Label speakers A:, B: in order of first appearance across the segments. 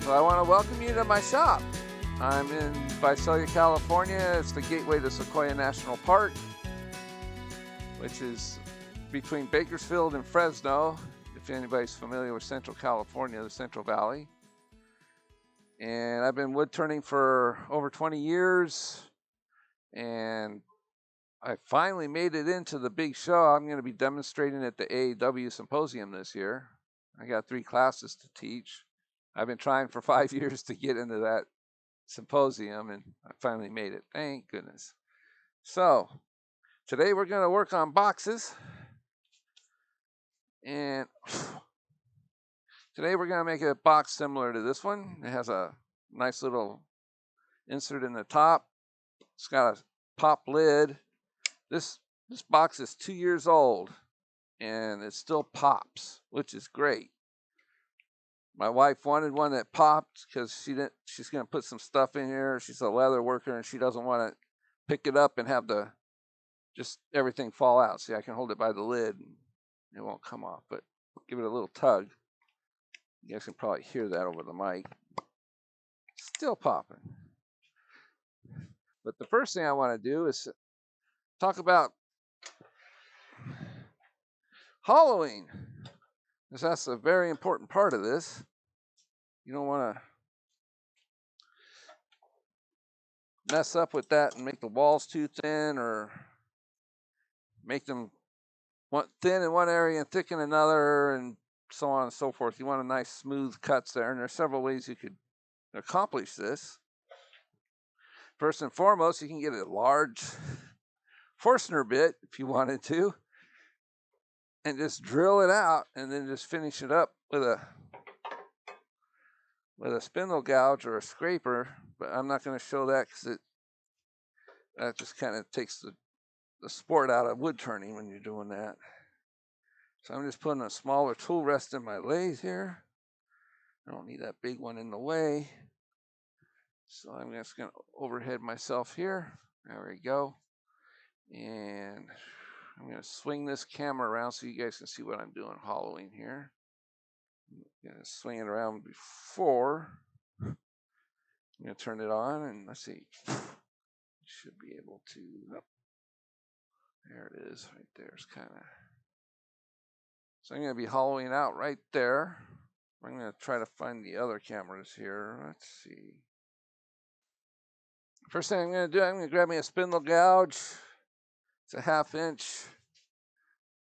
A: So I want to welcome you to my shop. I'm in Visalia, California. It's the gateway to Sequoia National Park, which is between Bakersfield and Fresno, if anybody's familiar with Central California, the Central Valley. And I've been wood turning for over 20 years, and I finally made it into the big show. I'm going to be demonstrating at the AAW Symposium this year. I got 3 classes to teach. I've been trying for 5 years to get into that symposium, and I finally made it. Thank goodness. So today we're going to work on boxes, and today we're going to make a box similar to this one. It has a nice little insert in the top. It's got a pop lid. This box is 2 years old, and it still pops, which is great. My wife wanted one that popped because she's going to put some stuff in here. She's a leather worker, and she doesn't want to pick it up and have just everything fall out. See, I can hold it by the lid, and it won't come off, but give it a little tug. You guys can probably hear that over the mic. Still popping. But the first thing I want to do is talk about hollowing, because that's a very important part of this. You don't want to mess up with that and make the walls too thin, or make them thin in one area and thick in another, and so on and so forth. You want a nice smooth cuts there, and there's several ways you could accomplish this. First and foremost, you can get a large Forstner bit if you wanted to, and just drill it out, and then just finish it up with a spindle gouge or a scraper. But I'm not going to show that because that just kind of takes the sport out of wood turning when you're doing that. So I'm just putting a smaller tool rest in my lathe here. I don't need that big one in the way. So I'm just going to overhead myself here. There we go. And I'm going to swing this camera around so you guys can see what I'm doing hollowing here. I'm going to swing it around before. I'm going to turn it on, and let's see. Should be able to. Oh, there it is, right there. It's kind of. So I'm going to be hollowing out right there. I'm going to try to find the other cameras here. Let's see. First thing I'm going to do, I'm going to grab me a spindle gouge. It's a 1/2 inch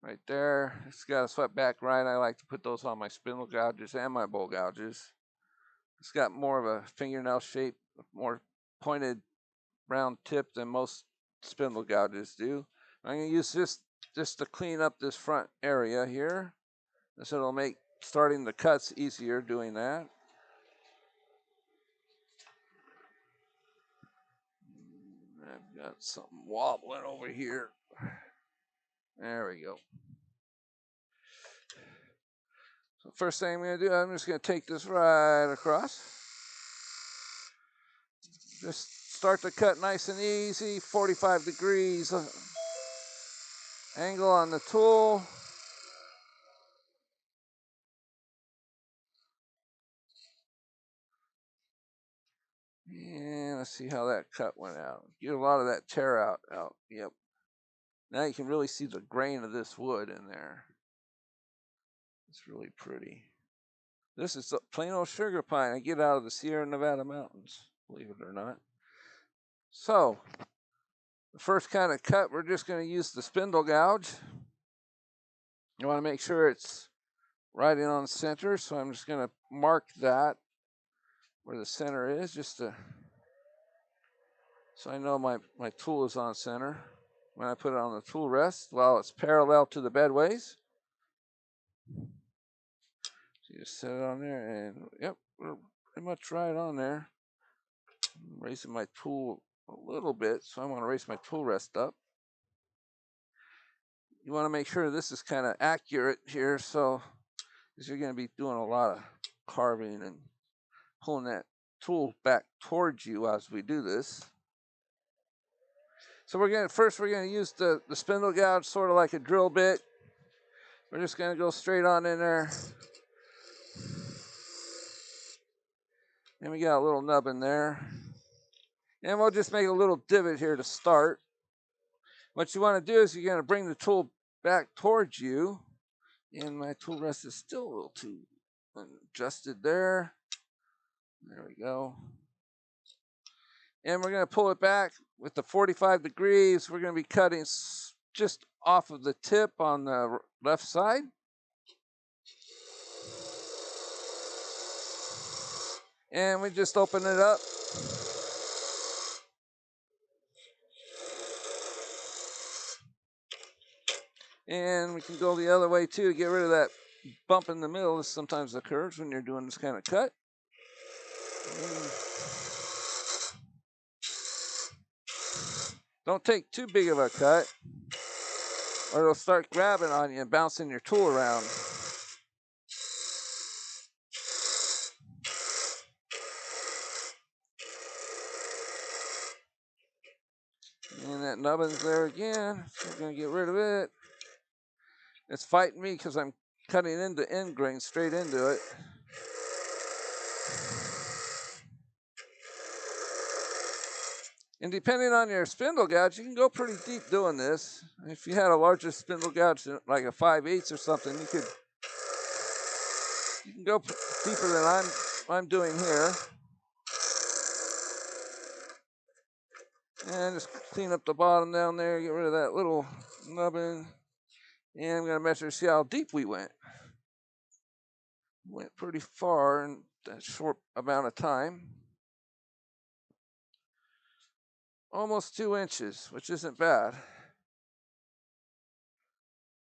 A: right there. It's got a swept back right. I like to put those on my spindle gouges and my bowl gouges. It's got more of a fingernail shape, more pointed round tip than most spindle gouges do. I'm going to use this just to clean up this front area here. So it'll make starting the cuts easier doing that. I've got something wobbling over here. There we go. So first thing I'm going to do, I'm just going to take this right across. Just start the cut nice and easy, 45 degrees angle on the tool. And let's see how that cut went out. Get a lot of that tear out. Yep. Now you can really see the grain of this wood in there. It's really pretty. This is plain old sugar pine I get out of the Sierra Nevada mountains, believe it or not. So, the first kind of cut, we're just going to use the spindle gouge. You want to make sure it's right in on the center, so I'm just going to mark that where the center is, just so I know my tool is on center. When I put it on the tool rest, while it's parallel to the bedways. So you just set it on there, and yep, we're pretty much right on there. I'm raising my tool a little bit, so I want to raise my tool rest up. You want to make sure this is kind of accurate here, so because you're going to be doing a lot of carving and pulling that tool back towards you as we do this. So we're going to use the spindle gouge sort of like a drill bit. We're just going to go straight on in there. And we got a little nub in there. And we'll just make a little divot here to start. What you want to do is you're going to bring the tool back towards you. And my tool rest is still a little too adjusted there. There we go. And we're going to pull it back with the 45 degrees. We're going to be cutting just off of the tip on the left side. And we just open it up. And we can go the other way too to get rid of that bump in the middle. This sometimes occurs when you're doing this kind of cut. Don't take too big of a cut, or it'll start grabbing on you and bouncing your tool around. And that nubbin's there again. So we're going to get rid of it. It's fighting me because I'm cutting into end grain straight into it. And depending on your spindle gouge, you can go pretty deep doing this. If you had a larger spindle gouge, like a 5/8 or something, you can go deeper than I'm doing here. And just clean up the bottom down there, get rid of that little nubbin. And I'm going to measure to see how deep we went. Went pretty far in that short amount of time. Almost 2 inches, which isn't bad.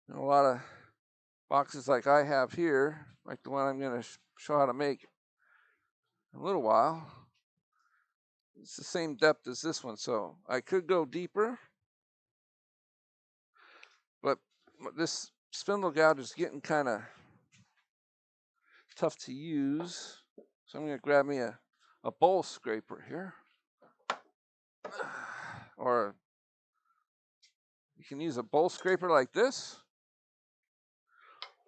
A: And a lot of boxes like I have here, like the one I'm going to show how to make in a little while, it's the same depth as this one, so I could go deeper. But this spindle gouge is getting kind of tough to use. So I'm going to grab me a bowl scraper here. Or you can use a bowl scraper like this.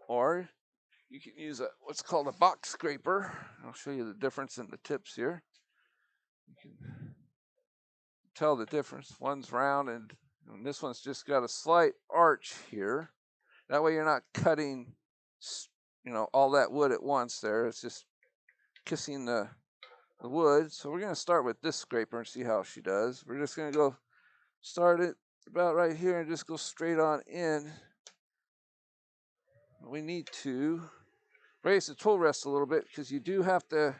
A: Or you can use what's called a box scraper. I'll show you the difference in the tips here. You can tell the difference. One's round and this one's just got a slight arch here. That way you're not cutting, all that wood at once there. It's just kissing the wood. So we're going to start with this scraper and see how she does. We're just going to go start it about right here and just go straight on in. We need to raise the tool rest a little bit because you do have to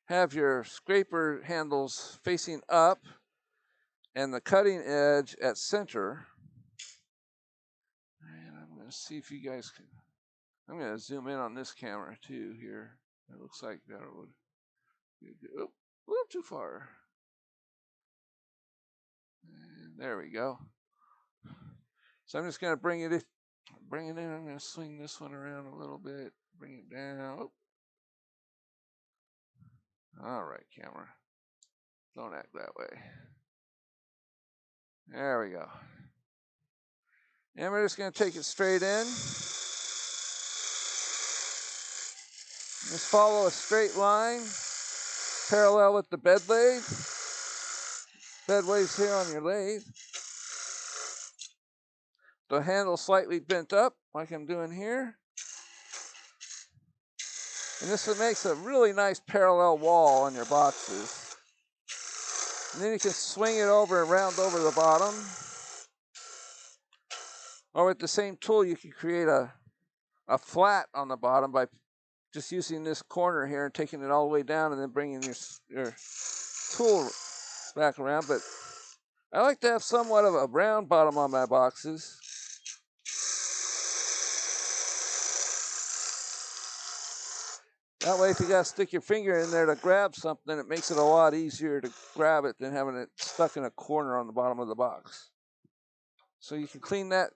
A: have your scraper handles facing up and the cutting edge at center. And I'm going to see if you guys can. I'm going to zoom in on this camera too here. It looks like that would be good. Oh, a little too far. And there we go. So I'm just going to bring it in. I'm going to swing this one around a little bit. Bring it down. Oh. All right, camera. Don't act that way. There we go. And we're just going to take it straight in. Just follow a straight line, parallel with the bed lathe. Bed lathe here on your lathe. The handle slightly bent up, like I'm doing here. And this makes a really nice parallel wall on your boxes. And then you can swing it over and round over the bottom. Or with the same tool, you can create a flat on the bottom by just using this corner here and taking it all the way down and then bringing your tool back around. But I like to have somewhat of a round bottom on my boxes. That way, if you got to stick your finger in there to grab something, it makes it a lot easier to grab it than having it stuck in a corner on the bottom of the box. So you can clean that.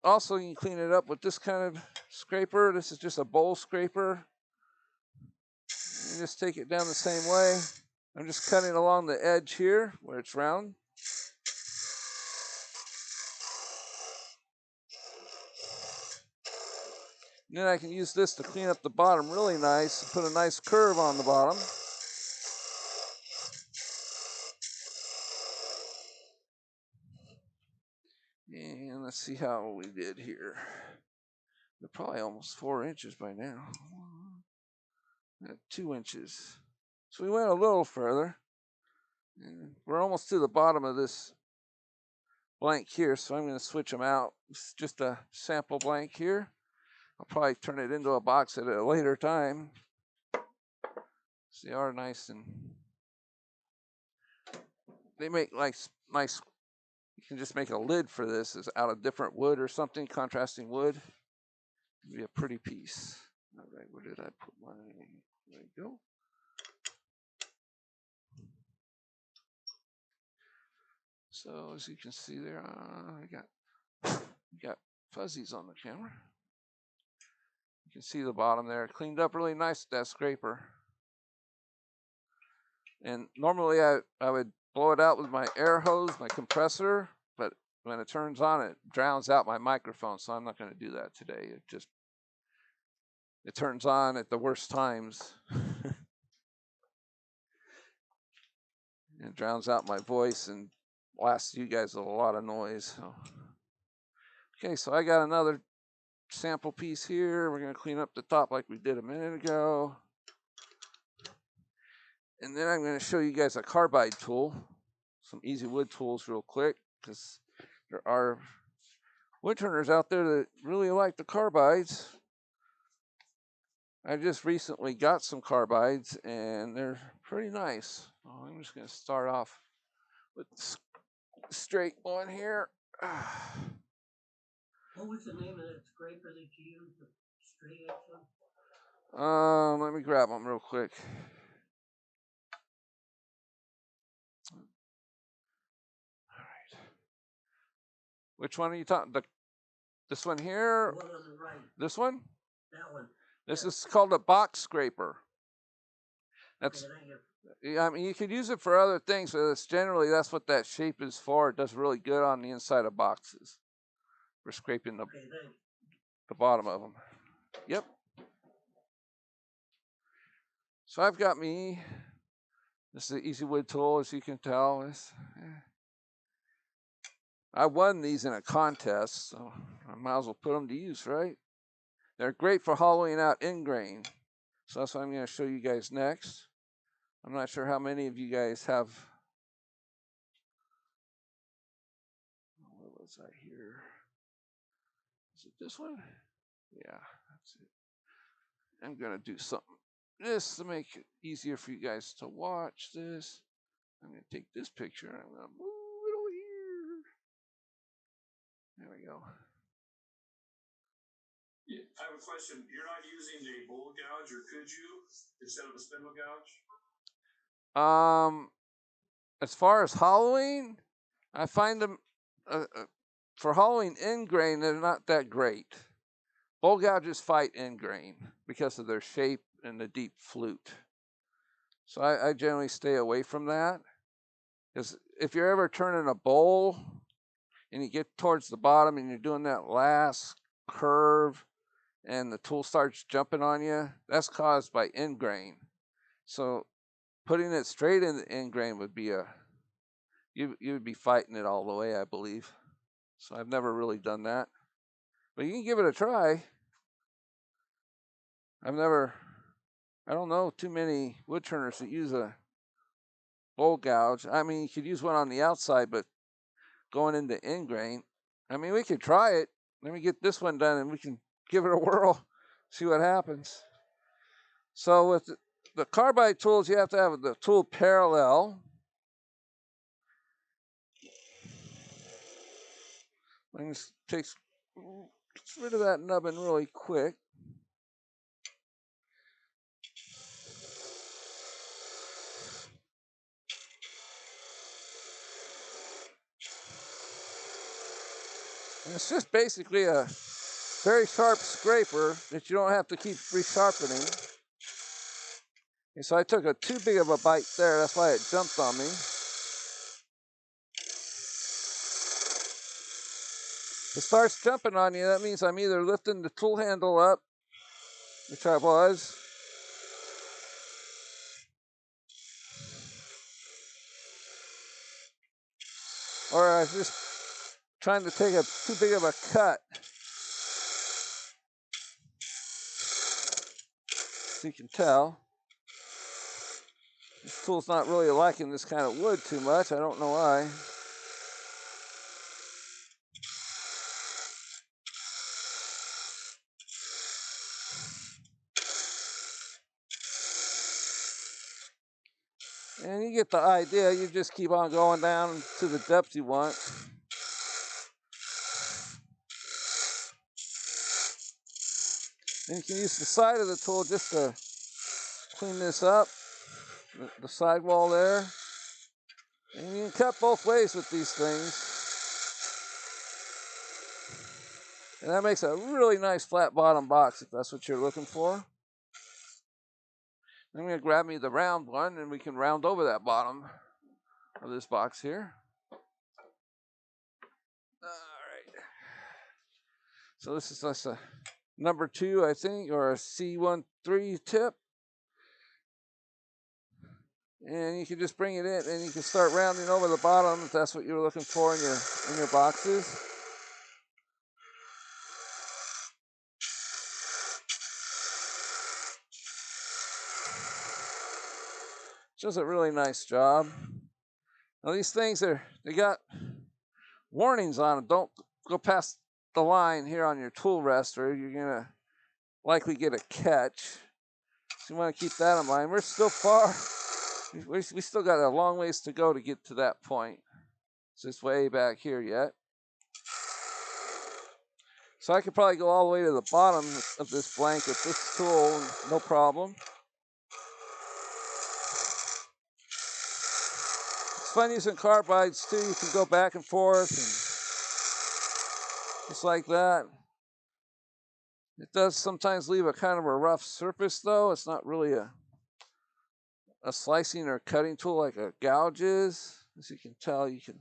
A: Also, you can clean it up with this kind of scraper. This is just a bowl scraper. You just take it down the same way. I'm just cutting along the edge here where it's round. And then I can use this to clean up the bottom really nice and put a nice curve on the bottom. And let's see how we did here. They're probably almost 4 inches by now. 2 inches. So we went a little further. And we're almost to the bottom of this blank here, so I'm going to switch them out. It's just a sample blank here. I'll probably turn it into a box at a later time. So they are nice, and they make nice. You can just make a lid for this is out of different wood or something, contrasting wood. It'd be a pretty piece. All right, where did I put my? There you go. So as you can see there, I got fuzzies on the camera. You can see the bottom there, cleaned up really nice with that scraper. And normally I would blow it out with my air hose, my compressor, but when it turns on, it drowns out my microphone, so I'm not going to do that today. It turns on at the worst times. It drowns out my voice and blasts you guys with a lot of noise. So. Okay, so I got another sample piece here. We're going to clean up the top like we did a minute ago. And then I'm going to show you guys a carbide tool, some easy wood tools real quick, because there are wood turners out there that really like the carbides. I just recently got some carbides and they're pretty nice. Oh, I'm just going to start off with the straight one here.
B: What was the name of that scraper that you used, the straight edge one?
A: Let me grab them real quick. All right. Which one are you talking? This one here?
B: The one on the right.
A: This one?
B: That one.
A: This is called a box scraper. That's.
B: Okay,
A: Yeah, I mean, you could use it for other things, but it's generally that's what that shape is for. It does really good on the inside of boxes for scraping the bottom of them. Yep. So I've got me. This is an easy wood tool, as you can tell. I won these in a contest, so I might as well put them to use, right? They're great for hollowing out end grain. So that's what I'm going to show you guys next. I'm not sure how many of you guys have. What was I here? Is it this one? Yeah, that's it. I'm going to do something this to make it easier for you guys to watch this. I'm going to take this picture and I'm going to move it over here. There we go.
C: Yeah, I have a question. You're not using a bowl gouge, or could you, instead of a spindle gouge?
A: As far as hollowing, I find them for hollowing end grain, they're not that great. Bowl gouges fight end grain because of their shape and the deep flute. So I generally stay away from that. Because if you're ever turning a bowl and you get towards the bottom and you're doing that last curve and the tool starts jumping on you, that's caused by end grain. So putting it straight in the end grain would be you would be fighting it all the way, I believe. So I've never really done that. But you can give it a try. I don't know too many wood turners that use a bowl gouge. I mean, you could use one on the outside, but going into end grain, I mean, we could try it. Let me get this one done and we can give it a whirl, see what happens. So with the carbide tools, you have to have the tool parallel. Gets rid of that nubbin really quick. And it's just basically a very sharp scraper that you don't have to keep resharpening. And so I took too big of a bite there, that's why it jumped on me. If it starts jumping on you, that means I'm either lifting the tool handle up, which I was, or I just trying to take too big of a cut. So you can tell. This tool's not really liking this kind of wood too much. I don't know why. And you get the idea. You just keep on going down to the depth you want. And you can use the side of the tool just to clean this up, the sidewall there. And you can cut both ways with these things. And that makes a really nice flat bottom box if that's what you're looking for. I'm going to grab me the round one and we can round over that bottom of this box here. All right. So this is just a number 2, I think, or a C13 tip. And you can just bring it in and you can start rounding over the bottom if that's what you're looking for in your boxes. Does a really nice job. Now these things they got warnings on them. Don't go past the line here on your tool rest or you're gonna likely get a catch. So you want to keep that in mind. We're still far. We still got a long ways to go to get to that point. It's just way back here yet. So I could probably go all the way to the bottom of this blank with this tool, no problem. It's fun using carbides too. You can go back and forth, and just like that. It does sometimes leave a kind of a rough surface, though. It's not really a slicing or cutting tool like a gouge is. As you can tell, you can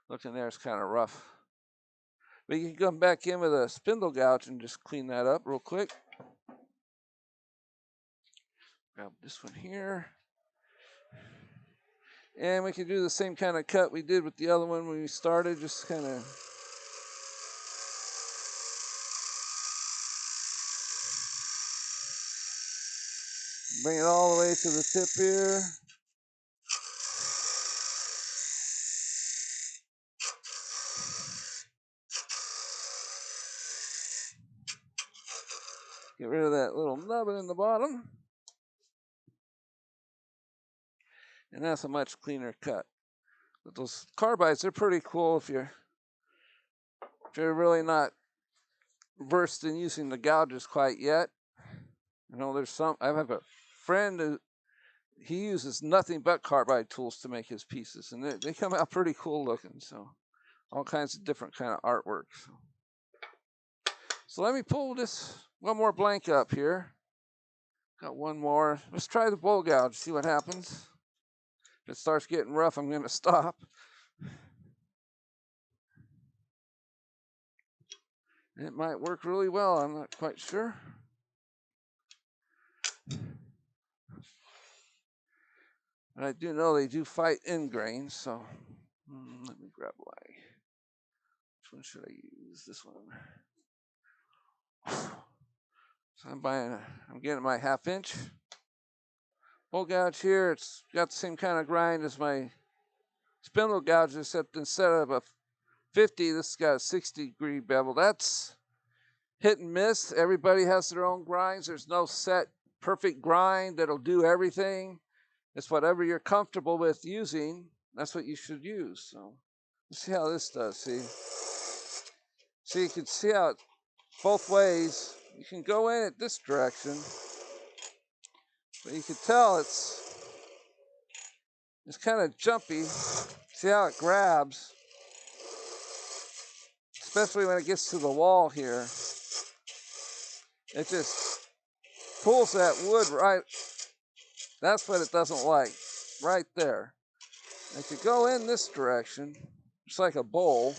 A: look in there. It's kind of rough. But you can come back in with a spindle gouge and just clean that up real quick. Grab this one here. And we can do the same kind of cut we did with the other one when we started, just kind of bring it all the way to the tip here. Get rid of that little nubbin in the bottom. And that's a much cleaner cut. But those carbides, they're pretty cool if you're really not versed in using the gouges quite yet. You know, I have a friend who, he uses nothing but carbide tools to make his pieces, and they come out pretty cool looking. So all kinds of different kind of artwork. So let me pull this one more blank up here. Got one more. Let's try the bowl gouge, see what happens. If it starts getting rough, I'm going to stop. It might work really well. I'm not quite sure. But I do know they do fight end grains, so let me grab which one should I use? This one. So I'm getting my 1/2 inch bowl gouge here. It's got the same kind of grind as my spindle gouge, except instead of a 50, this has got a 60-degree bevel. That's hit and miss. Everybody has their own grinds. There's no set perfect grind that'll do everything. It's whatever you're comfortable with using. That's what you should use. So let's see how this does. See, you can see how both ways. You can go in it this direction, but you can tell it's kind of jumpy. See how it grabs, especially when it gets to the wall here. It just pulls that wood right. That's what it doesn't like, right there. And if you go in this direction, it's like a bowl.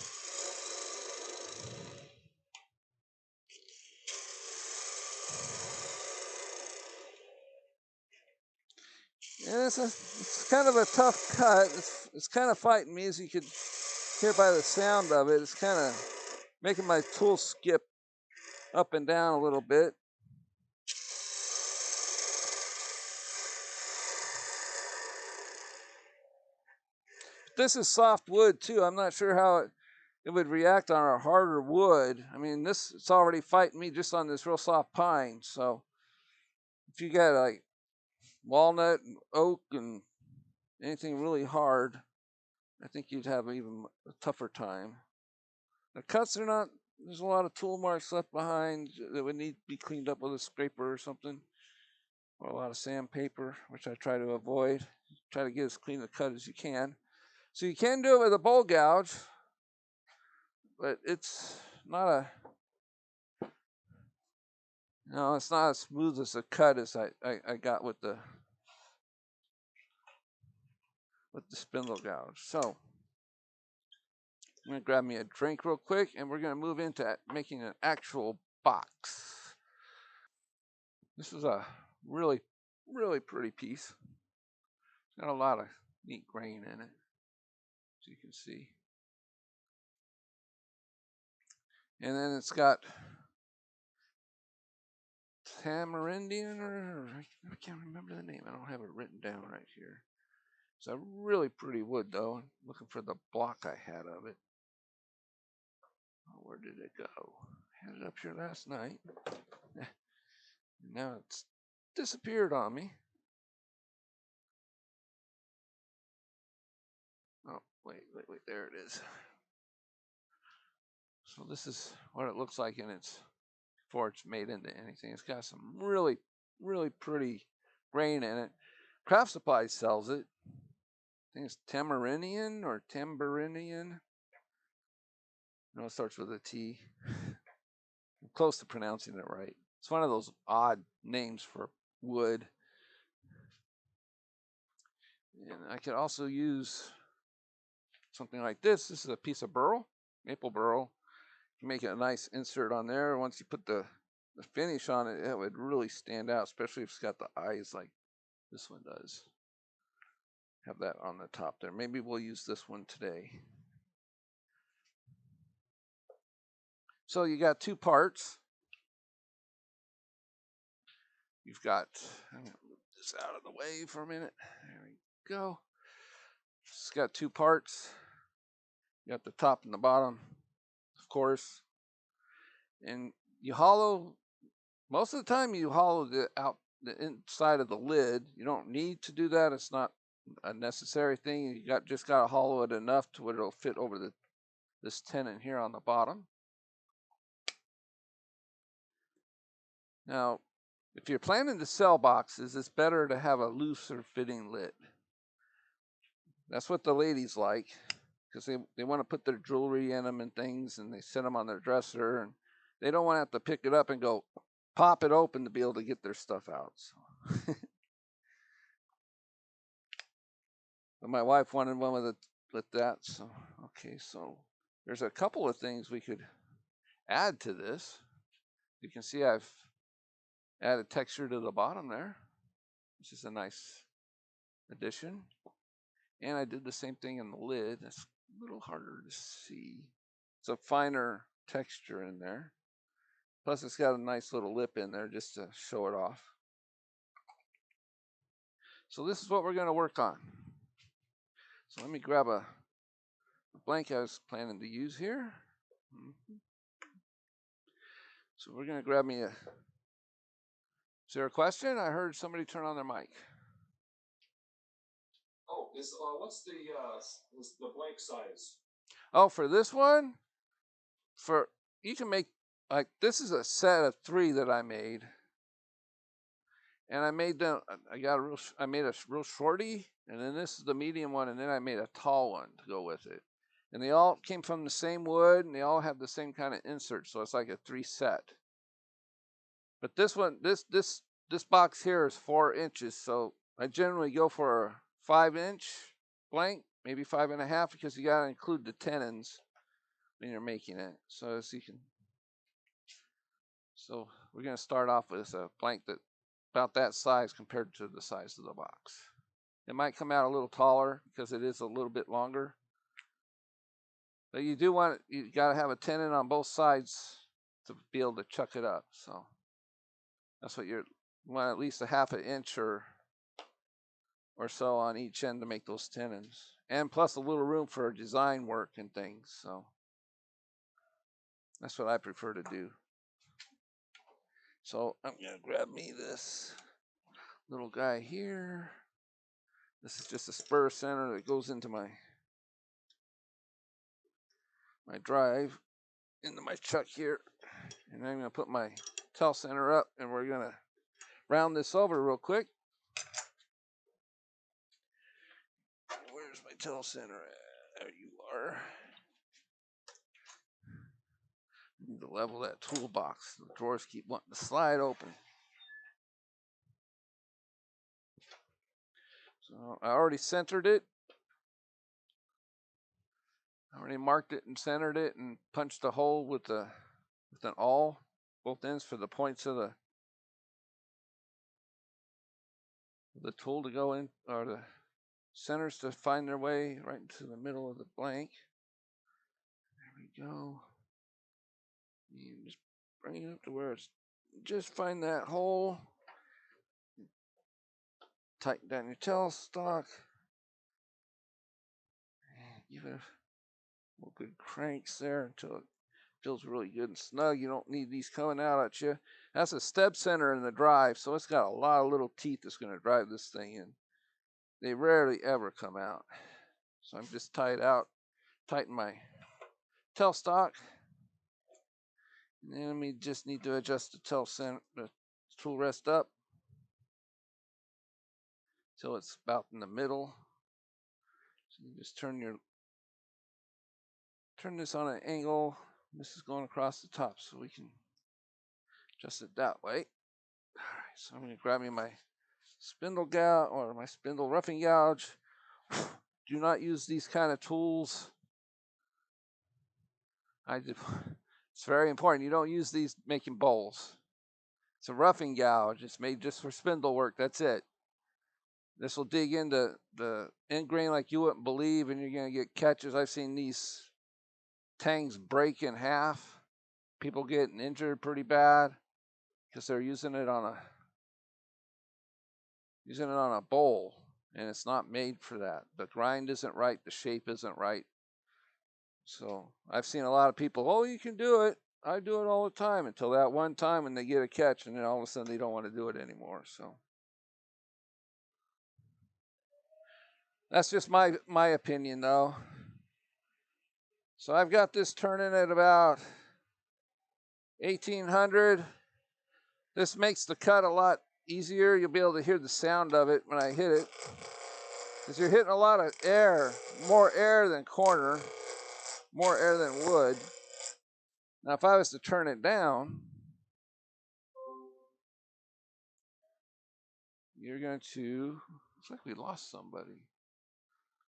A: And it's kind of a tough cut. It's kind of fighting me, as you could hear by the sound of it, it's kind of making my tool skip up and down a little bit. This is soft wood too. I'm not sure how it would react on our harder wood. I mean, it's already fighting me just on this real soft pine. So if you got like walnut and oak and anything really hard, I think you'd have even a tougher time. The cuts are not, there's a lot of tool marks left behind that would need to be cleaned up with a scraper or something, or a lot of sandpaper, which I try to avoid. Try to get as clean a cut as you can. So you can do it with a bowl gouge, but it's not a, no, it's not as smooth as a cut as I got with the spindle gouge. So I'm gonna grab me a drink real quick, and we're gonna move into making an actual box. This is a really, really pretty piece. It's got a lot of neat grain in it, as you can see. And then it's got tamarindian, or I can't remember the name. I don't have it written down right here. It's a really pretty wood, though. I'm looking for the block I had of it. Oh, where did it go? I had it up here last night. Now it's disappeared on me. Oh, wait, there it is. So this is what it looks like before it's made into anything. It's got some really, really pretty grain in it. Craft Supply sells it. I think it's Tamarinian or Tamburinian. No, it starts with a T. I'm close to pronouncing it right. It's one of those odd names for wood. And I could also use something like this. This is a piece of burl, maple burl. You make a nice insert on there. Once you put the finish on it, it would really stand out, especially if it's got the eyes like this one does. Have that on the top there. Maybe we'll use this one today. So you got two parts. You've got, I'm going to move this out of the way for a minute. There we go. It's got two parts. You got the top and the bottom, of course. And you hollow, most of the time you hollow the inside of the lid. You don't need to do that. It's not a necessary thing. You just got to hollow it enough to where it'll fit over this tenon here on the bottom. Now, if you're planning to sell boxes, it's better to have a looser fitting lid. That's what the ladies like, because they want to put their jewelry in them and things, and they set them on their dresser, and they don't want to have to pick it up and go pop it open to be able to get their stuff out. So. But my wife wanted one with that, so okay. So there's a couple of things we could add to this. You can see I've added texture to the bottom there, which is a nice addition. And I did the same thing in the lid. It's a little harder to see. It's a finer texture in there. Plus it's got a nice little lip in there just to show it off. So this is what we're going to work on. So let me grab a blank I was planning to use here. So we're going to grab me a, is there a question? I heard somebody turn on their mic.
C: Oh, what's the blank size?
A: Oh, for this one, you can make, like, this is a set of 3 that I made. And I made them, I made a real shorty, and then this is the medium one, and then I made a tall one to go with it. And they all came from the same wood, and they all have the same kind of insert, so it's like a 3 set. But this one, this box here is 4 inches, so I generally go for a 5-inch blank, maybe 5.5, because you got to include the tenons when you're making it. So as you can, so we're going to start off with a blank that about that size compared to the size of the box. It might come out a little taller because it is a little bit longer. But you got to have a tenon on both sides to be able to chuck it up. So that's what you want, at least a half an inch or so on each end to make those tenons. And plus a little room for design work and things. So that's what I prefer to do. So I'm going to grab me this little guy here. This is just a spur center that goes into my drive, into my chuck here. And I'm going to put my tail center up, and we're going to round this over real quick. Where's my tail center at? There you are. I need to level that toolbox. The drawers keep wanting to slide open. So I already centered it. I already marked it and centered it and punched a hole with an awl, both ends for the points of the tool to go in, or the centers to find their way right into the middle of the blank. There we go. You just bring it up to where it's, just find that hole. Tighten down your tailstock. Give it a good cranks there until it feels really good and snug. You don't need these coming out at you. That's a step center in the drive, so it's got a lot of little teeth that's going to drive this thing in. They rarely ever come out. So I'm just tighten my tailstock. And then we just need to adjust the tool rest up till it's about in the middle. So you just turn this on an angle. This is going across the top, so we can adjust it that way. All right, so I'm going to grab me my spindle gouge or my spindle roughing gouge. Do not use these kind of tools. It's very important. You don't use these making bowls. It's a roughing gouge. It's made just for spindle work. That's it. This will dig into the end grain like you wouldn't believe, and you're going to get catches. I've seen these tangs break in half. People getting injured pretty bad because they're using it on a bowl, and it's not made for that. The grind isn't right. The shape isn't right. So I've seen a lot of people, oh, you can do it. I do it all the time, until that one time when they get a catch, and then all of a sudden they don't want to do it anymore. So that's just my opinion, though. So I've got this turning at about 1800. This makes the cut a lot easier. You'll be able to hear the sound of it when I hit it, because you're hitting a lot of air, more air than corner, more air than wood. Now, if I was to turn it down, you're going to, looks like we lost somebody.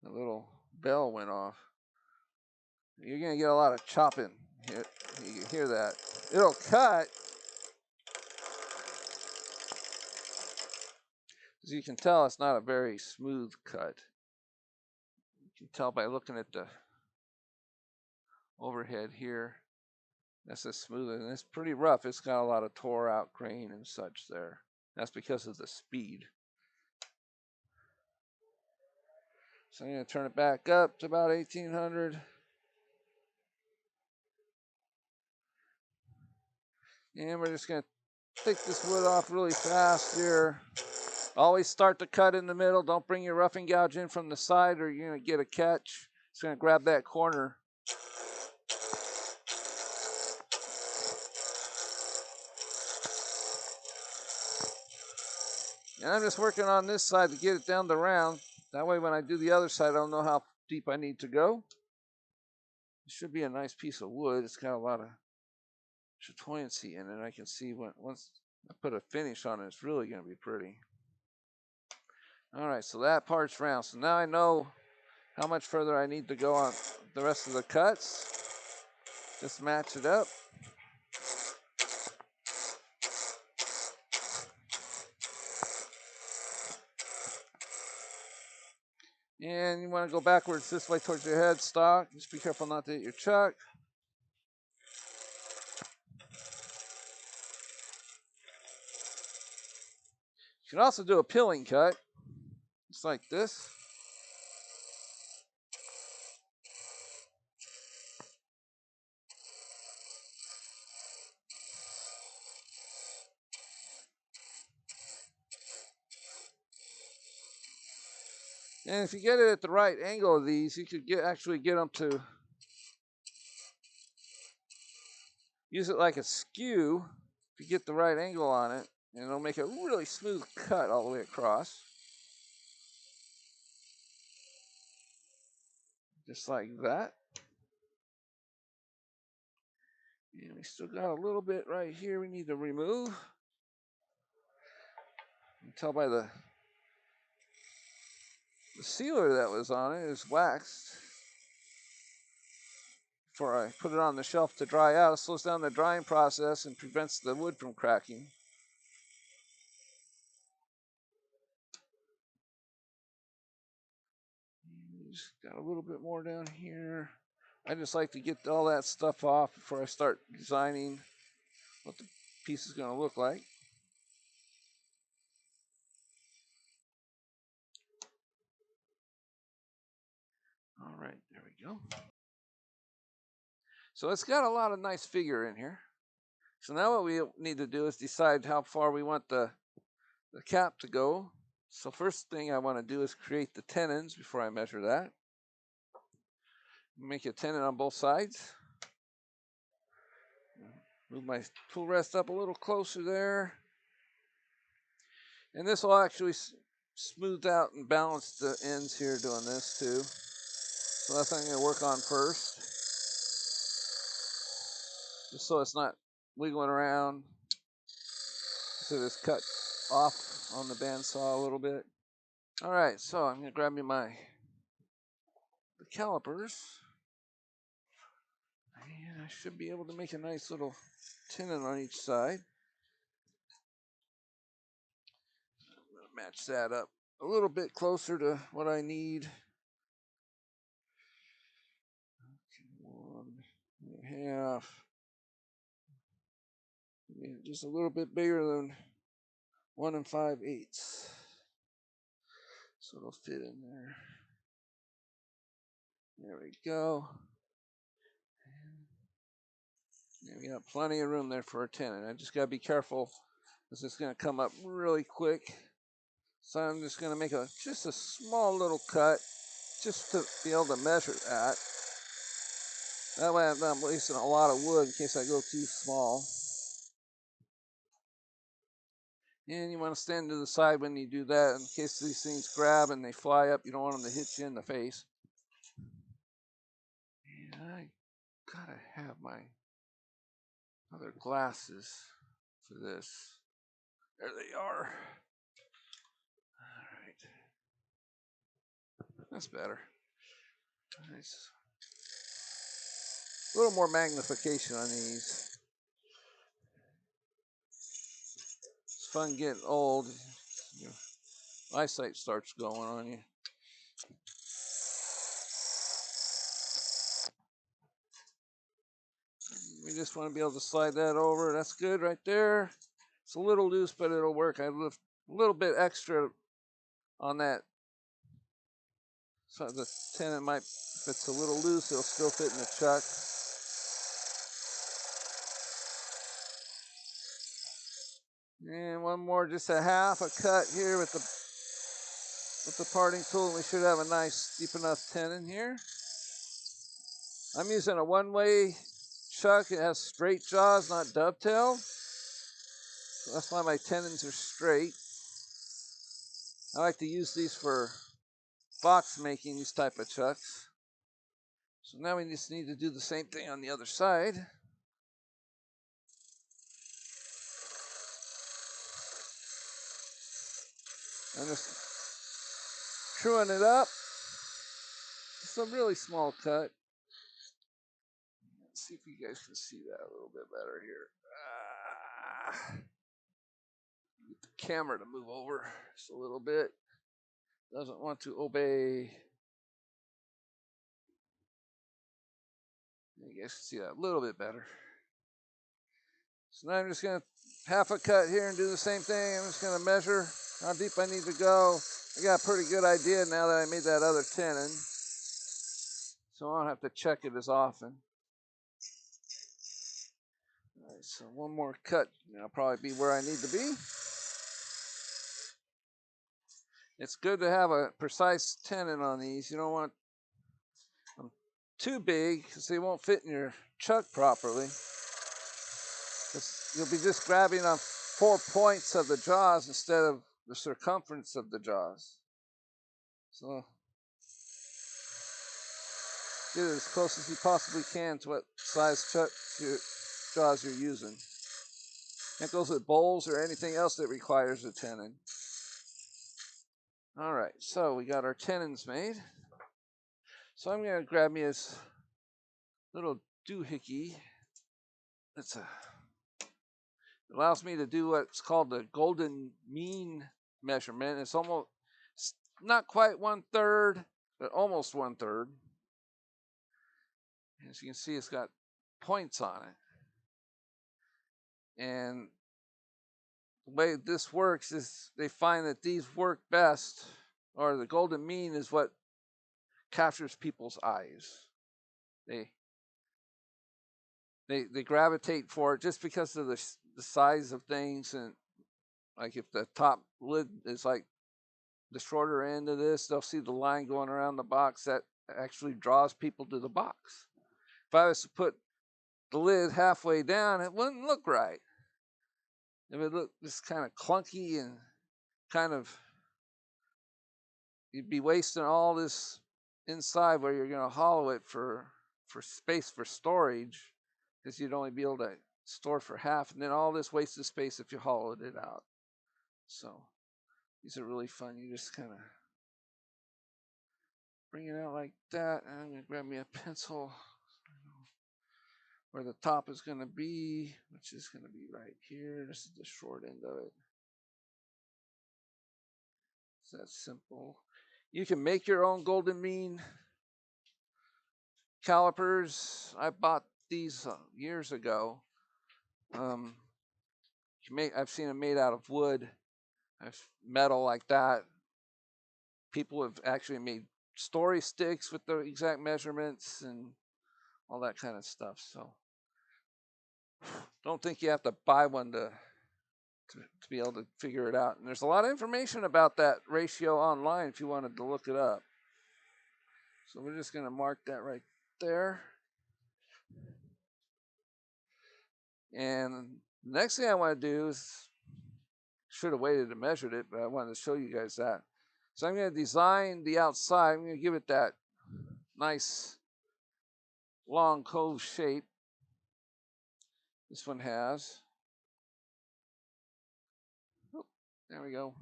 A: The little bell went off. You're going to get a lot of chopping. You can hear that. It'll cut. As you can tell, it's not a very smooth cut. You can tell by looking at the overhead here. That's a smooth, and it's pretty rough. It's got a lot of tore out grain and such there. That's because of the speed. So I'm going to turn it back up to about 1800. And we're just going to take this wood off really fast here. Always start the cut in the middle. Don't bring your roughing gouge in from the side, or you're going to get a catch. It's going to grab that corner. And I'm just working on this side to get it down the round. That way when I do the other side, I don't know how deep I need to go. It should be a nice piece of wood. It's got a lot of chatoyancy in it. I can see once I put a finish on it, it's really going to be pretty. All right, so that part's round. So now I know how much further I need to go on the rest of the cuts. Just match it up. And you want to go backwards this way towards your head stock. Just be careful not to hit your chuck. You can also do a pilling cut, just like this. And if you get it at the right angle of these, you could actually get them to use it like a skew. If you get the right angle on it, and it'll make a really smooth cut all the way across. Just like that. And we still got a little bit right here we need to remove. You can tell by the sealer that was on it is waxed. Before I put it on the shelf to dry out, it slows down the drying process and prevents the wood from cracking. Just got a little bit more down here. I just like to get all that stuff off before I start designing what the piece is going to look like. All right, there we go. So it's got a lot of nice figure in here. So now what we need to do is decide how far we want the cap to go. So first thing I want to do is create the tenons before I measure that. Make a tenon on both sides. Move my tool rest up a little closer there. And this will actually smooth out and balance the ends here doing this too. So that's what I'm going to work on first. Just so it's not wiggling around. So it's cut off on the bandsaw a little bit. All right, so I'm going to grab me the calipers. And I should be able to make a nice little tenon on each side. I'm going to match that up a little bit closer to what I need. 1.5. Just a little bit bigger than 1 5/8. So it'll fit in there. There we go. And we got plenty of room there for a tenon. I just got to be careful because it's going to come up really quick. So I'm just going to make just a small little cut just to be able to measure that. That way I'm not wasting a lot of wood in case I go too small. And you want to stand to the side when you do that in case these things grab and they fly up. You don't want them to hit you in the face. And I gotta have my other glasses for this. There they are. All right. That's better. Nice. A little more magnification on these. It's fun getting old. Your eyesight starts going on you. We just want to be able to slide that over. That's good right there. It's a little loose, but it'll work. I lift a little bit extra on that. So the tenon might, if it's a little loose, it'll still fit in the chuck. And one more, just a half a cut here with the parting tool, and we should have a nice deep enough tenon here. I'm using a one-way chuck. It has straight jaws, not dovetail. So that's why my tenons are straight. I like to use these for box making, these type of chucks. So now we just need to do the same thing on the other side. I'm just truing it up. Just a really small cut. Let's see if you guys can see that a little bit better here. Get the camera to move over just a little bit. Doesn't want to obey. You guys can see that a little bit better. So now I'm just going to half a cut here and do the same thing. I'm just going to measure how deep I need to go. I got a pretty good idea now that I made that other tenon. So I don't have to check it as often. All right, so one more cut. That'll probably be where I need to be. It's good to have a precise tenon on these. You don't want them too big because they won't fit in your chuck properly. You'll be just grabbing on 4 points of the jaws instead of the circumference of the jaws. So get it as close as you possibly can to what size jaws you're using. That goes with bowls or anything else that requires a tenon. All right, so we got our tenons made. So I'm going to grab me this little doohickey. It allows me to do what's called the golden mean measurement. It's almost not quite 1/3, but almost 1/3. As you can see, it's got points on it. And the way this works is they find that these work best, or the golden mean is what captures people's eyes. They gravitate for it just because of the size of things. And like if the top lid is like the shorter end of this, they'll see the line going around the box that actually draws people to the box. If I was to put the lid halfway down, it wouldn't look right. It would look just kind of clunky and kind of, you'd be wasting all this inside where you're going to hollow it for space for storage, because you'd only be able to store for half, and then all this wasted space if you hollowed it out. So these are really fun. You just kind of bring it out like that, and I'm going to grab me a pencil where the top is going to be, which is going to be right here. This is the short end of it. It's that simple. You can make your own golden mean calipers. I bought these years ago. I've seen them made out of wood, metal like that. People have actually made story sticks with the exact measurements and all that kind of stuff. So don't think you have to buy one to be able to figure it out. And there's a lot of information about that ratio online if you wanted to look it up. So we're just going to mark that right there. And the next thing I want to do is, should have waited and measured it, but I wanted to show you guys that. So I'm going to design the outside. I'm going to give it that nice long cove shape this one has. Oh, there we go.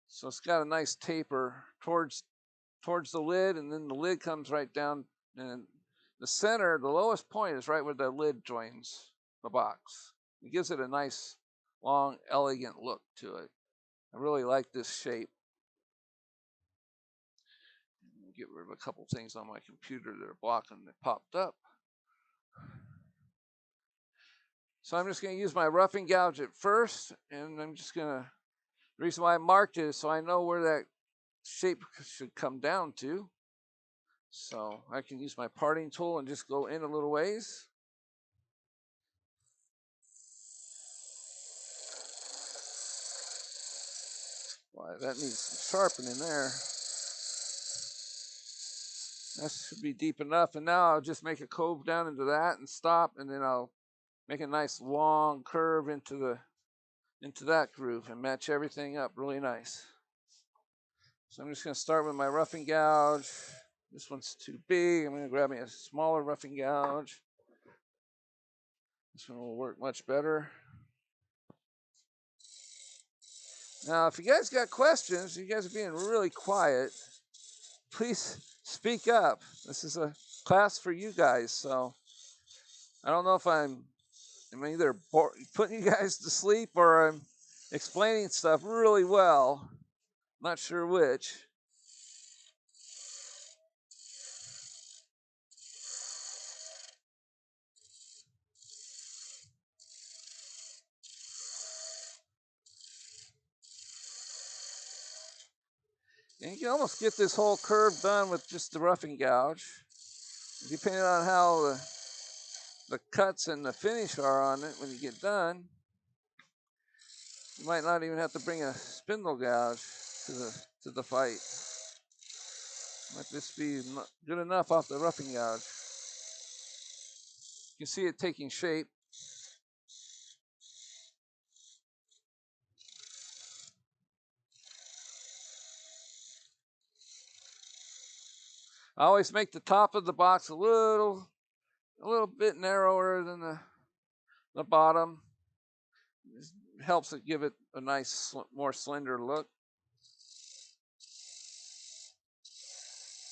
A: So it's got a nice taper towards the lid, and then the lid comes right down, and the center, the lowest point is right where the lid joins the box. It gives it a nice, long, elegant look to it. I really like this shape. Get rid of a couple things on my computer that are blocking that popped up. So I'm just going to use my roughing gouge at first, and I'm just going to, the reason why I marked it is so I know where that shape should come down to. So I can use my parting tool and just go in a little ways. Why, that needs some sharpening there. That should be deep enough. And now I'll just make a cove down into that and stop, and then I'll make a nice long curve into that groove and match everything up really nice. So I'm just going to start with my roughing gouge. This one's too big. I'm going to grab me a smaller roughing gouge. This one will work much better. Now, if you guys got questions, you guys are being really quiet, please speak up. This is a class for you guys, so I don't know if I'm either putting you guys to sleep or I'm explaining stuff really well. Not sure which. And you can almost get this whole curve done with just the roughing gouge. Depending on how the cuts and the finish are on it when you get done, you might not even have to bring a spindle gouge to the fight. Might just be good enough off the roughing gouge. You can see it taking shape. I always make the top of the box a little bit narrower than the bottom. It helps it give it a nice, more slender look.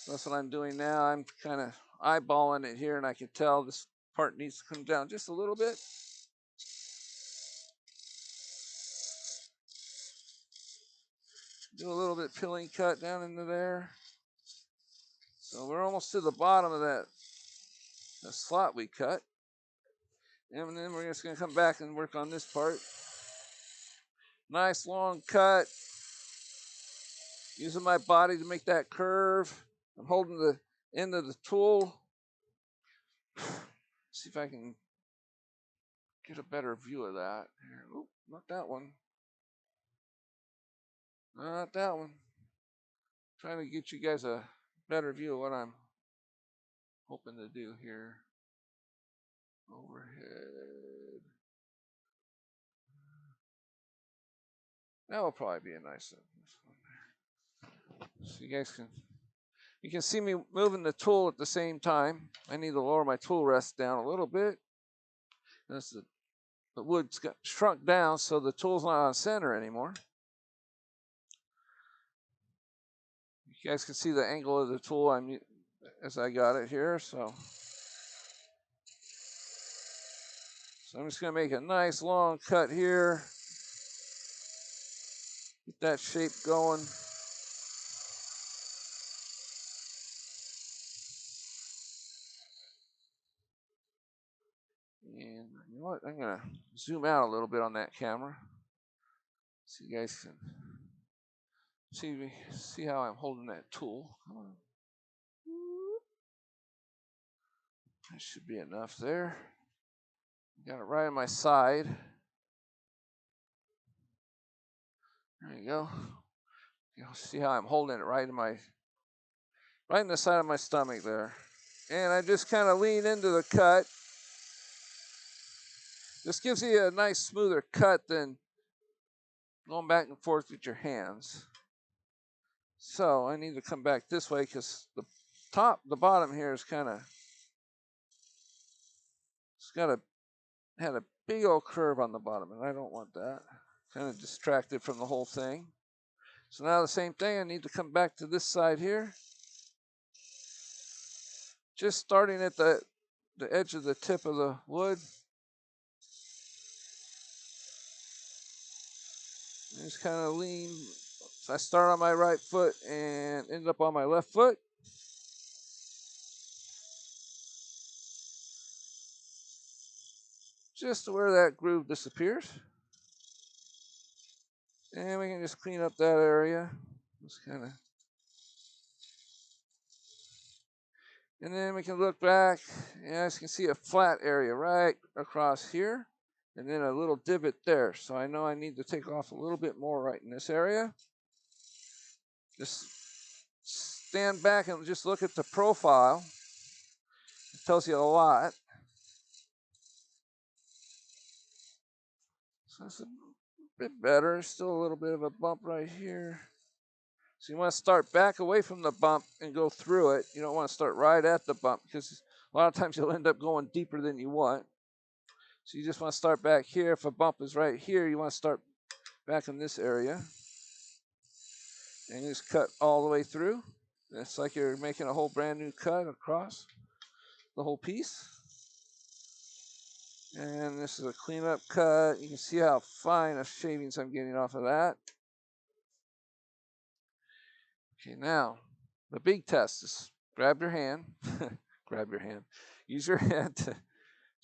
A: That's what I'm doing now. I'm kind of eyeballing it here, and I can tell this part needs to come down just a little bit. Do a little bit pilling cut down into there. So we're almost to the bottom of that slot we cut. And then we're just going to come back and work on this part. Nice long cut. Using my body to make that curve. I'm holding the end of the tool. See if I can get a better view of that. Oop, not that one. Not that one. Trying to get you guys a better view of what I'm hoping to do here. Overhead. That will probably be a nice one. So you can see me moving the tool at the same time. I need to lower my tool rest down a little bit. That's the wood's got shrunk down, so the tool's not on center anymore. You guys can see the angle of the tool as I got it here. So I'm just going to make a nice long cut here. Get that shape going. And you know what? I'm going to zoom out a little bit on that camera so you guys can see how I'm holding that tool. Come on. That should be enough there. Got it right on my side. There you go. You'll see how I'm holding it right in the side of my stomach there. And I just kind of lean into the cut. This gives you a nice smoother cut than going back and forth with your hands. So I need to come back this way because the bottom here is kind of, had a big old curve on the bottom, and I don't want that. Kind of distracted from the whole thing. So now the same thing, I need to come back to this side here. Just starting at the edge of the tip of the wood. Just kind of lean. So I start on my right foot and end up on my left foot. Just to where that groove disappears. And we can just clean up that area. Just kind of. And then we can look back, and as you can see a flat area right across here, and then a little divot there. So I know I need to take off a little bit more right in this area. Just stand back and just look at the profile. It tells you a lot. So that's a bit better. Still a little bit of a bump right here. So you want to start back away from the bump and go through it. You don't want to start right at the bump because a lot of times you'll end up going deeper than you want. So you just want to start back here. If a bump is right here, you want to start back in this area. And you just cut all the way through. It's like you're making a whole brand new cut across the whole piece. And this is a cleanup cut. You can see how fine of shavings I'm getting off of that. Okay, now the big test is grab your hand. Grab your hand. Use your hand to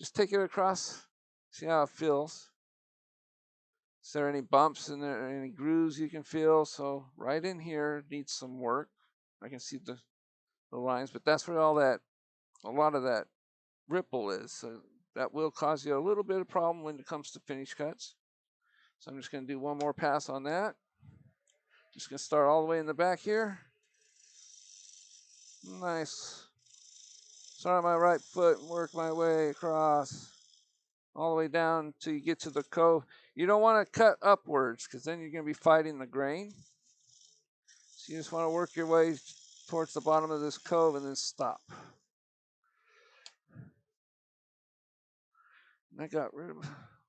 A: just take it across. See how it feels. Is there any bumps in there, any grooves you can feel? So right in here needs some work. I can see the lines, but that's where all that, a lot of that ripple is. So that will cause you a little bit of problem when it comes to finish cuts. So I'm just going to do one more pass on that. Just going to start all the way in the back here. Nice. Start on my right foot and work my way across all the way down till you get to the cove. You don't want to cut upwards because then you're going to be fighting the grain. So you just want to work your way towards the bottom of this cove and then stop. And I got rid of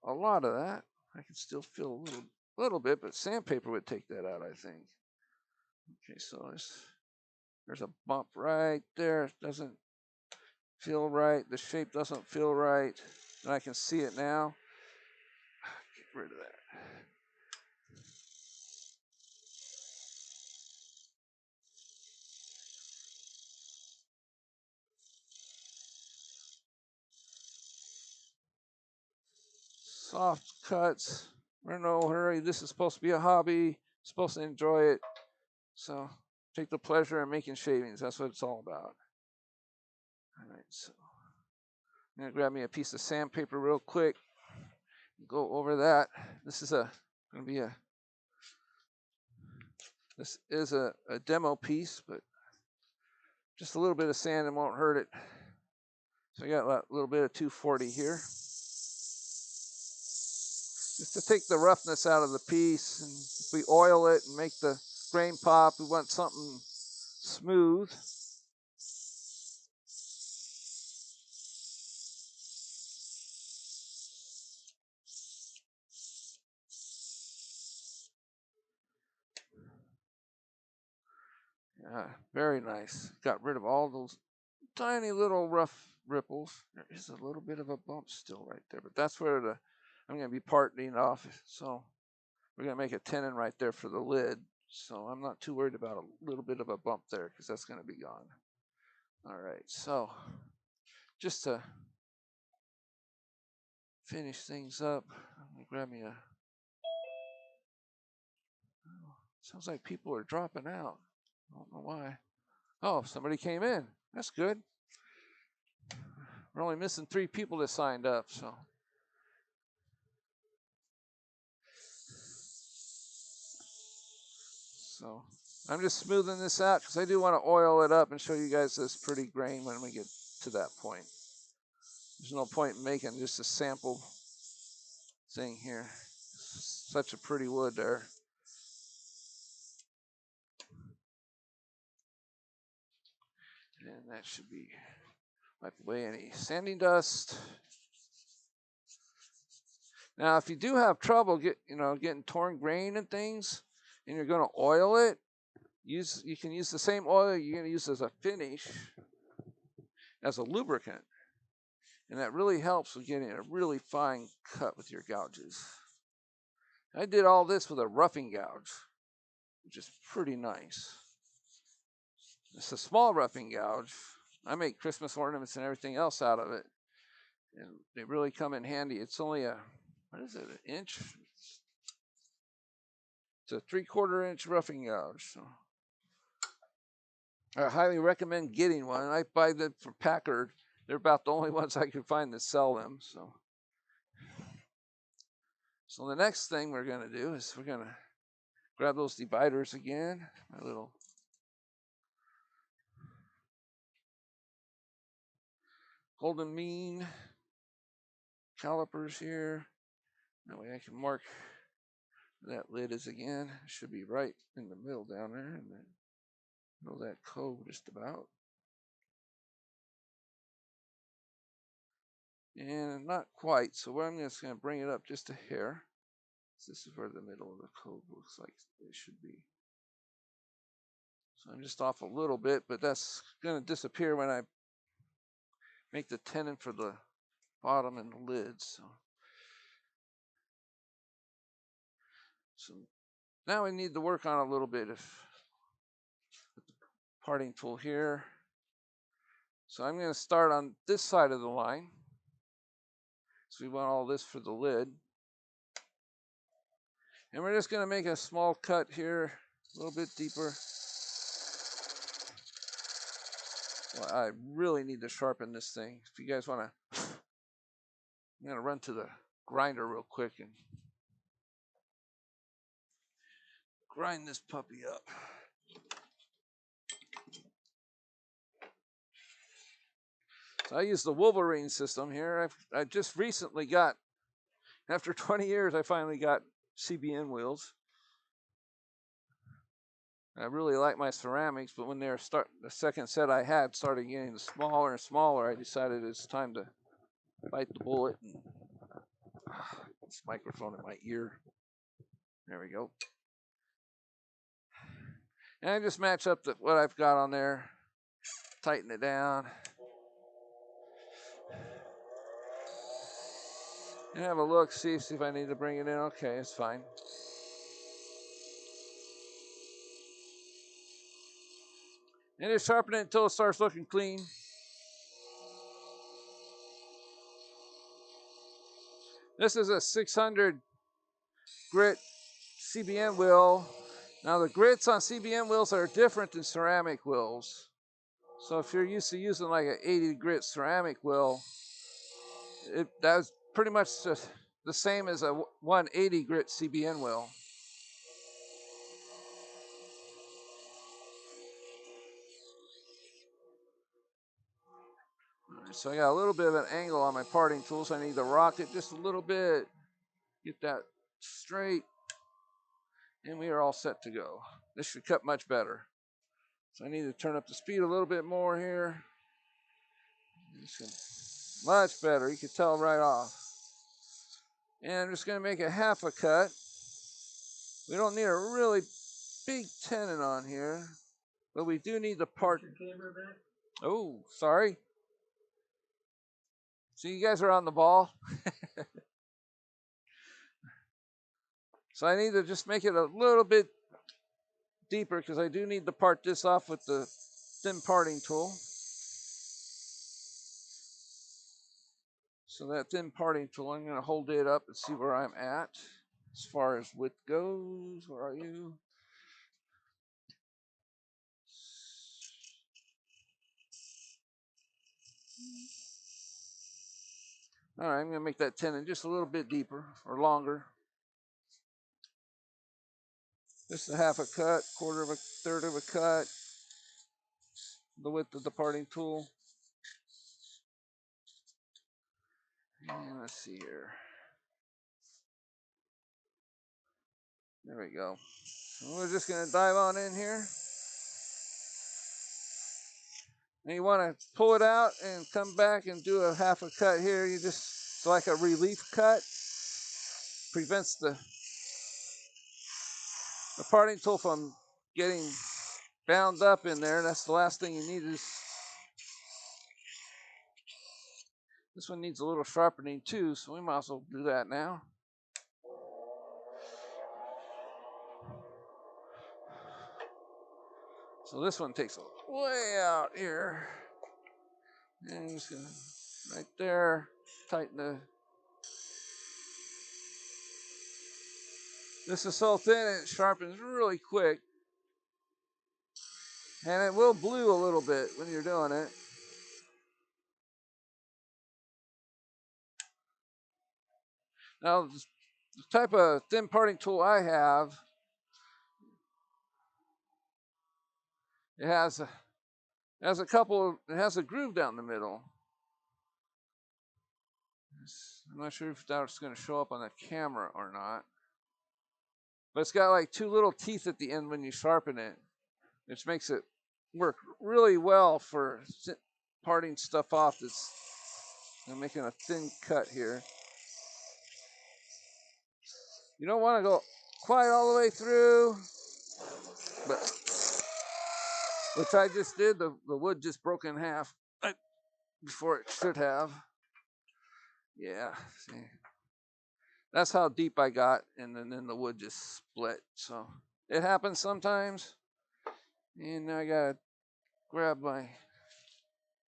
A: a lot of that. I can still feel a little bit, but sandpaper would take that out, I think. Okay, so there's a bump right there. It doesn't feel right. The shape doesn't feel right. And I can see it now. Get rid of that. Soft cuts. We're in no hurry. This is supposed to be a hobby. Supposed to enjoy it. So take the pleasure in making shavings. That's what it's all about. All right, so I'm gonna grab me a piece of sandpaper real quick. Go over that. This is this is a demo piece, but just a little bit of sand and won't hurt it. So I got a little bit of 240 here. Just to take the roughness out of the piece. And if we oil it and make the grain pop, we want something smooth. Yeah, very nice. Got rid of all those tiny little rough ripples. There is a little bit of a bump still right there, but that's where I'm going to be parting off. So we're going to make a tenon right there for the lid. So I'm not too worried about a little bit of a bump there because that's going to be gone. All right, so just to finish things up, I'm going to grab me a... Sounds like people are dropping out. I don't know why. Oh, somebody came in. That's good. We're only missing 3 people that signed up, so. So I'm just smoothing this out because I do want to oil it up and show you guys this pretty grain when we get to that point. There's no point in making just a sample thing here. Such a pretty wood there. And that should be wipe away any sanding dust. Now, if you do have trouble getting torn grain and things, and you're going to oil it, you can use the same oil you're going to use as a finish as a lubricant. And that really helps with getting a really fine cut with your gouges. I did all this with a roughing gouge, which is pretty nice. It's a small roughing gouge. I make Christmas ornaments and everything else out of it. And they really come in handy. It's only an inch? It's a 3/4 inch roughing gouge. So I highly recommend getting one. I buy them from Packard. They're about the only ones I can find that sell them. So the next thing we're going to do is we're going to grab those dividers again. My little golden mean calipers here. That way I can mark where that lid is again. It should be right in the middle down there. And then know that cove just about. And not quite, so I'm just going to bring it up just a hair. This is where the middle of the cove looks like it should be. So I'm just off a little bit, but that's going to disappear when I make the tenon for the bottom and the lids. So now we need to work on a little bit of the parting tool here. So I'm going to start on this side of the line. So we want all this for the lid. And we're just going to make a small cut here, a little bit deeper. Well, I really need to sharpen this thing. If you guys want to, I'm going to run to the grinder real quick and grind this puppy up. So I use the Wolverine system here. I just recently got, after 20 years, I finally got CBN wheels. I really like my ceramics, but when they're the second set I had started getting smaller and smaller, I decided it's time to bite the bullet. And, this microphone in my ear. There we go. And I just match up what I've got on there, tighten it down, and have a look, see if I need to bring it in. Okay, it's fine. And just sharpen it until it starts looking clean. This is a 600 grit CBN wheel. Now the grits on CBN wheels are different than ceramic wheels. So if you're used to using like an 80 grit ceramic wheel, that's pretty much the same as a 180 grit CBN wheel. So I got a little bit of an angle on my parting tool, so I need to rock it just a little bit, get that straight, and we are all set to go. This should cut much better. So I need to turn up the speed a little bit more here. Much better, you can tell right off. And I'm just gonna make a half a cut. We don't need a really big tenon on here, but we do need the part. Oh, sorry. So you guys are on the ball. So I need to just make it a little bit deeper because I do need to part this off with the thin parting tool. So that thin parting tool, I'm going to hold it up and see where I'm at as far as width goes. Where are you? All right, I'm going to make that tenon just a little bit deeper or longer. Just a half a cut, quarter of a third of a cut, the width of the parting tool. And let's see here. There we go. And we're just going to dive on in here. And you want to pull it out and come back and do a half a cut here. You just, it's like a relief cut. Prevents the parting tool from getting bound up in there. That's the last thing you need is, this one needs a little sharpening too, so we might as well do that now. So this one takes way out here. And just gonna, right there, tighten the, this is so thin it sharpens really quick. And it will blue a little bit when you're doing it. Now, the type of thin parting tool I have, it has a groove down the middle. I'm not sure if that's going to show up on the camera or not. But it's got like two little teeth at the end when you sharpen it, which makes it work really well for parting stuff off. I'm making a thin cut here. You don't want to go quite all the way through, but which I just did. The wood just broke in half before it should have. Yeah, see. That's how deep I got, and then the wood just split. So it happens sometimes. And now I gotta grab my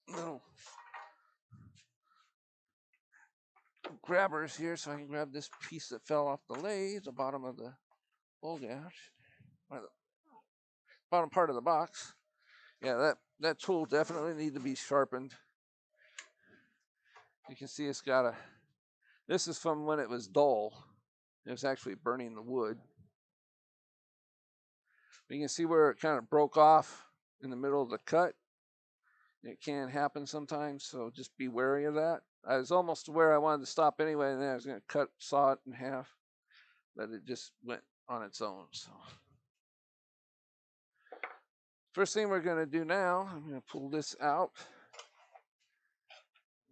A: little grabbers here so I can grab this piece that fell off the lathe, the bottom of the bowl gouge by the bottom part of the box. Yeah, that tool definitely needs to be sharpened. You can see it's got a, this is from when it was dull. It was actually burning the wood. You can see where it kind of broke off in the middle of the cut. It can happen sometimes, so just be wary of that. I was almost aware I wanted to stop anyway, and then I was going to saw it in half, but it just went on its own. So, first thing we're going to do now, I'm going to pull this out.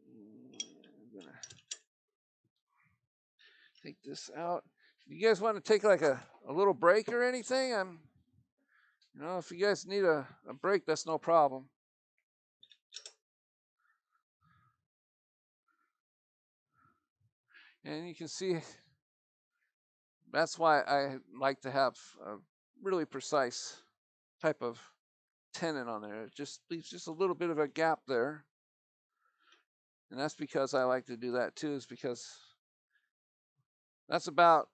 A: I'm going to take this out. If you guys want to take like a little break or anything, if you guys need a break, that's no problem. And you can see that's why I like to have a really precise type of tenon on there. It just leaves just a little bit of a gap there. And that's because I like to do that too, is because that's about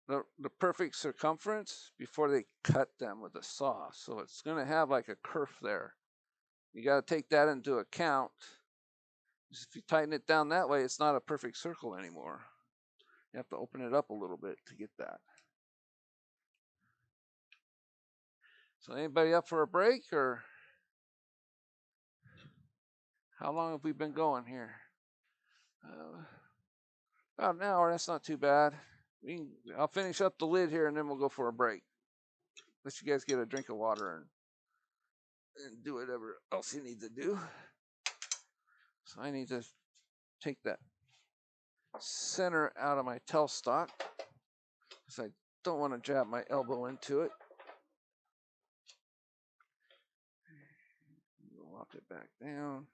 A: the perfect circumference before they cut them with a saw. So it's going to have like a kerf there. You got to take that into account. If you tighten it down that way, it's not a perfect circle anymore. You have to open it up a little bit to get that. So anybody up for a break, or how long have we been going here? About an hour. That's not too bad. I'll finish up the lid here and then we'll go for a break. Let you guys get a drink of water and do whatever else you need to do. So I need to take that center out of my tailstock because I don't want to jab my elbow into it. Lock it back down.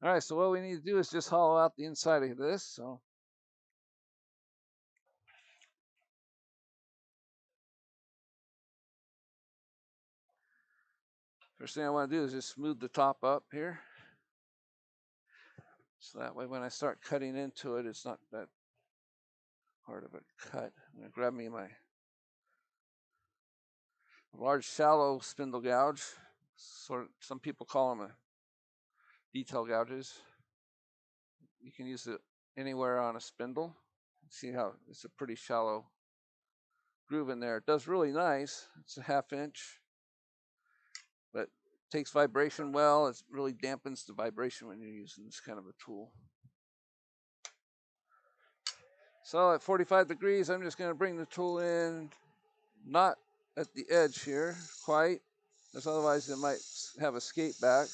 A: All right, so what we need to do is just hollow out the inside of this. So first thing I want to do is just smooth the top up here. So that way when I start cutting into it, it's not that hard of a cut. I'm going to grab me my large shallow spindle gouge. Some people call them detail gouges. You can use it anywhere on a spindle. See how it's a pretty shallow groove in there. It does really nice. It's a 1/2 inch, but takes vibration well. It really dampens the vibration when you're using this kind of a tool. So at 45 degrees, I'm just going to bring the tool in, not at the edge here quite, because otherwise it might have escape back.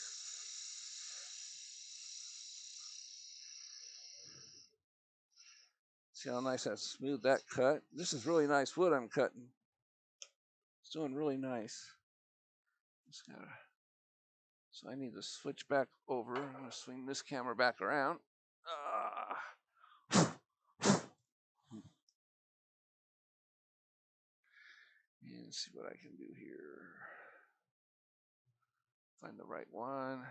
A: See how nice I smooth that cut. This is really nice wood I'm cutting. It's doing really nice. So I need to switch back over. I'm going to swing this camera back around. And see what I can do here. Find the right one.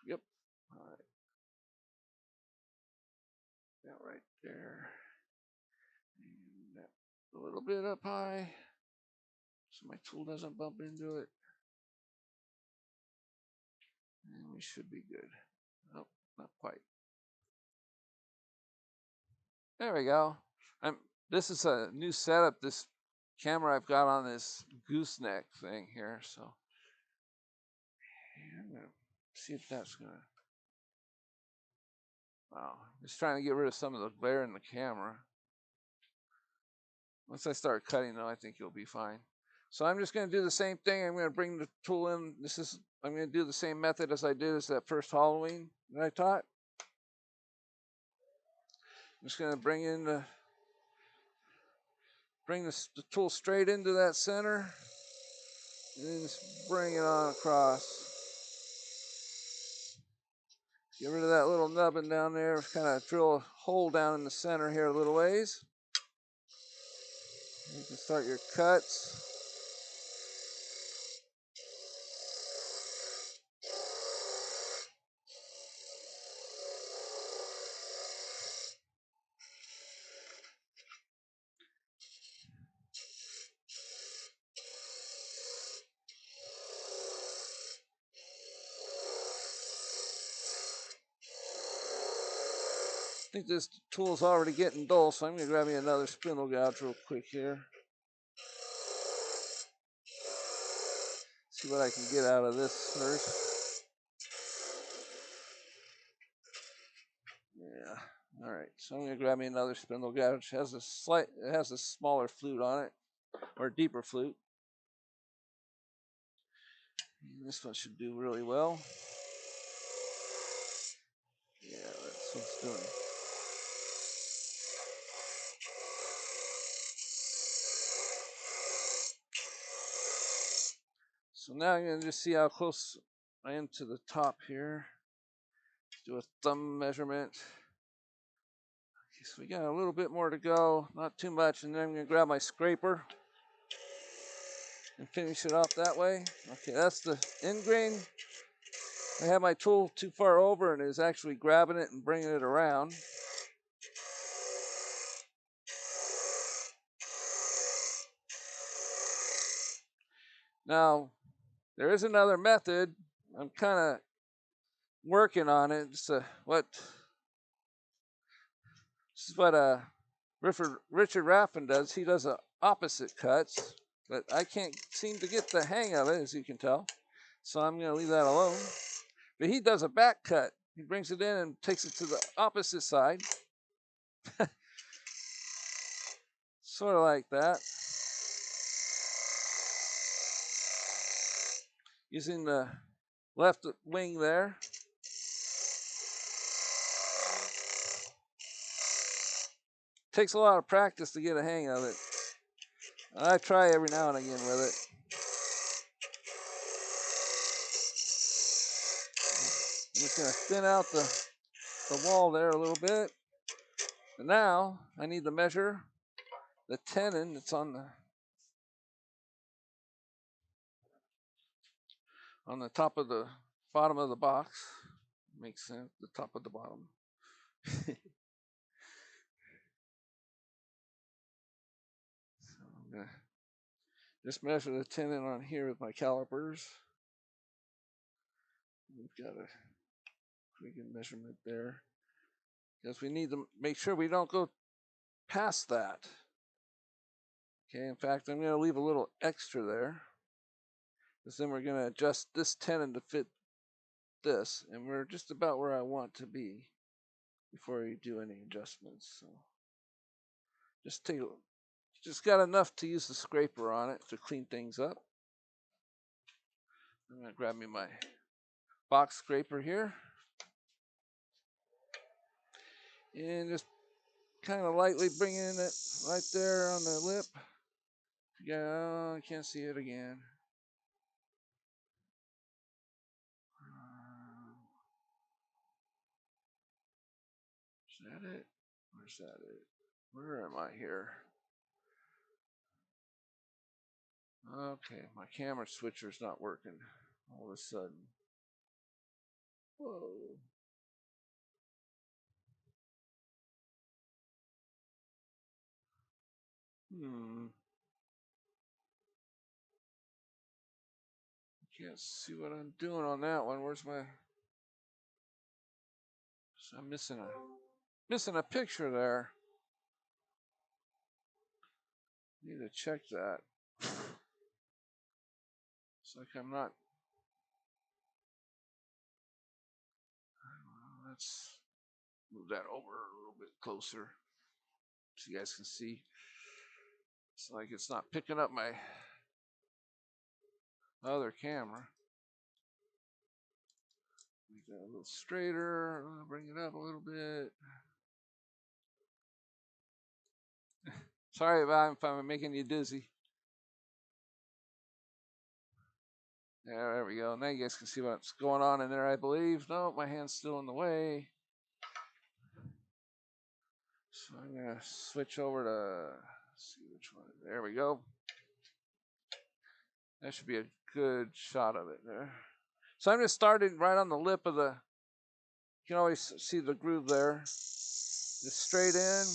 A: Yep. All right. That right there. And that a little bit up high so my tool doesn't bump into it. And we should be good. Oh, not quite. There we go. This is a new setup. This camera I've got on this gooseneck thing here. So I'm going to see if that's going to. Wow. Just trying to get rid of some of the glare in the camera. Once I start cutting, though, I think you'll be fine. So I'm just going to do the same thing. I'm going to bring the tool in. I'm going to do the same method as I did as that first hollowing that I taught. I'm just going to bring the tool straight into that center, and then just bring it on across. Get rid of that little nubbin down there. Kind of drill a hole down in the center here a little ways. You can start your cuts. think this tool's already getting dull, so I'm going to grab me another spindle gouge real quick here. See what I can get out of this first. Yeah. All right. So I'm going to grab me another spindle gouge. It has a smaller flute on it, or a deeper flute. And this one should do really well. Yeah, that's what it's doing. So now I'm going to just see how close I am to the top here. Do a thumb measurement. Okay, so we got a little bit more to go, not too much, and then I'm going to grab my scraper and finish it off that way. Okay, that's the end grain. I have my tool too far over and is actually grabbing it and bringing it around. Now, there is another method. I'm kind of working on it. This is what Richard Raffin does. He does opposite cuts, but I can't seem to get the hang of it, as you can tell. So I'm going to leave that alone. But he does a back cut. He brings it in and takes it to the opposite side. Sort of like that. Using the left wing there. Takes a lot of practice to get a hang of it. I try every now and again with it. I'm just going to thin out the wall there a little bit. And now I need to measure the tenon that's on the top of the bottom of the box. Makes sense, the top of the bottom. So I'm going to just measure the tenon on here with my calipers. We've got a pretty good measurement there. Because we need to make sure we don't go past that. Okay, in fact, I'm going to leave a little extra there. Because then we're going to adjust this tenon to fit this. And we're just about where I want to be before you do any adjustments. So just got enough to use the scraper on it to clean things up. I'm going to grab me my box scraper here. And just kind of lightly bringing it right there on the lip. Yeah, I can't see it again. Is that it? Where's that it? Where am I here? Okay, my camera switcher's not working all of a sudden. Whoa. Can't see what I'm doing on that one. Where's my... So I'm missing a picture there. Need to check that. It's like I'm not... Let's move that over a little bit closer so you guys can see. It's like it's not picking up my other camera. Make that a little straighter. Bring it up a little bit. Sorry if I'm making you dizzy. Yeah, there we go. Now you guys can see what's going on in there, I believe. No, my hand's still in the way. So I'm going to switch over to, see which one. There we go. That should be a good shot of it there. So I'm just starting right on the lip of the, you can always see the groove there. Just straight in.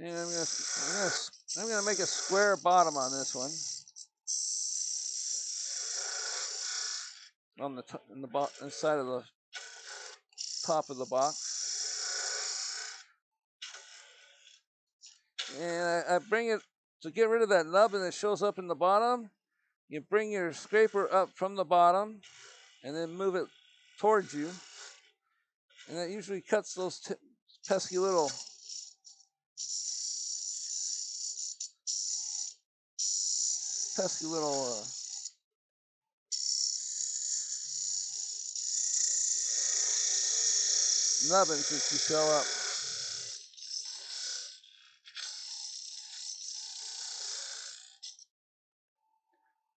A: And I'm gonna I'm going to make a square bottom on this one. On the inside of the top of the box. And I bring it to get rid of that nubbin that shows up in the bottom. You bring your scraper up from the bottom and then move it towards you. And that usually cuts those pesky little nubbins that you show up.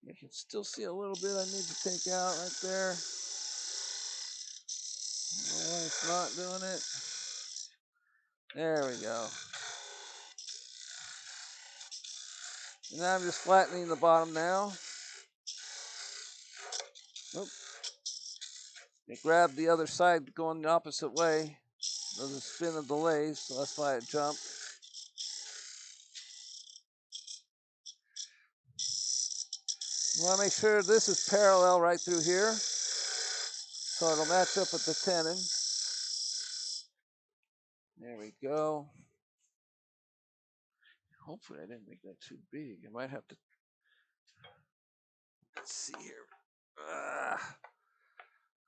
A: You can still see a little bit I need to take out right there. Oh, it's not doing it. There we go. And now I'm just flattening the bottom now. Oop. It grabbed the other side going the opposite way of the spin of the lathe, so that's why it jumped. You want to make sure this is parallel right through here, so it'll match up with the tenon. There we go. Hopefully I didn't make that too big. I might have to, let's see here.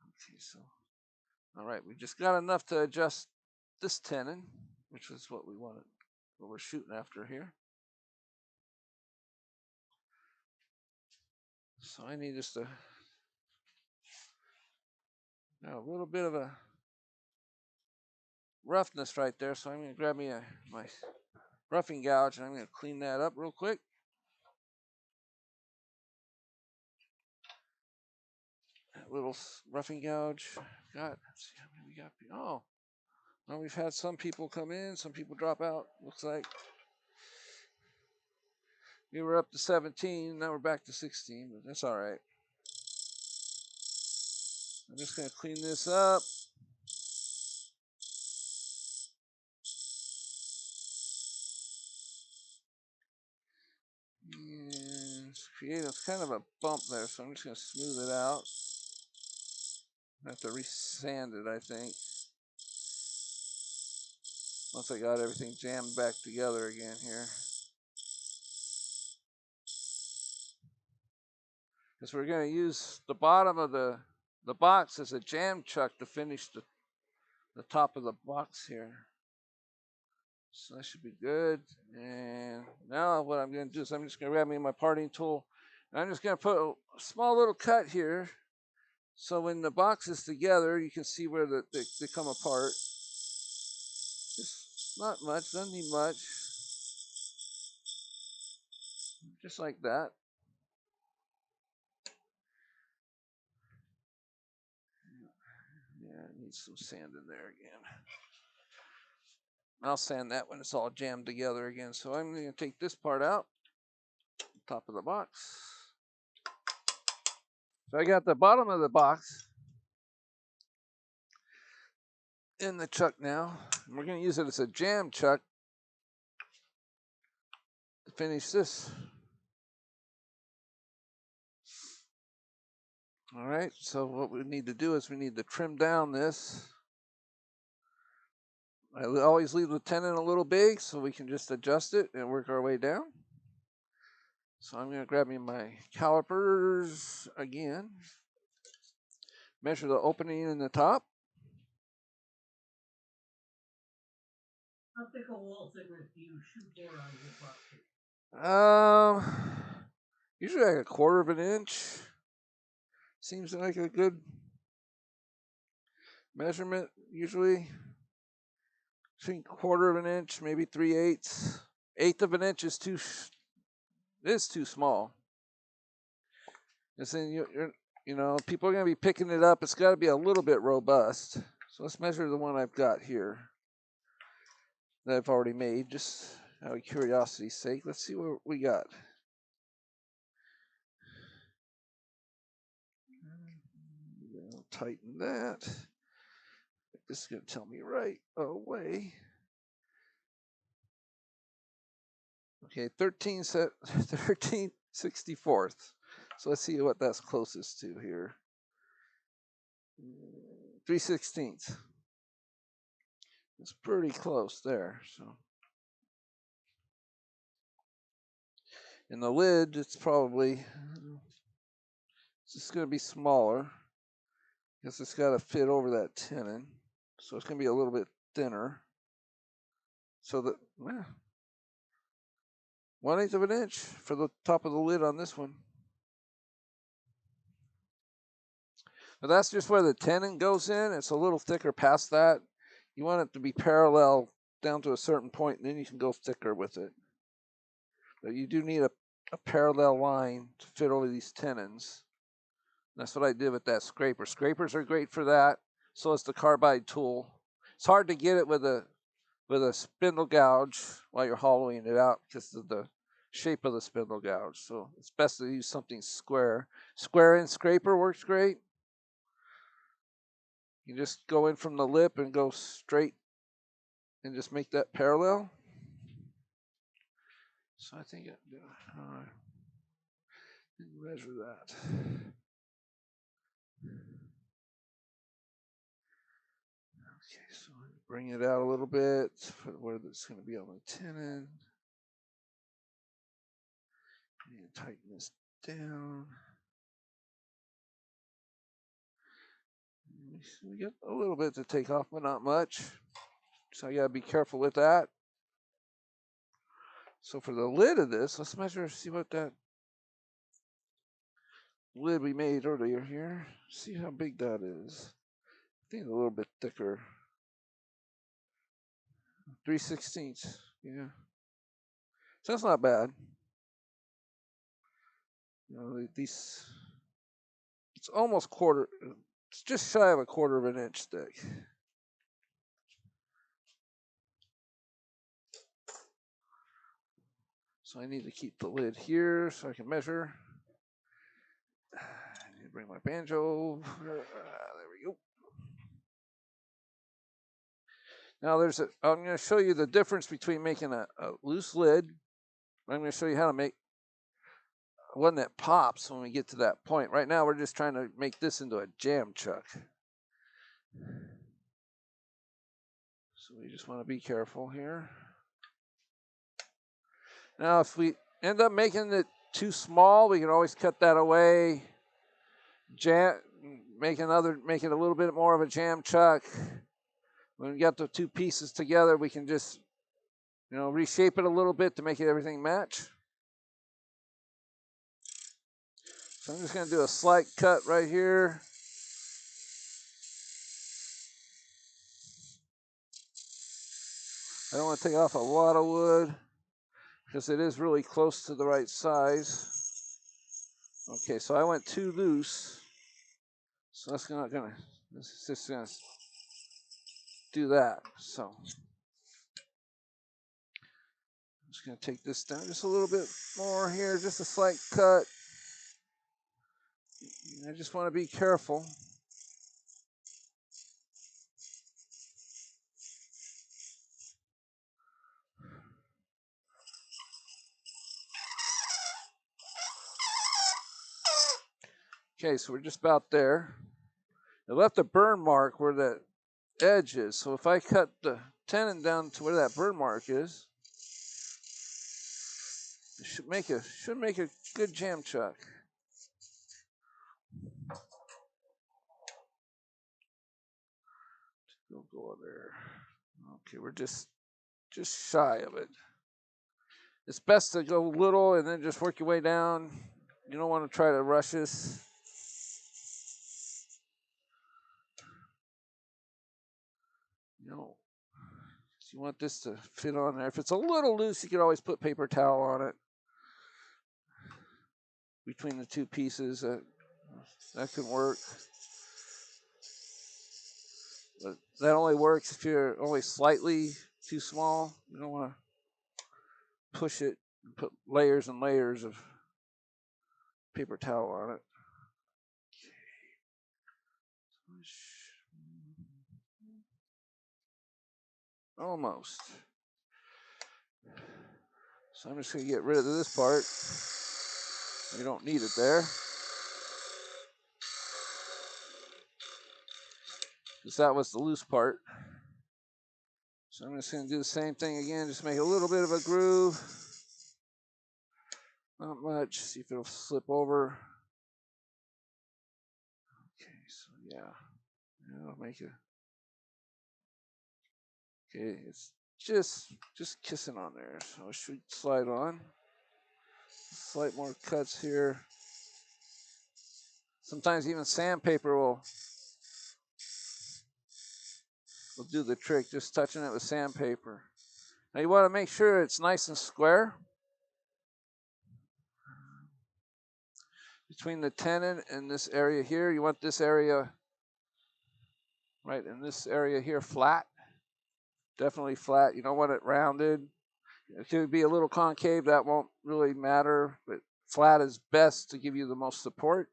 A: Okay, so, all right, we just got enough to adjust this tenon, which is what we wanted, what we're shooting after here. So I need just a little bit of a roughness right there. So I'm going to grab me my roughing gouge and I'm going to clean that up real quick. That little roughing gouge. Let's see how many we got. Oh, well, we've had some people come in, some people drop out. Looks like we were up to 17, now we're back to 16, but that's all right. I'm just going to clean this up. And it's kind of a bump there, so I'm just going to smooth it out. I have to re-sand it, I think. Once I got everything jammed back together again here. Because we're going to use the bottom of the box as a jam chuck to finish the top of the box here. So that should be good. And now what I'm going to do is I'm just going to grab me my parting tool. And I'm just going to put a small little cut here. So when the box is together, you can see where they come apart. Just not much, doesn't need much. Just like that. Yeah, it needs some sand in there again. I'll sand that when it's all jammed together again. So I'm going to take this part out, top of the box. So I got the bottom of the box in the chuck now. And we're going to use it as a jam chuck to finish this. All right, so what we need to do is we need to trim down this. I always leave the tenon a little big so we can just adjust it and work our way down. So I'm going to grab me my calipers again. Measure the opening in the top.
B: How thick a wall thickness do you shoot for on your box?
A: Usually like 1/4 of an inch. Seems like a good measurement. Usually, between 1/4 of an inch, maybe 3/8. 1/8 of an inch is too small. Because then you know people are gonna be picking it up. It's got to be a little bit robust. So let's measure the one I've got here that I've already made, just out of curiosity's sake. Let's see what we got. I'll tighten that. This is going to tell me right away. Okay, 13/64. So let's see what that's closest to here. 3/16. It's pretty close there. So, in the lid, it's probably just going to be smaller because it's got to fit over that tenon. So it's going to be a little bit thinner. So that 1/8 of an inch for the top of the lid on this one. But that's just where the tenon goes in. It's a little thicker past that. You want it to be parallel down to a certain point, and then you can go thicker with it. But you do need a parallel line to fit over these tenons. That's what I did with that scraper. Scrapers are great for that. So is the carbide tool. It's hard to get it with a spindle gouge while you're hollowing it out because of the shape of the spindle gouge. So it's best to use something square. Square end scraper works great. You just go in from the lip and go straight and just make that parallel. So I think didn't measure that. Okay, so bring it out a little bit for where it's going to be on the tenon. And tighten this down. We got a little bit to take off, but not much. So I got to be careful with that. So for the lid of this, let's measure, see what that lid we made earlier here. See how big that is. I think it's a little bit thicker. 3/16. Yeah. So that's not bad. You know, these, it's almost quarter, it's just shy of a 1/4 of an inch thick. So I need to keep the lid here so I can measure. I need to bring my banjo. There we go. Now I'm going to show you the difference between making a loose lid. I'm going to show you how to make one that pops when we get to that point. Right now we're just trying to make this into a jam chuck. So we just want to be careful here. Now if we end up making it too small, we can always cut that away. Make it a little bit more of a jam chuck. When we got the two pieces together, we can just, reshape it a little bit to make everything match. So I'm just going to do a slight cut right here. I don't want to take off a lot of wood because it is really close to the right size. Okay, so I went too loose. So that's not going to, it's just going to do that. So I'm just going to take this down just a little bit more here, just a slight cut. I just want to be careful. Okay, so we're just about there. I left a burn mark where that edge is. So if I cut the tenon down to where that burn mark is, it should make a good jam chuck. Don't go there. Okay, we're just shy of it. It's best to go little and then just work your way down. You don't want to try to rush this. You want this to fit on there. If it's a little loose, you can always put paper towel on it between the two pieces. That can work. But that only works if you're only slightly too small. You don't want to push it and put layers and layers of paper towel on it. Almost. So I'm just going to get rid of this part. We don't need it there. Because that was the loose part. So I'm just going to do the same thing again, just make a little bit of a groove. Not much. See if it'll slip over. Okay, so yeah. I'll make it. Okay, it's just kissing on there. So I should slide on. Slight more cuts here. Sometimes even sandpaper will do the trick, just touching it with sandpaper. Now you want to make sure it's nice and square. Between the tenon and this area here, you want this area, right in this area here, flat. Definitely flat. You don't want it rounded. It could be a little concave, that won't really matter, but flat is best to give you the most support.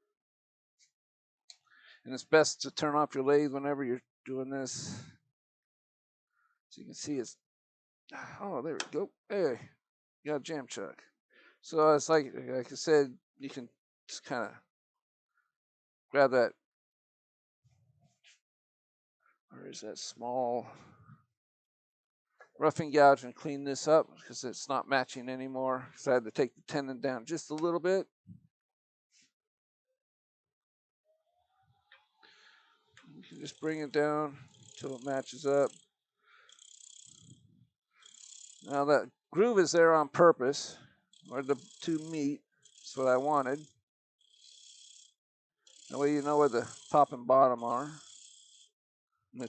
A: And it's best to turn off your lathe whenever you're doing this. So you can see it's, oh, there we go. Hey, you got a jam chuck. So it's like I said, you can just kind of grab that, or is that small roughing gouge, and clean this up because it's not matching anymore. So I had to take the tenon down just a little bit. You can just bring it down until it matches up. Now that groove is there on purpose, where the two meet. That's what I wanted. That way you know where the top and bottom are. And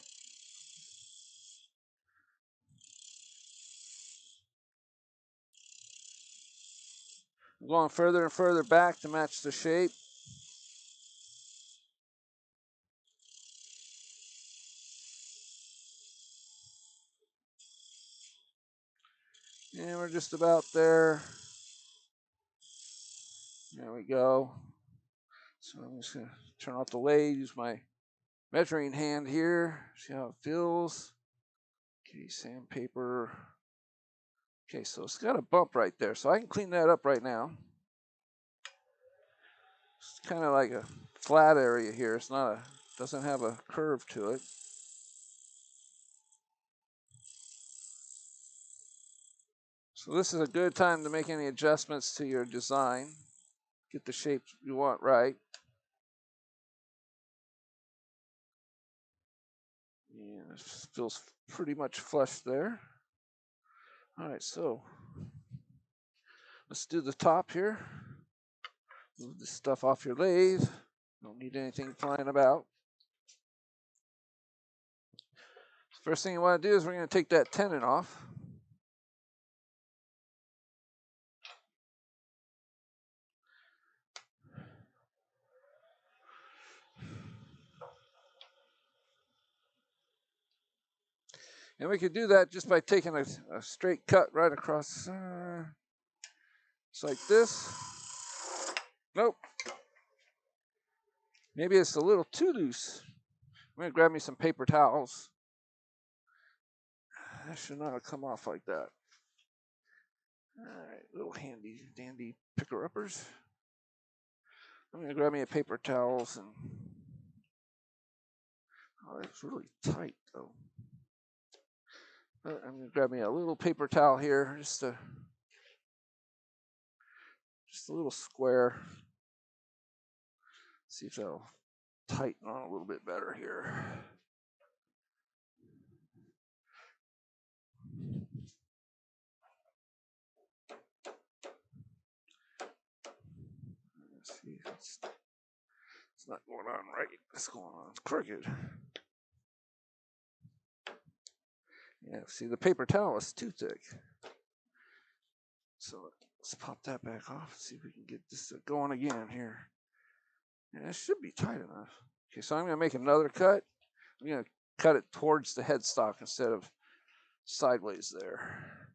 A: I'm going further and further back to match the shape. And we're just about there. There we go. So I'm just going to turn off the lathe, use my measuring hand here, see how it feels. Okay, sandpaper. Okay, so it's got a bump right there, so I can clean that up right now. It's kind of like a flat area here. It's not a, doesn't have a curve to it. So this is a good time to make any adjustments to your design. Get the shape you want right. Yeah, it feels pretty much flush there. All right, so let's do the top here. Move this stuff off your lathe. Don't need anything flying about. First thing you want to do is we're going to take that tenon off. And we could do that just by taking a straight cut right across. Just like this. Nope. Maybe it's a little too loose. I'm going to grab me some paper towels. That should not have come off like that. All right, little handy dandy picker-uppers. I'm going to grab me a paper towels and. Oh, it's really tight though. But I'm going to grab me a little paper towel here, just a little square. See if that'll tighten on a little bit better here. Let's see, it's not going on right. It's going on crooked. Yeah, see, the paper towel is too thick. So let's pop that back off. See if we can get this going again here. Yeah, it should be tight enough. Okay, so I'm going to make another cut. I'm going to cut it towards the headstock instead of sideways there.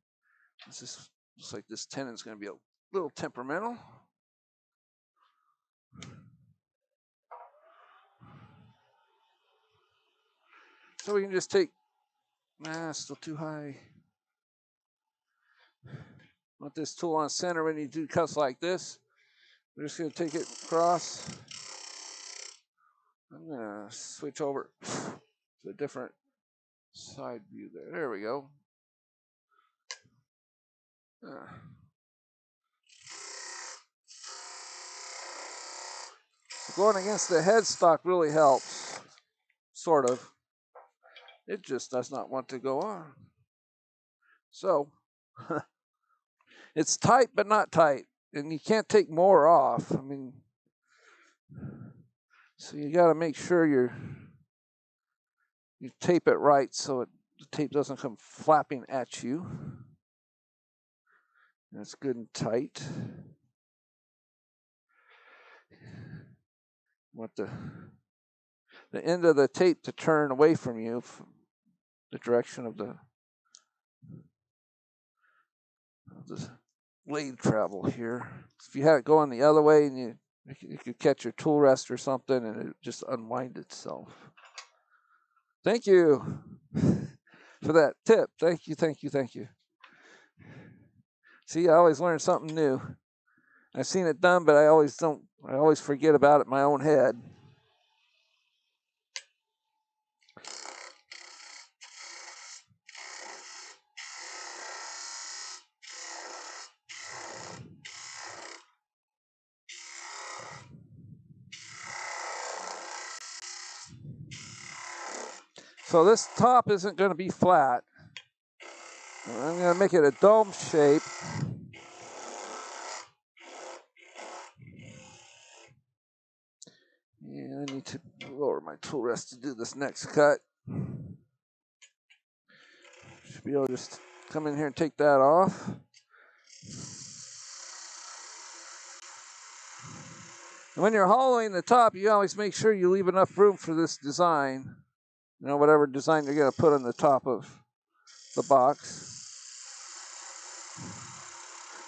A: This is, looks like this tenon's going to be a little temperamental. So we can just take, still too high. Want this tool on center when you do cuts like this. We're just going to take it across. I'm going to switch over to a different side view there. There we go. Going against the headstock really helps, sort of. It just does not want to go on. So, it's tight but not tight, and you can't take more off. I mean, so you got to make sure you tape it right so the tape doesn't come flapping at you. And it's good and tight. Want the end of the tape to turn away from you, from the direction of the blade travel here. If you had it going the other way, and you could catch your tool rest or something, and it just unwind itself. Thank you for that tip. Thank you, thank you, thank you. See, I always learn something new. I've seen it done, but I always forget about it in my own head. So this top isn't going to be flat. I'm going to make it a dome shape. And I need to lower my tool rest to do this next cut. Should be able to just come in here and take that off. And when you're hollowing the top, you always make sure you leave enough room for this design. You know, whatever design you're going to put on the top of the box.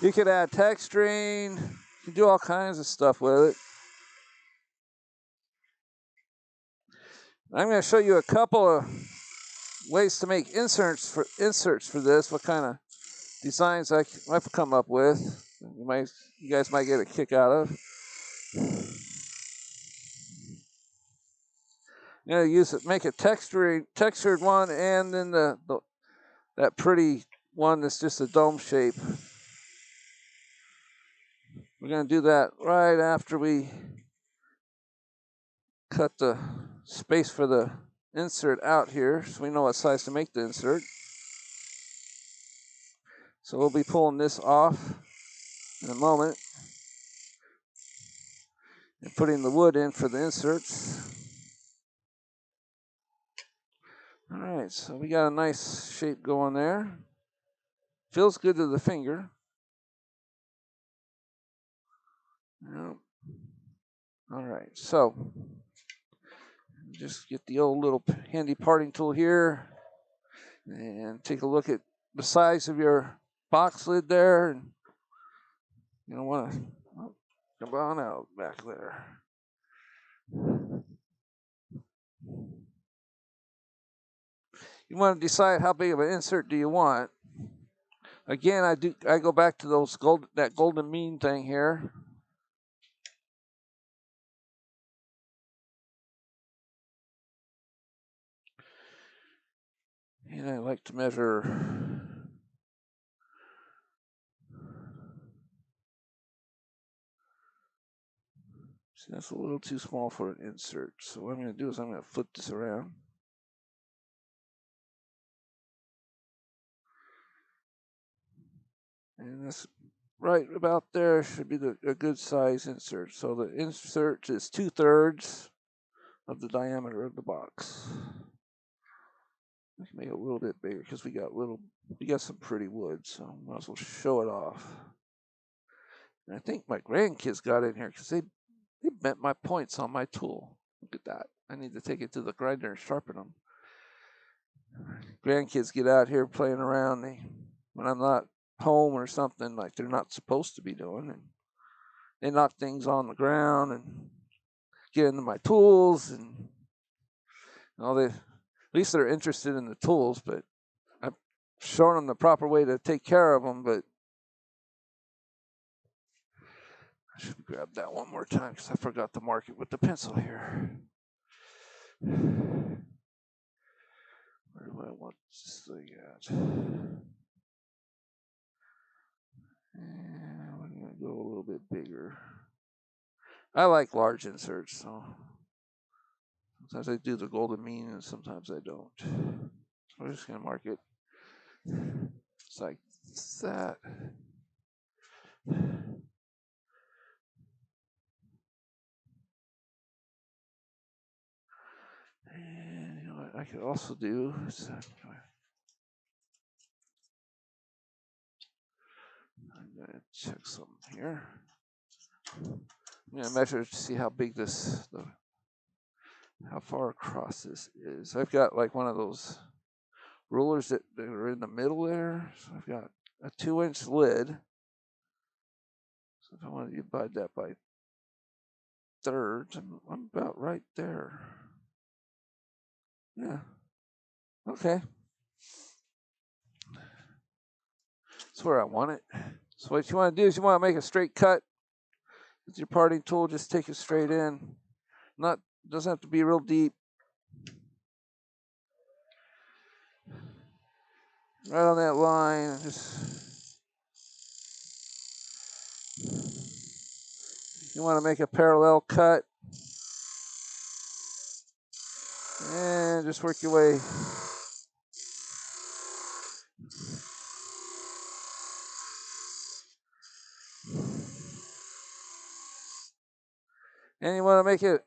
A: You could add texturing. You can do all kinds of stuff with it. I'm going to show you a couple of ways to make inserts for this. What kind of designs I've come up with. You guys might get a kick out of. You know, make a textured one, and then that pretty one that's just a dome shape. We're going to do that right after we cut the space for the insert out here, so we know what size to make the insert. So we'll be pulling this off in a moment and putting the wood in for the inserts. All right, so we got a nice shape going there. Feels good to the finger. Yep. All right, so just get the old little handy parting tool here and take a look at the size of your box lid there. And you don't want to come on out back there. You want to decide how big of an insert do you want. Again, I go back to that golden mean thing here. And I like to measure see, that's a little too small for an insert. So what I'm going to do is I'm going to flip this around. And this right about there should be a good size insert. So the insert is 2/3 of the diameter of the box. I can make it a little bit bigger because we got some pretty wood, so might as well show it off. And I think my grandkids got in here because they bent my points on my tool. Look at that. I need to take it to the grinder and sharpen them. Grandkids get out here playing around. When I'm not home or something, like they're not supposed to be doing, and they knock things on the ground and get into my tools, and at least they're interested in the tools, but I've shown them the proper way to take care of them, but I should grab that one more time because I forgot to mark it with the pencil here. Where do I want this thing at? And we're going to go a little bit bigger. I like large inserts, so sometimes I do the golden mean and sometimes I don't. So I'm just going to mark it. It's like that. And you know what I could also do is I'm going to check something here. I'm going to measure to see how big this, how far across this is. I've got like one of those rulers that are in the middle there. So I've got a 2-inch lid. So if I want to divide that by thirds, I'm about right there. Yeah. Okay. That's where I want it. So what you want to do is you want to make a straight cut with your parting tool. Just take it straight in. Doesn't have to be real deep. Right on that line. You want to make a parallel cut. And just work your way. And you want to make it,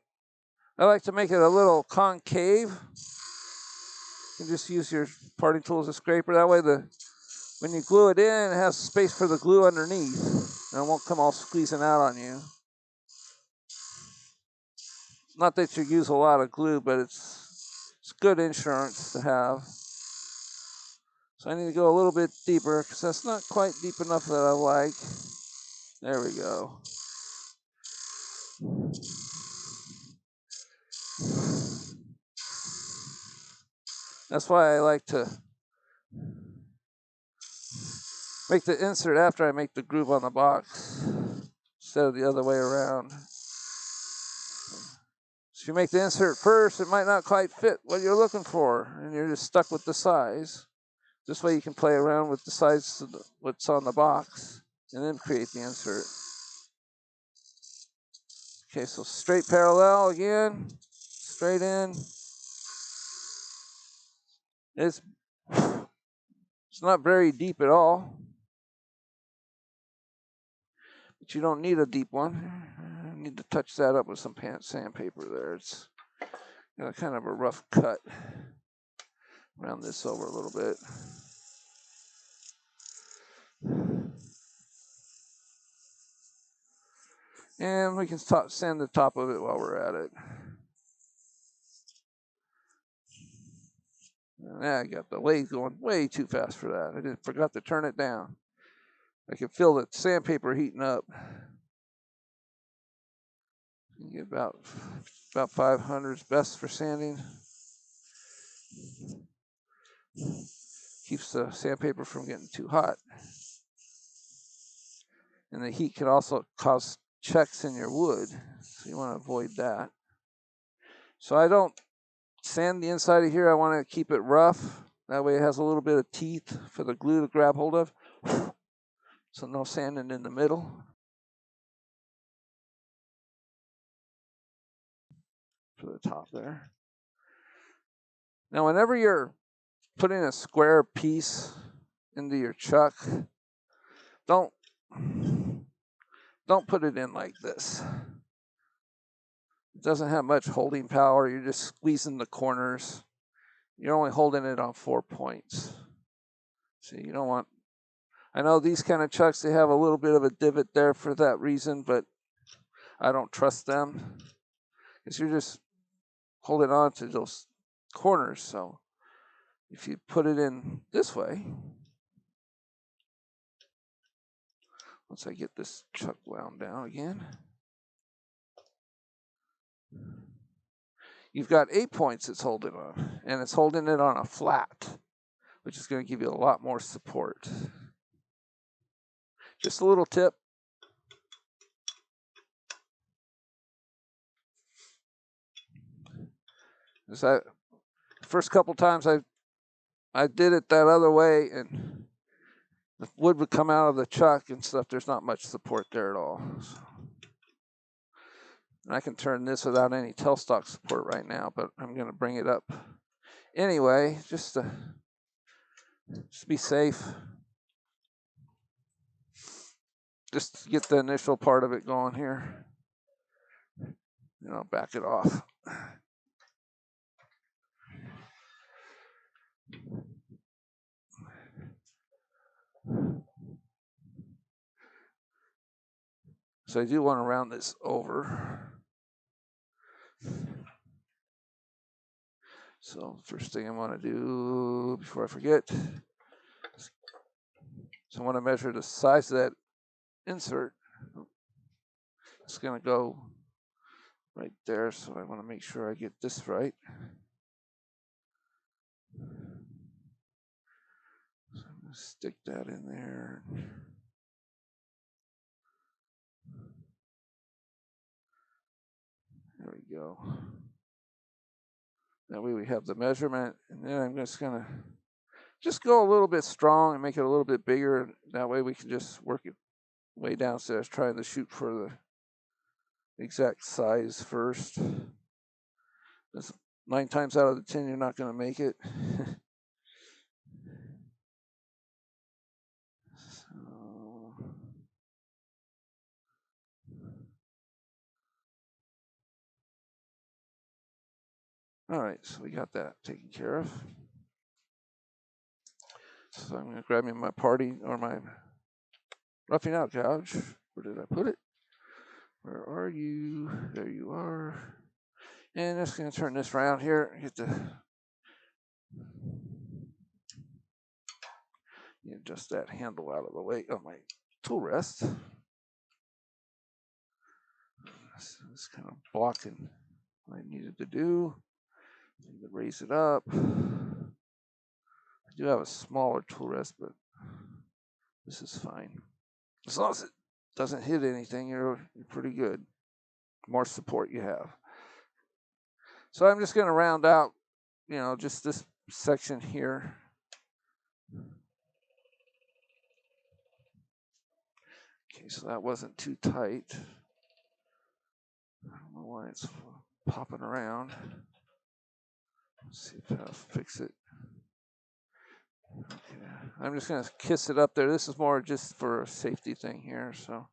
A: I like to make it a little concave. You can just use your parting tool as a scraper. That way when you glue it in, it has space for the glue underneath. And it won't come all squeezing out on you. Not that you use a lot of glue, but it's good insurance to have. So I need to go a little bit deeper because that's not quite deep enough that I like. There we go. That's why I like to make the insert after I make the groove on the box instead of the other way around. So if you make the insert first, it might not quite fit what you're looking for, and you're just stuck with the size. This way you can play around with the size of what's on the box and then create the insert. Okay, so straight parallel again, straight in. It's not very deep at all, but you don't need a deep one. You need to touch that up with some sandpaper there. It's got kind of a rough cut. Round this over a little bit. And we can sand the top of it while we're at it. I got the lathe going way too fast for that. I forgot to turn it down. I can feel the sandpaper heating up. You get about 500 is best for sanding. Keeps the sandpaper from getting too hot. And the heat can also cause checks in your wood, so you want to avoid that. So I don't sand the inside of here. I want to keep it rough. That way it has a little bit of teeth for the glue to grab hold of. So no sanding in the middle. For the top there. Now whenever you're putting a square piece into your chuck, don't put it in like this. It doesn't have much holding power. You're just squeezing the corners. You're only holding it on 4 points. So you don't want, I know these kind of chucks, they have a little bit of a divot there for that reason, but I don't trust them. Because you're just holding on to those corners. So if you put it in this way, once I get this chuck wound down again, you've got 8 points it's holding on, and it's holding it on a flat, which is going to give you a lot more support. Just a little tip. Is that first couple times I did it that other way, and the wood would come out of the chuck and stuff. There's not much support there at all. So, and I can turn this without any tailstock support right now, but I'm going to bring it up anyway, just to be safe. Just to get the initial part of it going here. And I'll back it off. So I do want to round this over. So first thing I want to do before I forget, so I want to measure the size of that insert. It's going to go right there, so I want to make sure I get this right. So I'm going to stick that in there. There we go. That way we have the measurement, and then I'm just going to just go a little bit strong and make it a little bit bigger. That way we can just work it way downstairs, trying to shoot for the exact size first. That's 9 times out of the 10, you're not going to make it. All right, so we got that taken care of. So I'm going to grab me my party or my roughing out gouge. Where did I put it? Where are you? There you are. And just going to turn this around here. Get the adjust that handle out of the way of my tool rest. So it's kind of blocking what I needed to do. I need to raise it up. I do have a smaller tool rest, but this is fine. As long as it doesn't hit anything, you're pretty good. The more support you have. So I'm just going to round out, just this section here. Okay, so that wasn't too tight. I don't know why it's popping around. Let's see if I'll fix it. Okay, I'm just going to kiss it up there. This is more just for a safety thing here, so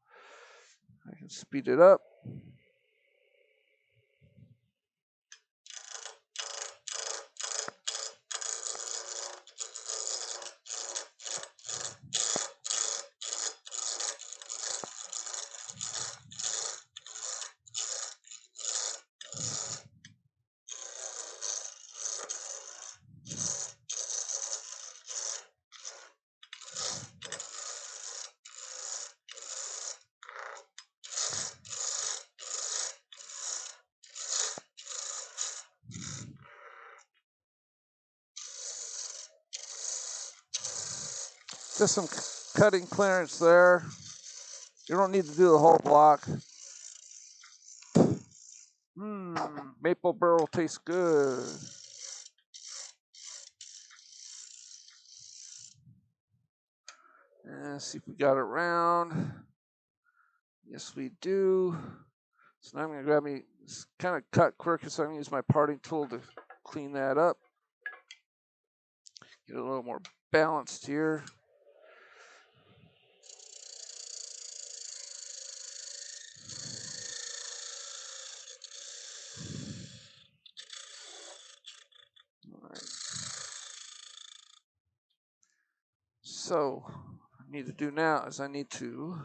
A: I can speed it up. Just some cutting clearance there. You don't need to do the whole block. Maple burl tastes good. And see if we got it round. Yes, we do. So now I'm going to grab me, it's kind of cut quirky, so I'm going to use my parting tool to clean that up. Get a little more balanced here. All right. So what I need to do now is I need to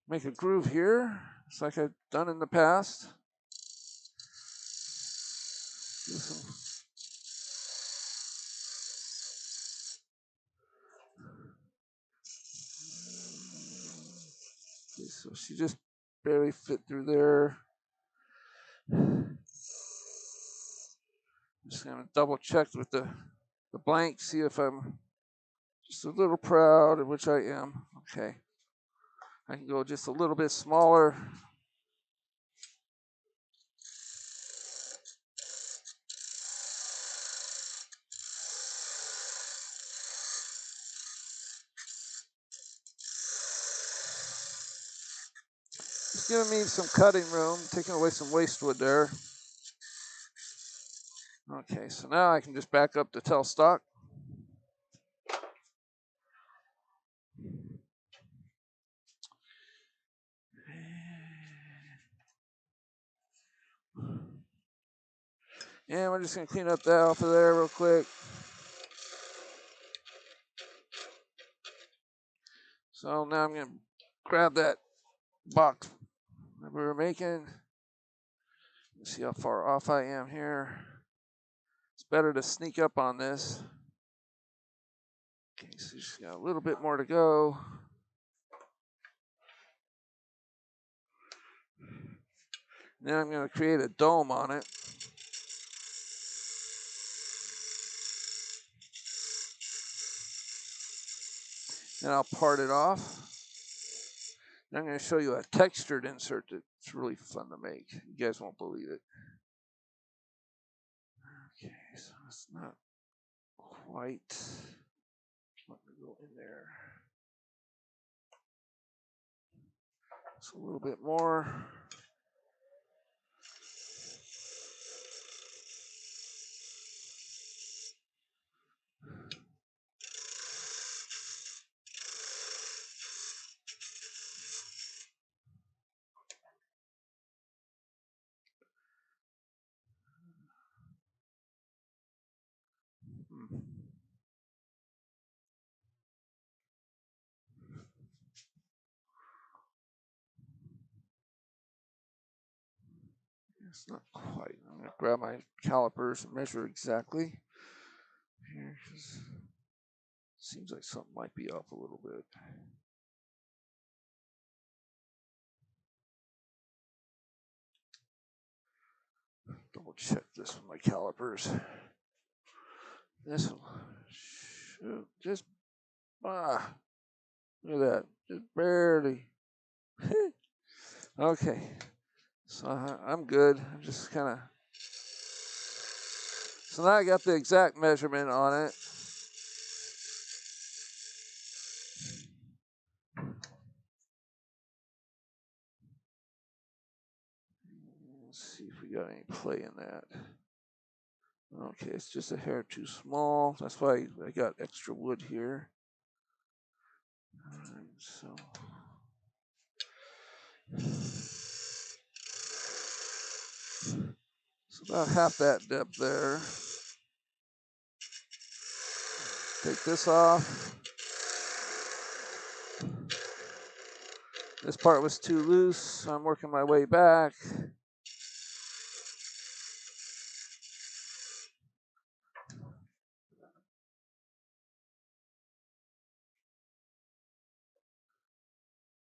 A: make a groove here. It's like I've done in the past. Do some okay, so she just barely fit through there. Just gonna double check with the blank, see if I'm just a little proud, which I am. Okay. I can go just a little bit smaller. It's giving me some cutting room, taking away some waste wood there. Okay, so now I can just back up to tailstock. And we're just going to clean up that off of there real quick. So now I'm going to grab that box that we were making. Let's see how far off I am here. It's better to sneak up on this. Okay, so just got a little bit more to go. Then I'm going to create a dome on it. And I'll part it off. And I'm going to show you a textured insert that's really fun to make. You guys won't believe it. Okay, so it's not quite. Let me go in there. Just a little bit more. It's not quite. I'm going to grab my calipers and measure exactly. Here, seems like something might be off a little bit. Double check this with my calipers. This will shoot, just look at that, just barely. Okay, so I'm good. I'm just kind of. So now I got the exact measurement on it. Let's see if we got any play in that. Okay, it's just a hair too small. That's why I got extra wood here. All right, so. It's about half that depth there. Take this off. This part was too loose, so I'm working my way back.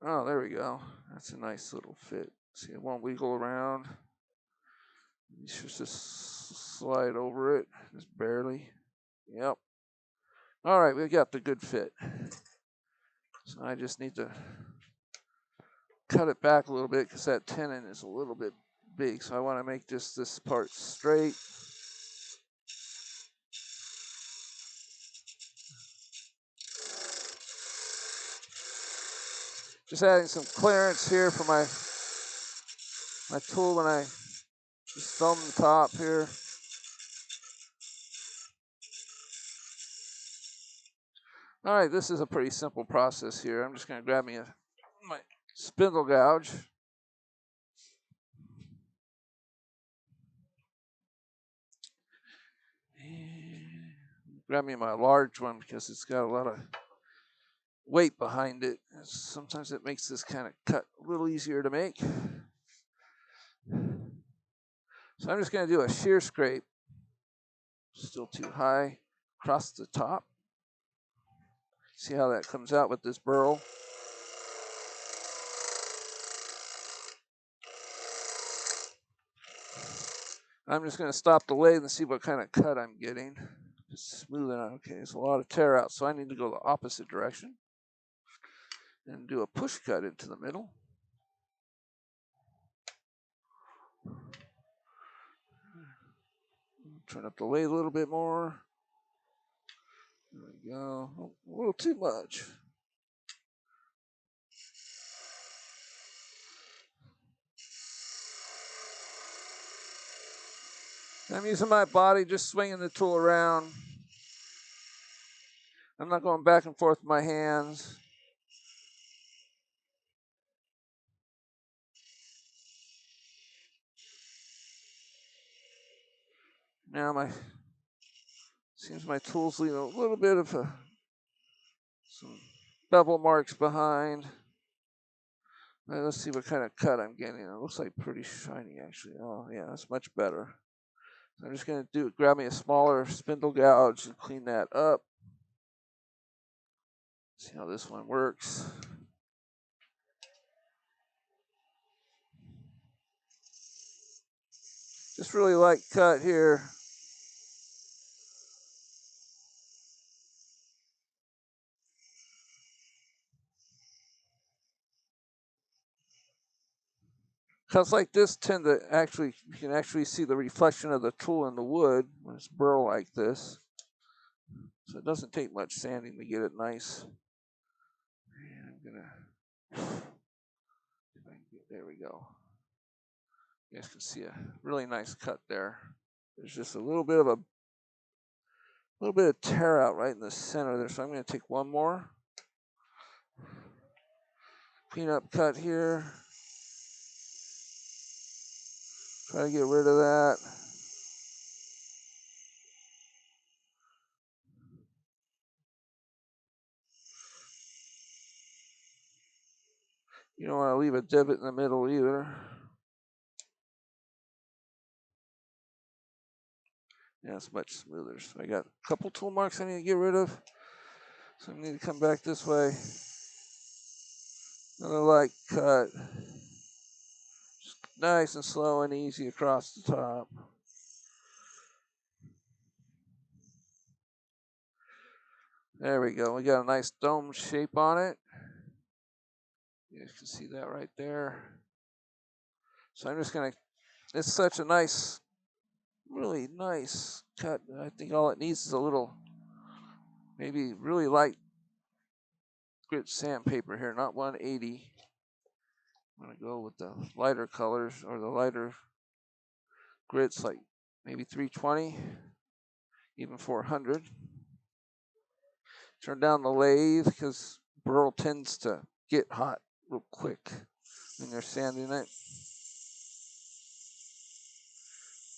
A: Oh, there we go. That's a nice little fit. See, it won't wiggle around. You should just slide over it, just barely. Yep. All right, we got the good fit. So I just need to cut it back a little bit because that tenon is a little bit big. So I want to make this part straight. Just adding some clearance here for my tool when I just thumb the top here. All right, this is a pretty simple process here. I'm just going to grab me my spindle gouge. And grab me my large one because it's got a lot of weight behind it. Sometimes it makes this kind of cut a little easier to make. So I'm just going to do a shear scrape. Still too high. Across the top. See how that comes out with this burl. I'm just going to stop the lathe and see what kind of cut I'm getting. Just smooth it out. Okay, there's a lot of tear out, so I need to go the opposite direction and do a push cut into the middle. Turn up the lathe a little bit more. There we go. Oh, a little too much. I'm using my body, just swinging the tool around. I'm not going back and forth with my hands. Now seems my tool's leaving a little bit of some bevel marks behind. Let's see what kind of cut I'm getting. It looks like pretty shiny, actually. Oh, yeah, that's much better. So I'm just going to grab me a smaller spindle gouge and clean that up. See how this one works. Just really light cut here. Cuts like this tend to you can actually see the reflection of the tool in the wood when it's burl like this. So it doesn't take much sanding to get it nice. And I'm gonna, there we go. You guys can see a really nice cut there. There's just a little bit of tear out right in the center there. So I'm gonna take one more. Clean up cut here. Try to get rid of that. You don't want to leave a divot in the middle either. Yeah, it's much smoother. So I got a couple tool marks I need to get rid of. So I need to come back this way. Another light cut. Just nice and slow and easy across the top. There we go. We got a nice dome shape on it. You guys can see that right there. So I'm just going to, it's such a nice, really nice cut. I think all it needs is a little, maybe really light grit sandpaper here, not 180. I'm going to go with the lighter colors or the lighter grits, like maybe 320, even 400. Turn down the lathe because burl tends to get hot real quick when you're sanding it.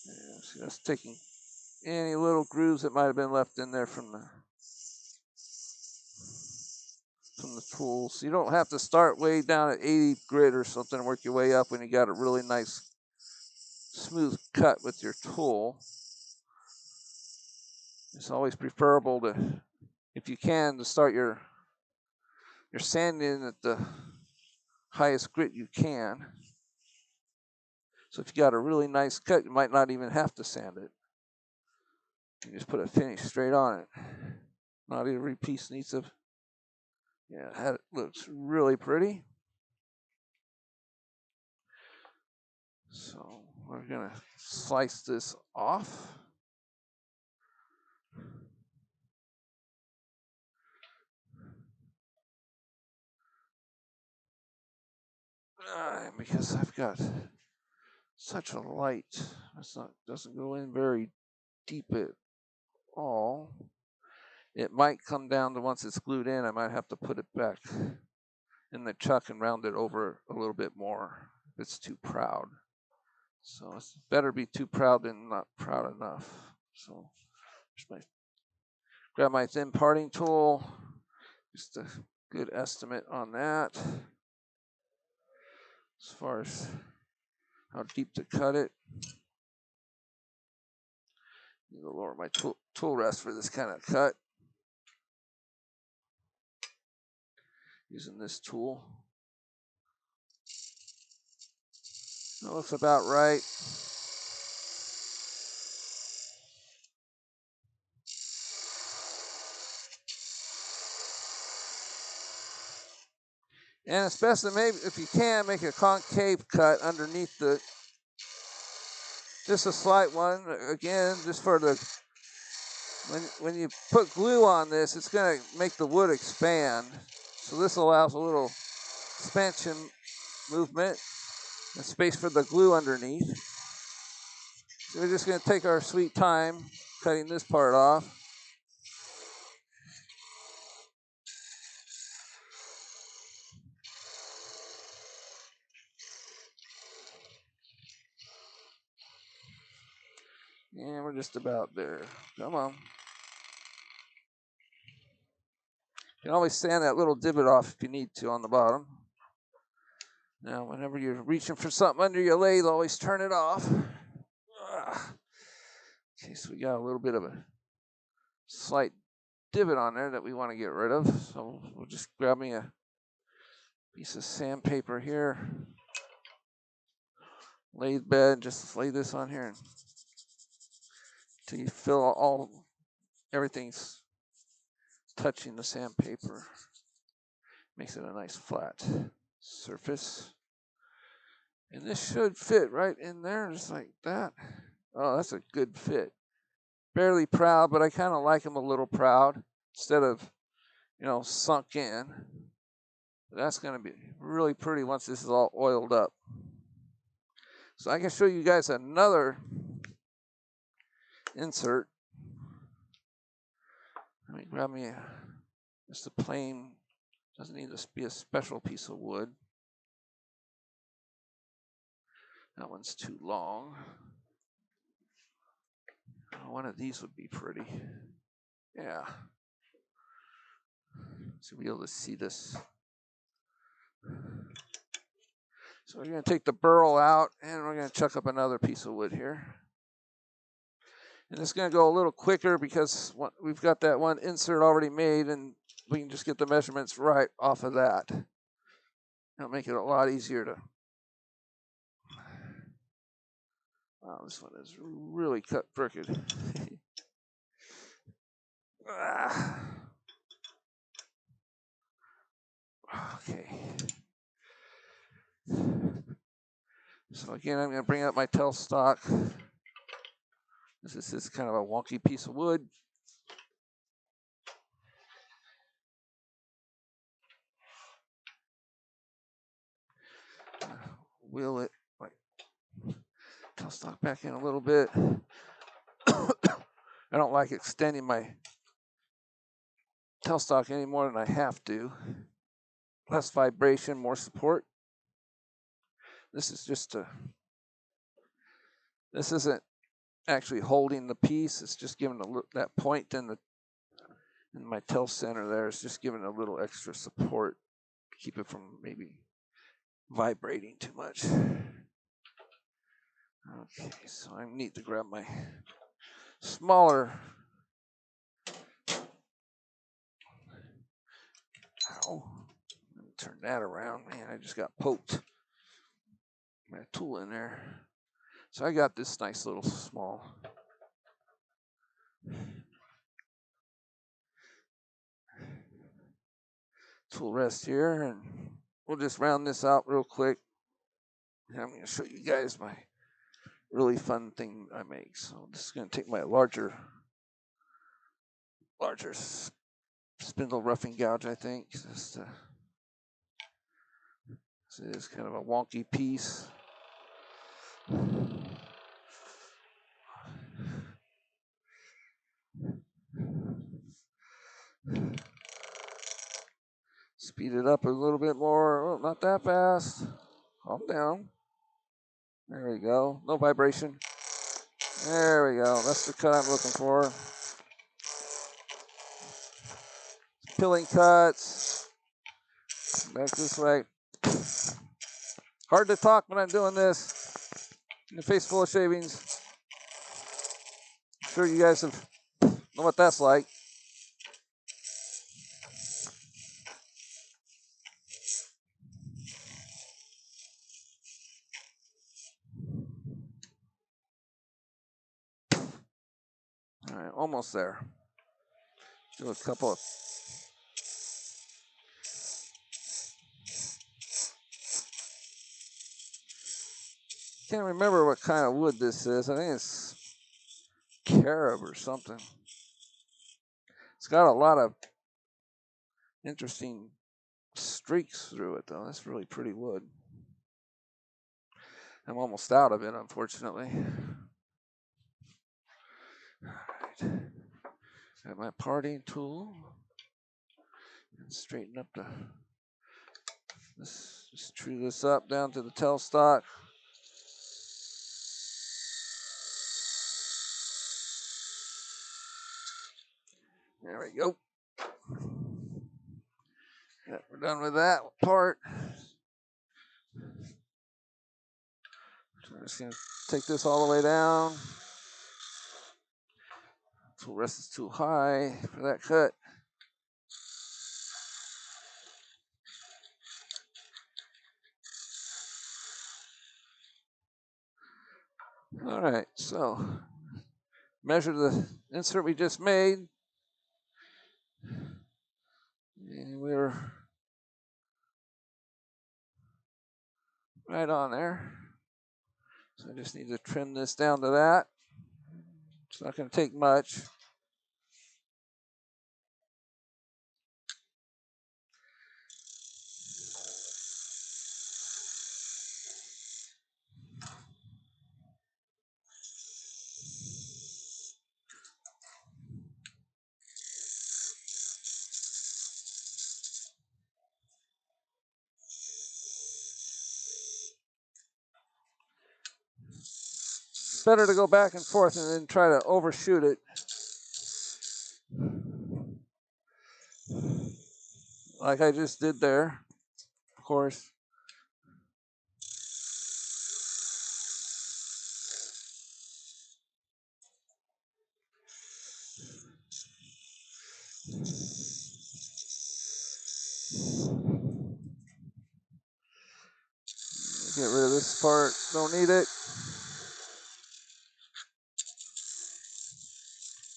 A: Yeah, see, that's taking any little grooves that might have been left in there from the tool. So you don't have to start way down at 80 grit or something and work your way up when you got a really nice smooth cut with your tool. It's always preferable to, if you can, to start your sanding at the highest grit you can. So if you got a really nice cut, you might not even have to sand it. You just put a finish straight on it. Not every piece needs to. Yeah, that looks really pretty. So we're gonna slice this off. Because I've got such a light, doesn't go in very deep at all. It might come down to once it's glued in, I might have to put it back in the chuck and round it over a little bit more if it's too proud. So it's better be too proud than not proud enough. So grab my thin parting tool, just a good estimate on that as far as how deep to cut it. Need to lower my tool rest for this kind of cut. Using this tool. That looks about right. And it's best to maybe, if you can, make a concave cut underneath just a slight one. Again, just for the, when you put glue on this, it's going to make the wood expand. So this allows a little expansion movement and space for the glue underneath. So we're just going to take our sweet time cutting this part off. And we're just about there. Come on. You can always sand that little divot off if you need to on the bottom. Now, whenever you're reaching for something under your lathe, always turn it off. Okay, so we got a little bit of a slight divot on there that we want to get rid of. So we'll just grab me a piece of sandpaper here. Lathe bed, just lay this on here until you feel everything's touching the sandpaper. Makes it a nice flat surface. And this should fit right in there, just like that. Oh, that's a good fit. Barely proud, but I kind of like them a little proud instead of, sunk in. That's going to be really pretty once this is all oiled up. So I can show you guys another insert. Let me grab me just a plain, doesn't need to be a special piece of wood. That one's too long. One of these would be pretty. Yeah. So we'll be able to see this. So we're going to take the burl out and we're going to chuck up another piece of wood here. And it's going to go a little quicker because we've got that one insert already made and we can just get the measurements right off of that. It'll make it a lot easier to. Wow, this one is really cut crooked. Okay. So again, I'm going to bring out my tailstock. This is kind of a wonky piece of wood. Wheel it, like tailstock back in a little bit. I don't like extending my tailstock any more than I have to. Less vibration, more support. This is just this isn't actually holding the piece. It's just giving that point in my tail center there. It's just giving a little extra support to keep it from maybe vibrating too much. Okay, so I need to grab my smaller. Ow. Let me turn that around. Man, I just got poked. My tool in there. So I got this nice little small tool rest here, and we'll just round this out real quick. And I'm going to show you guys my really fun thing I make. So this is going to take my larger spindle roughing gouge, I think. So it is kind of a wonky piece. Speed it up a little bit more. Oh, not that fast. Calm down. There we go. No vibration. There we go. That's the cut I'm looking for. Pilling cuts. Back this way. Hard to talk when I'm doing this. In a face full of shavings. I'm sure you guys know what that's like. All right, almost there. Do a couple of. Can't remember what kind of wood this is. I think it's carob or something. It's got a lot of interesting streaks through it, though. That's really pretty wood. I'm almost out of it, unfortunately. Got my parting tool. And straighten up just true this up down to the tailstock. There we go. We're done with that part. So I'm just going to take this all the way down. Tool rest is too high for that cut. All right, so measure the insert we just made. And we're right on there. So I just need to trim this down to that. It's not going to take much. It's better to go back and forth and then try to overshoot it. Like I just did there, of course. Get rid of this part, don't need it.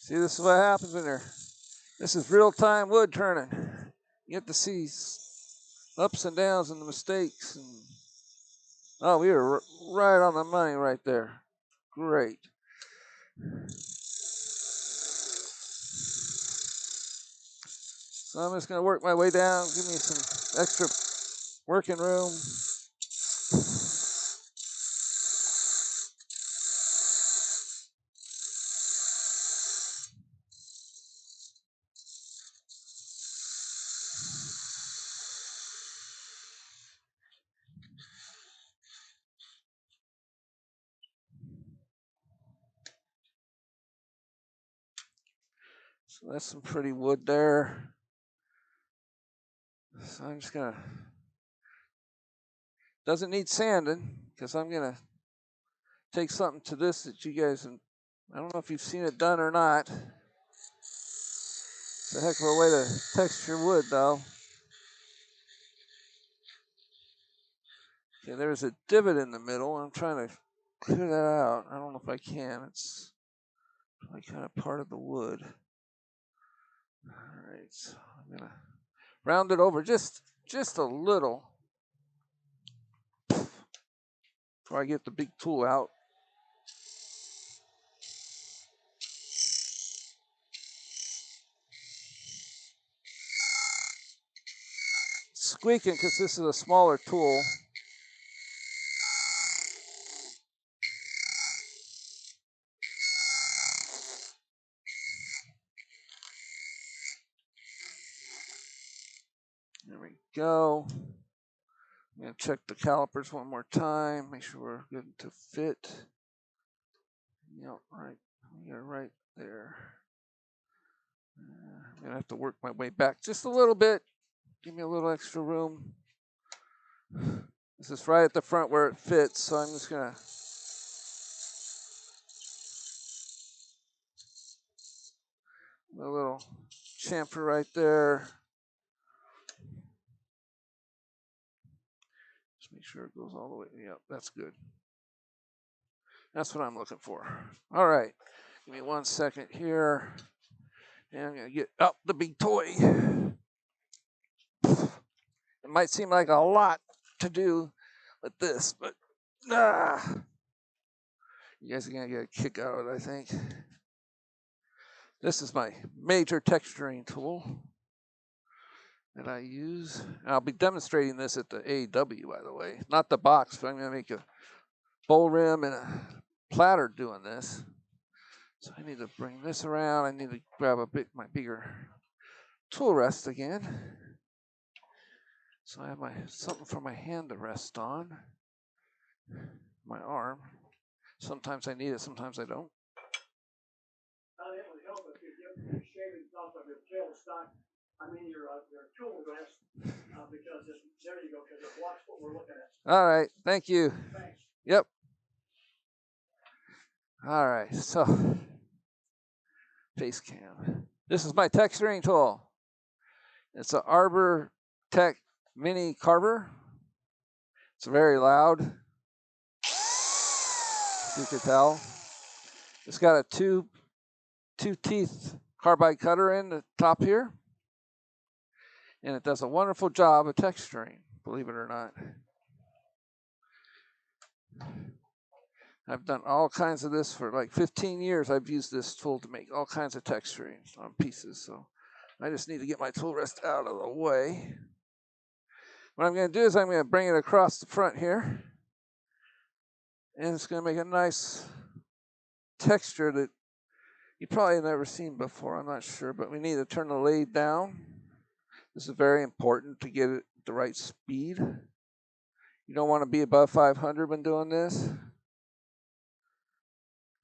A: See, this is what happens when this is real-time wood turning. You get to see ups and downs and the mistakes. And, oh, we were right on the money right there. Great. So I'm just going to work my way down, give me some extra working room. So that's some pretty wood there. So I'm just going to, doesn't need sanding because I'm going to take something to this that you guys, I don't know if you've seen it done or not. It's a heck of a way to texture wood though. Okay, there's a divot in the middle. I'm trying to clear that out. I don't know if I can. It's probably kind of part of the wood. All right, so I'm gonna round it over just a little before I get the big tool out. Squeaking because this is a smaller tool. There we go. I'm going to check the calipers one more time, make sure we're good to fit. Yep, right. You're right there. I'm going to have to work my way back just a little bit. Give me a little extra room. This is right at the front where it fits, so I'm just going to a little chamfer right there. Just make sure it goes all the way. Yep, that's good. That's what I'm looking for. All right, give me 1 second here. And I'm going to get out the big toy. It might seem like a lot to do with this, but you guys are going to get a kick out of it, I think. This is my major texturing tool that I use. And I'll be demonstrating this at the AW, by the way. Not the box, but I'm going to make a bowl rim and a platter doing this. So I need to bring this around. I need to grab my bigger tool rest again. So I have something for my hand to rest on. My arm. Sometimes I need it, sometimes I don't.
B: It would help if you give your shavings off of your tailstock. I mean your tool rest, because there you go, because it blocks what we're looking at.
A: All right, thank you.
B: Thanks.
A: Yep. All right, so face cam. This is my texturing tool. It's an Arbor Tech Mini Carver. It's very loud. You can tell. It's got a two teeth carbide cutter in the top here. And it does a wonderful job of texturing, believe it or not. I've done all kinds of this for like 15 years. I've used this tool to make all kinds of texturing on pieces. So I just need to get my tool rest out of the way. What I'm going to do is I'm going to bring it across the front here. And it's going to make a nice texture that you probably never seen before. I'm not sure, but we need to turn the lathe down. This is very important to get it the right speed. You don't want to be above 500 when doing this.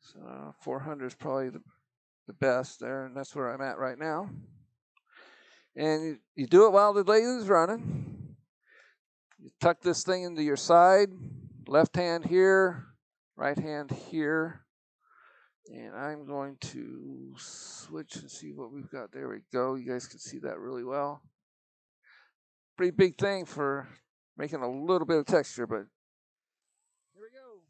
A: So 400 is probably the best there, and that's where I'm at right now. And you do it while the lathe is running. You tuck this thing into your side, left hand here, right hand here. And I'm going to switch and see what we've got. There we go. You guys can see that really well. Pretty big thing for making a little bit of texture, but here we go.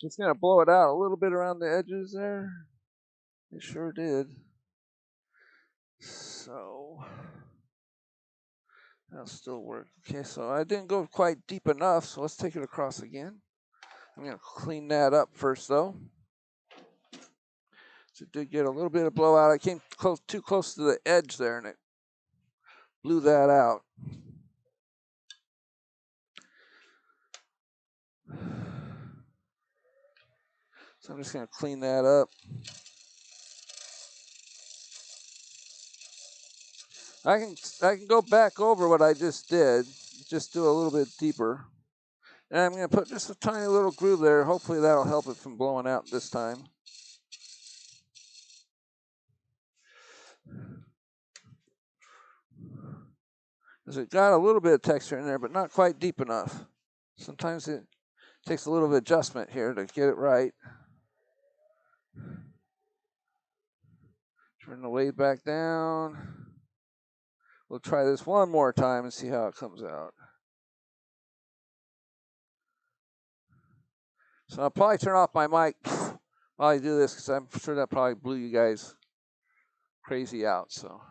A: It's going to blow it out a little bit around the edges there. It sure did. So that'll still work. Okay, so I didn't go quite deep enough, so let's take it across again. I'm going to clean that up first, though. So it did get a little bit of blowout. I came too close to the edge there, and it blew that out. So I'm just going to clean that up. I can go back over what I just did, just do a little bit deeper. And I'm going to put just a tiny little groove there. Hopefully that'll help it from blowing out this time. Because it got a little bit of texture in there, but not quite deep enough. Sometimes it takes a little bit of adjustment here to get it right. Turn the lathe back down. We'll try this one more time and see how it comes out. So I'll probably turn off my mic while I do this, because I'm sure that probably blew you guys crazy out. So.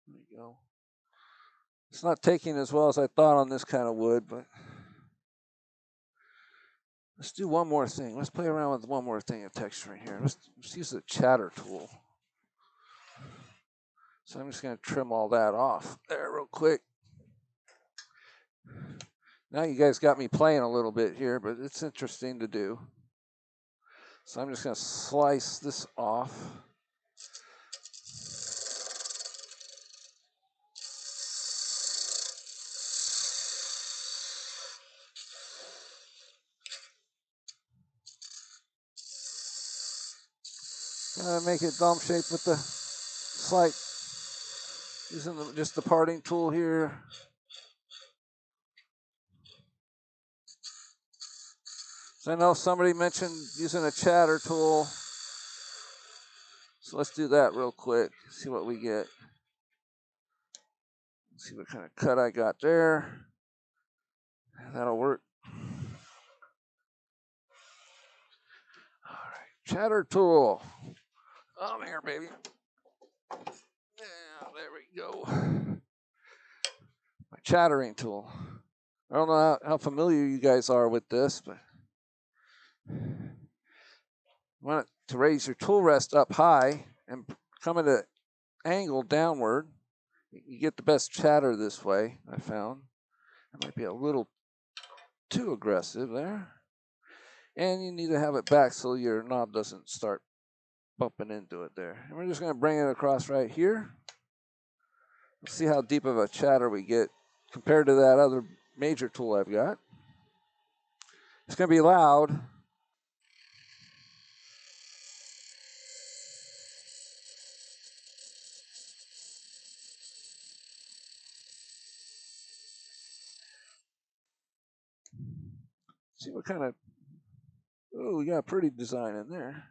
A: There you go. It's not taking as well as I thought on this kind of wood, but let's do one more thing. Let's play around with one more thing of texturing here. Let's use the chatter tool. So I'm just going to trim all that off there real quick. Now you guys got me playing a little bit here, but it's interesting to do. So I'm just going to slice this off. Make it dome shaped with the slight, using just the parting tool here. So So I know somebody mentioned using a chatter tool. So let's do that real quick. See what we get. See what kind of cut I got there. That'll work. All right, chatter tool. On here, baby. Yeah, there we go. My chattering tool. I don't know how familiar you guys are with this, but you want to raise your tool rest up high and come at an angle downward. You get the best chatter this way, I found. That might be a little too aggressive there. And you need to have it back so your knob doesn't start bumping into it there. And we're just going to bring it across right here. Let's see how deep of a chatter we get compared to that other major tool I've got. It's going to be loud. See what kind of, oh, we got a pretty design in there.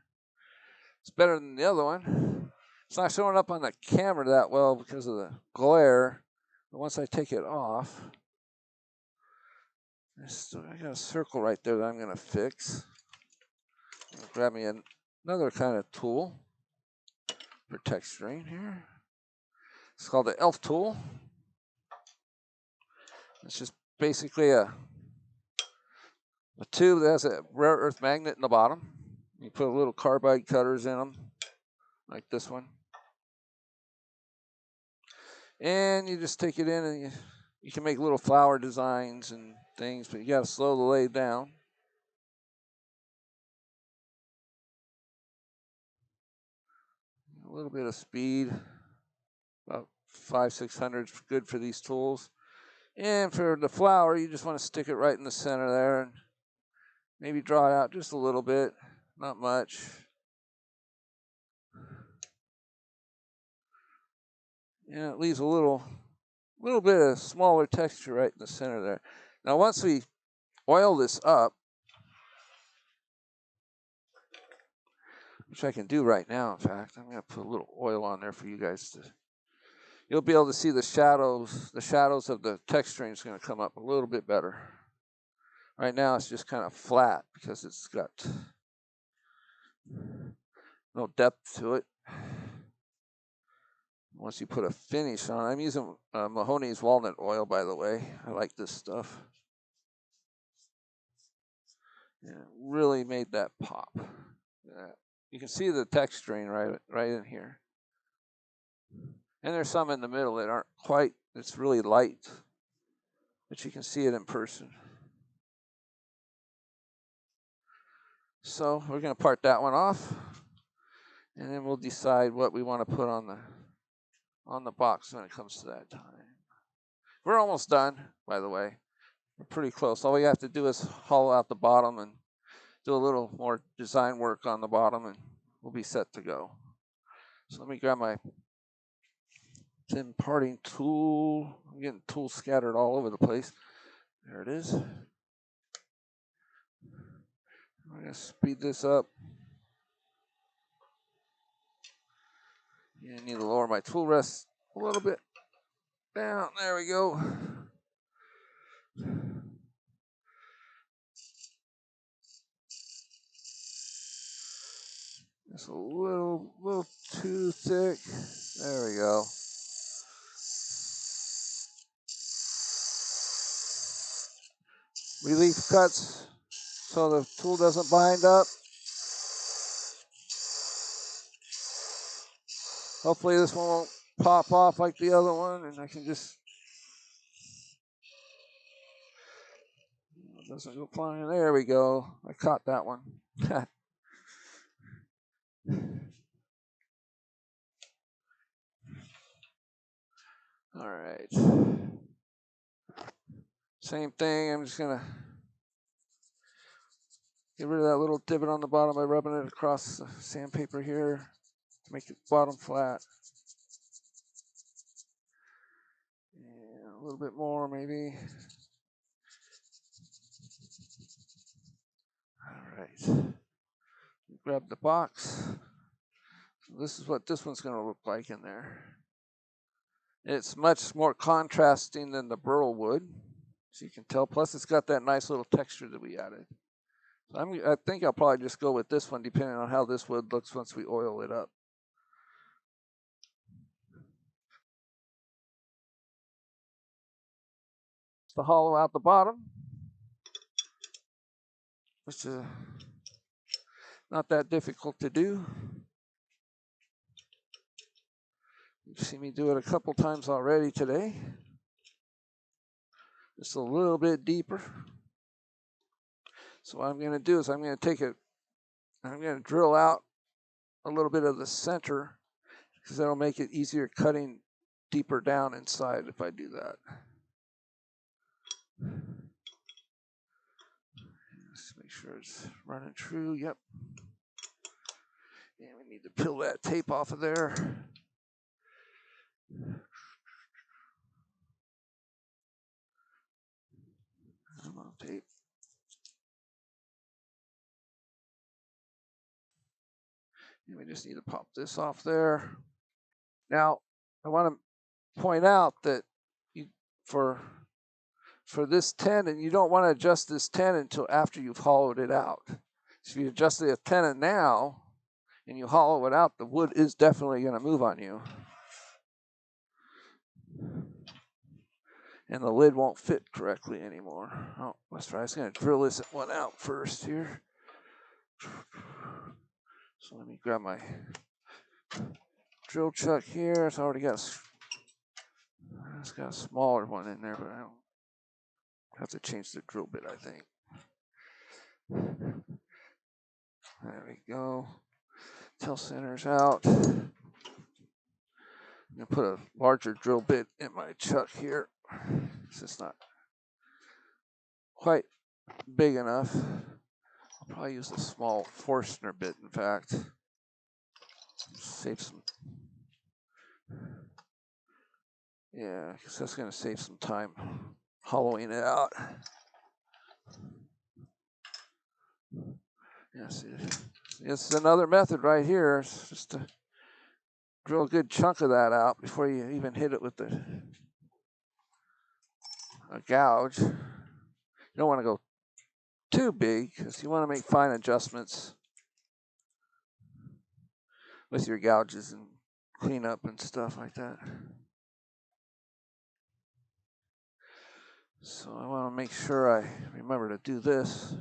A: It's better than the other one. It's not showing up on the camera that well because of the glare. But once I take it off, I got a circle right there that I'm going to fix. Grab me another kind of tool for texturing here. It's called the ELF tool. It's just basically a tube that has a rare earth magnet in the bottom. You put little carbide cutters in them, like this one. And you just take it in and you can make little flower designs and things, but you got to slow the lathe down. A little bit of speed, about 500-600 is good for these tools. And for the flower, you just want to stick it right in the center there and maybe draw it out just a little bit, not much. And it leaves a little bit of smaller texture right in the center there. Now, once we oil this up, which I can do right now, in fact, I'm going to put a little oil on there for you guys to. You'll be able to see the shadows. The shadows of the texturing is going to come up a little bit better. Right now, it's just kind of flat because it's got no depth to it. Once you put a finish on, I'm using Mahoney's walnut oil, by the way. I like this stuff. Yeah, it really made that pop. Yeah. You can see the texturing right in here. And there's some in the middle that aren't quite, it's really light. But you can see it in person. So we're going to part that one off. And then we'll decide what we want to put on the box when it comes to that time. We're almost done, by the way. We're pretty close. All we have to do is hollow out the bottom and do a little more design work on the bottom, and we'll be set to go. So let me grab my thin parting tool. I'm getting tools scattered all over the place. There it is. I'm going to speed this up. I need to lower my tool rest a little bit down. There we go. Just a little too thick. There we go. Relief cuts so the tool doesn't bind up. Hopefully this one won't pop off like the other one, and I can just, it doesn't go flying. There we go. I caught that one. All right. Same thing. I'm just going to get rid of that little divot on the bottom by rubbing it across the sandpaper here to make the bottom flat. And a little bit more maybe. All right. Grab the box. So this is what this one's going to look like in there. It's much more contrasting than the burl wood, so you can tell. Plus, it's got that nice little texture that we added. So I think I'll probably just go with this one, depending on how this wood looks once we oil it up. To hollow out the bottom, which is not that difficult to do. You've seen me do it a couple times already today. Just a little bit deeper. So what I'm going to do is I'm going to take it, I'm going to drill out a little bit of the center, because that'll make it easier cutting deeper down inside if I do that. Let's make sure it's running true. Yep. And we need to peel that tape off of there. Come on, tape. And we just need to pop this off there. Now, I want to point out that for this tenon, you don't want to adjust this tenon until after you've hollowed it out. So if you adjust the tenon now and you hollow it out, the wood is definitely going to move on you. And the lid won't fit correctly anymore. Oh, that's right. I was going to drill this one out first here. So let me grab my drill chuck here. It's already got a smaller one in there, but I don't have to change the drill bit, I think. There we go. Tail center's out. I'm going to put a larger drill bit in my chuck here. It's just not quite big enough. I'll probably use a small Forstner bit, in fact. Save some. Yeah, because that's going to save some time hollowing it out. Yes, it's another method right here. It's just to drill a good chunk of that out before you even hit it with a gouge. You don't want to go too big because you want to make fine adjustments with your gouges and cleanup and stuff like that. So I want to make sure I remember to do this.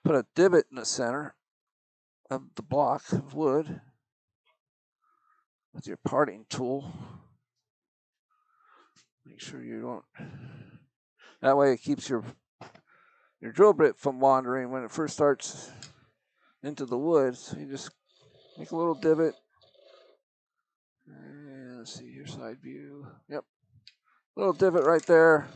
A: Put a divot in the center of the block of wood with your parting tool. Make sure you don't. That way it keeps your drill bit from wandering when it first starts into the wood. So you just make a little divot. And let's see here, side view. Yep. Little divot right there.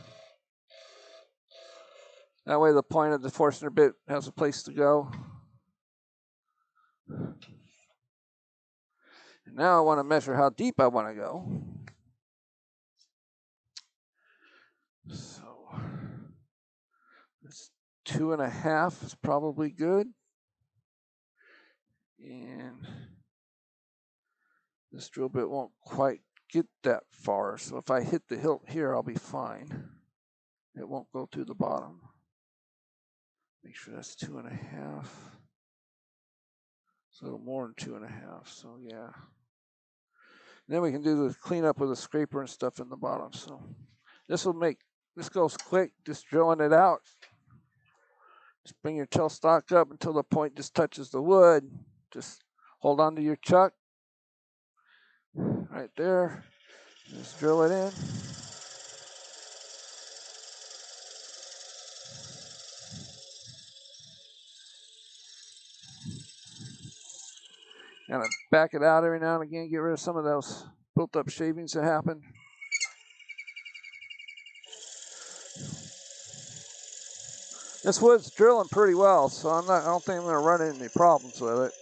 A: That way the point of the Forstner bit has a place to go. And now I want to measure how deep I want to go. So that's 2.5 is probably good. And this drill bit won't quite get that far. So if I hit the hilt here, I'll be fine. It won't go through the bottom. Make sure that's 2.5. It's a little more than 2.5, so yeah. And then we can do the cleanup with a scraper and stuff in the bottom. So this goes quick, just drilling it out. Just bring your tailstock up until the point just touches the wood. Just hold on to your chuck right there. Just drill it in. Kind of back it out every now and again, get rid of some of those built up shavings that happen. This wood's drilling pretty well, so I don't think I'm going to run into any problems with it.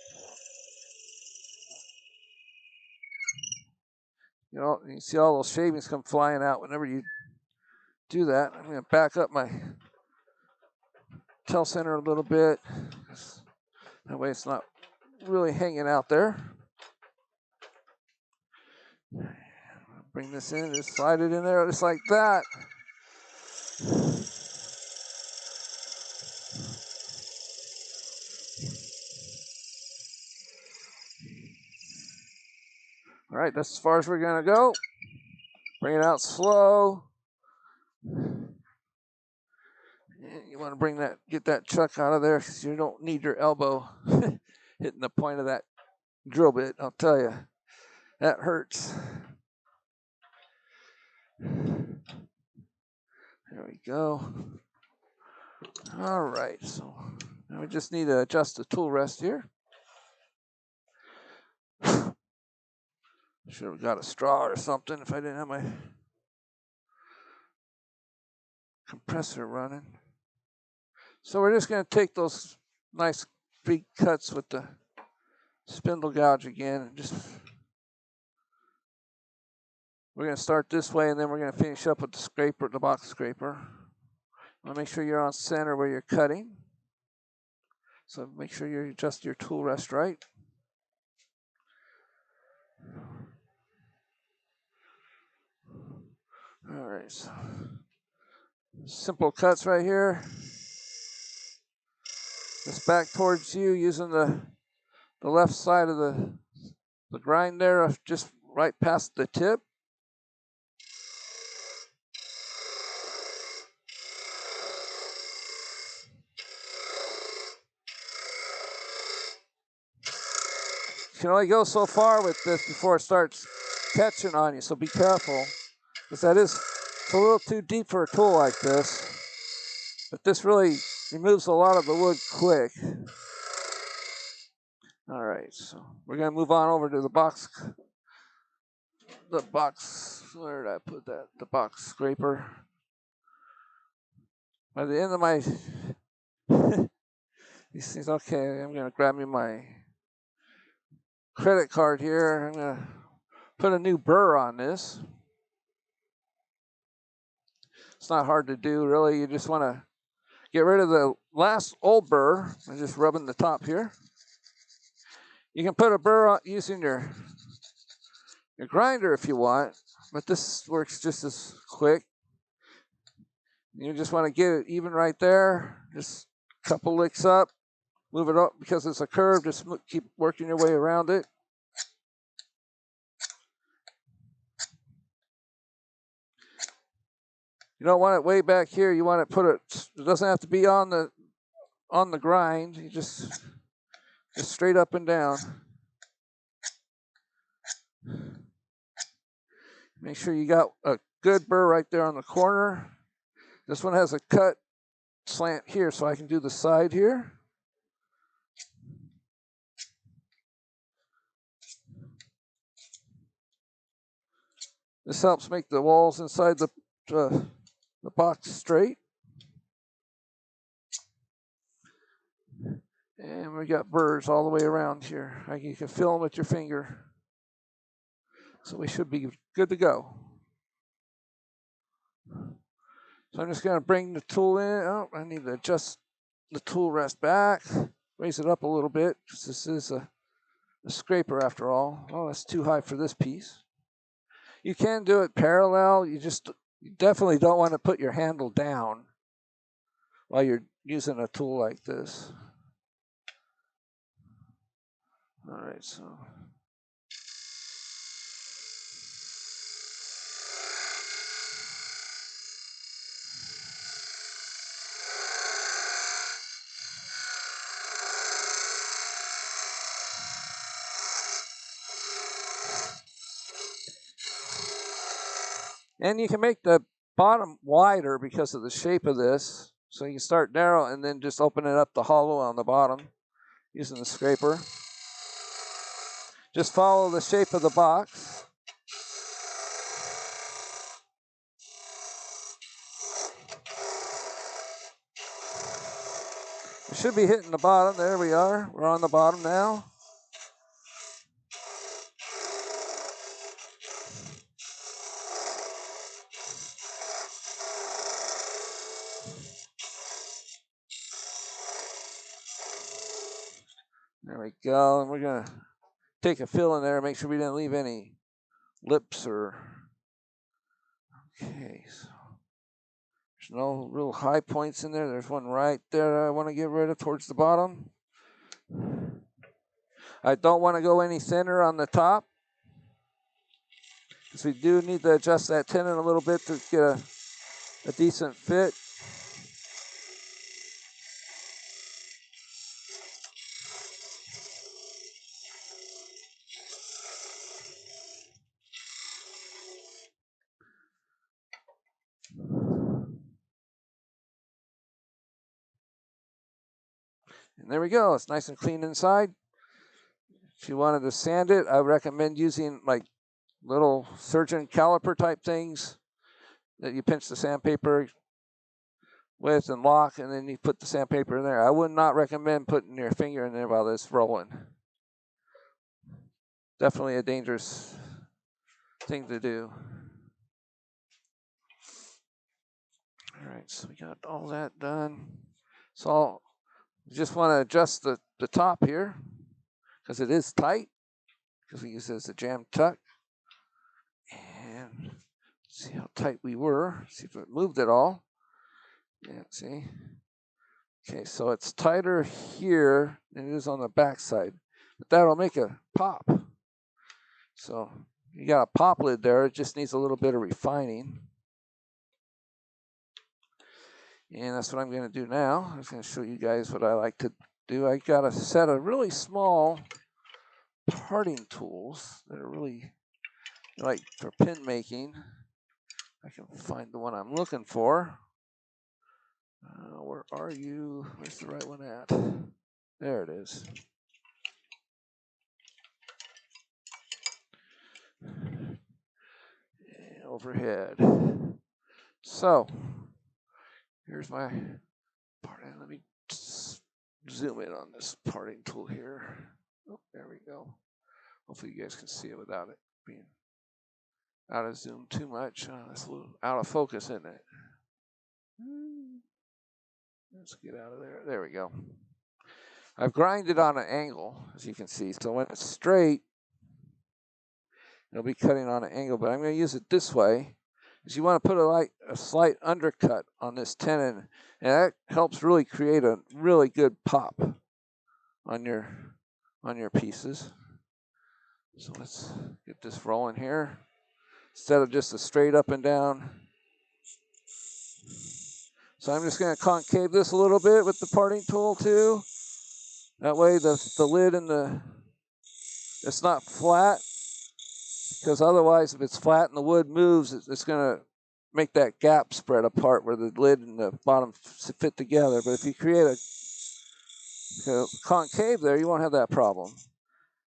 A: You know, you see all those shavings come flying out whenever you do that. I'm going to back up my tail center a little bit. That way it's not really hanging out there. Bring this in, just slide it in there just like that. All right, that's as far as we're gonna go. Bring it out slow. You want to bring that, get that chuck out of there because you don't need your elbow hitting the point of that drill bit. I'll tell you, that hurts. There we go. All right, so now we just need to adjust the tool rest here. Should have got a straw or something if I didn't have my compressor running. So we're just going to take those nice big cuts with the spindle gouge again. And just we're going to start this way, and then we're going to finish up with the scraper, the box scraper. Want to make sure you're on center where you're cutting. So make sure you adjust your tool rest right. All right, so simple cuts right here. Just back towards you using the left side of the grind there, just right past the tip. You can only go so far with this before it starts catching on you, so be careful. Because it's a little too deep for a tool like this. But this really removes a lot of the wood quick. All right, so we're going to move on over to the box, where did I put that? The box scraper. By the end of my, these things, okay, I'm going to grab me my credit card here. I'm going to put a new burr on this. It's not hard to do, really. You just want to get rid of the last old burr. I'm just rubbing the top here. You can put a burr on using your grinder if you want, but this works just as quick. You just want to get it even right there. Just a couple licks up. Move it up because it's a curve. Just keep working your way around it. You don't want it way back here. You want it it doesn't have to be on the grind. You just straight up and down. Make sure you got a good burr right there on the corner. This one has a cut slant here, so I can do the side here. This helps make the walls inside the box straight. And we got burrs all the way around here. You can feel them with your finger. So we should be good to go. So I'm just going to bring the tool in. Oh, I need to adjust the tool rest back. Raise it up a little bit, because this is a scraper after all. Oh, that's too high for this piece. You can do it parallel. You definitely don't want to put your handle down while you're using a tool like this. All right, so. And you can make the bottom wider because of the shape of this. So you can start narrow and then just open it up the hollow on the bottom using the scraper. Just follow the shape of the box. We should be hitting the bottom. There we are. We're on the bottom now. go. And we're going to take a fill in there, make sure we didn't leave any lips or... Okay, so there's no real high points in there. There's one right there that I want to get rid of towards the bottom. I don't want to go any thinner on the top, because we do need to adjust that tenon a little bit to get a decent fit. And there we go. It's nice and clean inside. If you wanted to sand it, I would recommend using like little surgeon caliper type things that you pinch the sandpaper with and lock, and then you put the sandpaper in there. I would not recommend putting your finger in there while it's rolling. Definitely a dangerous thing to do. All right, so we got all that done. So you just want to adjust the top here, because it is tight, because we use it as a jam tuck. And see how tight we were. See if it moved at all. Yeah, see? Okay, so it's tighter here than it is on the back side. But that'll make a pop. So you got a pop lid there. It just needs a little bit of refining. And that's what I'm going to do now. I'm going to show you guys what I like to do. I got a set of really small parting tools that are really like for pin making. I can find the one I'm looking for. Where are you? Where's the right one at? There it is. And overhead. So here's my parting. Let me zoom in on this parting tool here. Oh, there we go. Hopefully you guys can see it without it being out of zoom too much. That's a little out of focus, isn't it? Let's get out of there. There we go. I've grinded on an angle, as you can see. So when it's straight, it'll be cutting on an angle. But I'm going to use it this way, because you want to put a slight undercut on this tenon, and that helps really create a really good pop on your pieces. So let's get this rolling here. Instead of just a straight up and down. So I'm just going to concave this a little bit with the parting tool too. That way the lid and it's not flat, because otherwise if it's flat and the wood moves, it's going to make that gap spread apart where the lid and the bottom fit together. But if you create a concave there, you won't have that problem.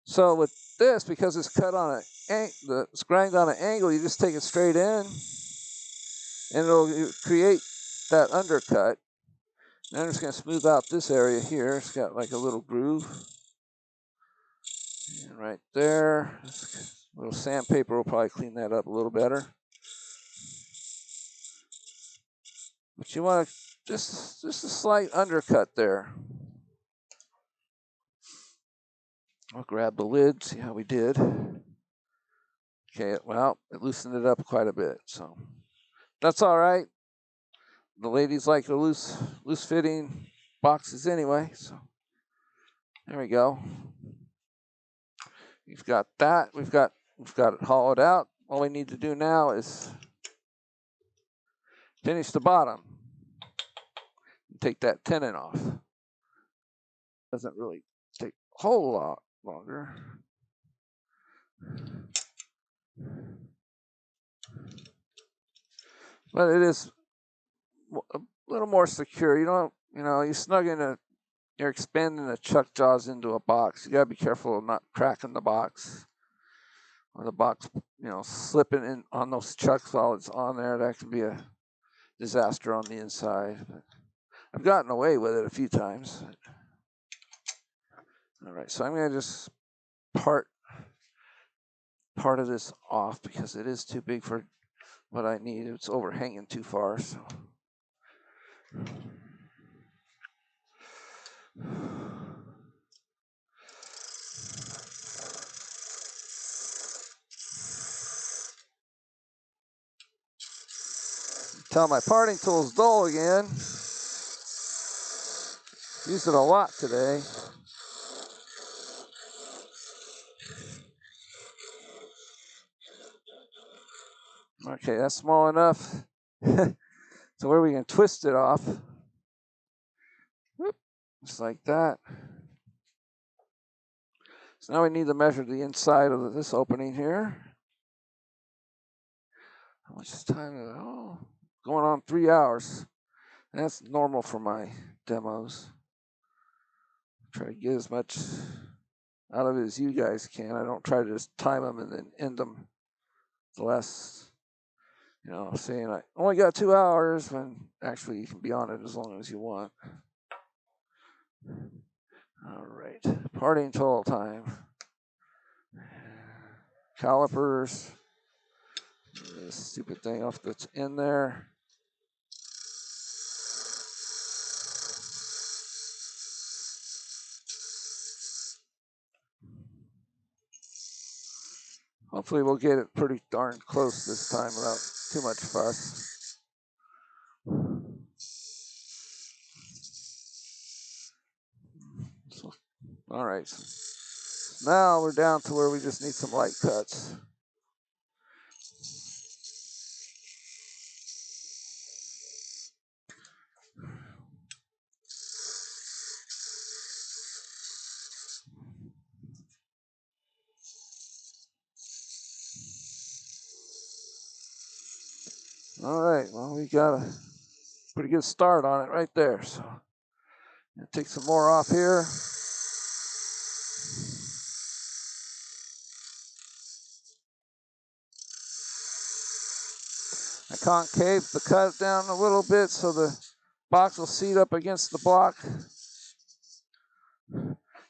A: So with this, because it's cut on it's grinded on an angle, you just take it straight in, and it'll create that undercut. And I'm just going to smooth out this area here. It's got like a little groove. And right there, a little sandpaper will probably clean that up a little better. But you want just a slight undercut there. I'll grab the lid, see how we did. Okay, well, it loosened it up quite a bit, so that's all right. The ladies like the loose fitting boxes anyway, so there we go. We've got that. We've got it hollowed out. All we need to do now is finish the bottom and take that tenon off. Doesn't really take a whole lot longer. But it is a little more secure. You're snugging you're expanding the chuck jaws into a box. You gotta be careful of not cracking the box, or the box, slipping in on those chucks while it's on there. That can be a disaster on the inside. But I've gotten away with it a few times. All right, so I'm gonna just part of this off because it is too big for what I need. It's overhanging too far. So. Tell my parting tool's dull again. Used it a lot today. Okay, that's small enough. So where we can twist it off. Whoop, just like that. So now we need to measure the inside of this opening here. How much time? Oh, going on 3 hours. That's normal for my demos. Try to get as much out of it as you guys can. I don't try to just time them and then end them the last, saying I only got 2 hours when actually you can be on it as long as you want. All right, parting tool time. Calipers. This stupid thing off that's in there. Hopefully we'll get it pretty darn close this time without too much fuss. So, all right. So now we're down to where we just need some light cuts. All right, well, we got a pretty good start on it right there. So take some more off here. I concave the cut down a little bit so the box will seat up against the block.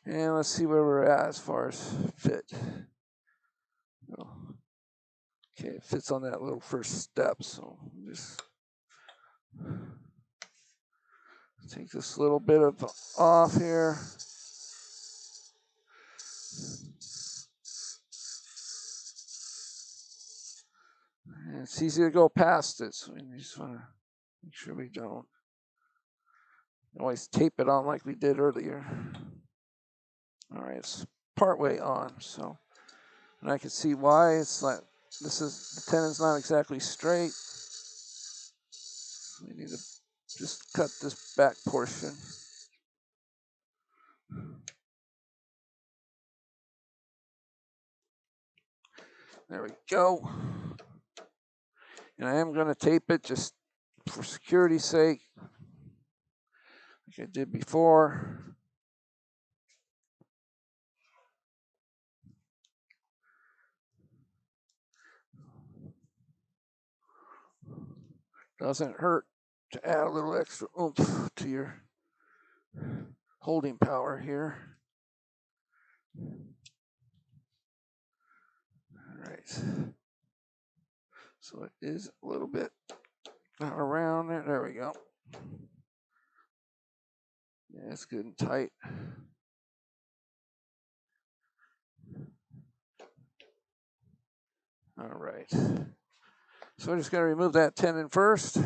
A: And let's see where we're at as far as fit. Okay, it fits on that little first step, so just take this little bit of off here. And it's easy to go past it, so we just want to make sure we don't. Always tape it on like we did earlier. All right, it's partway on, so, and I can see why it's like, the tenon's not exactly straight. We need to just cut this back portion. There we go. And I am going to tape it just for security's sake, like I did before. Doesn't hurt to add a little extra oomph to your holding power here. All right. So it is a little bit around there. There we go. Yeah, it's good and tight. All right. So we're just going to remove that tenon first.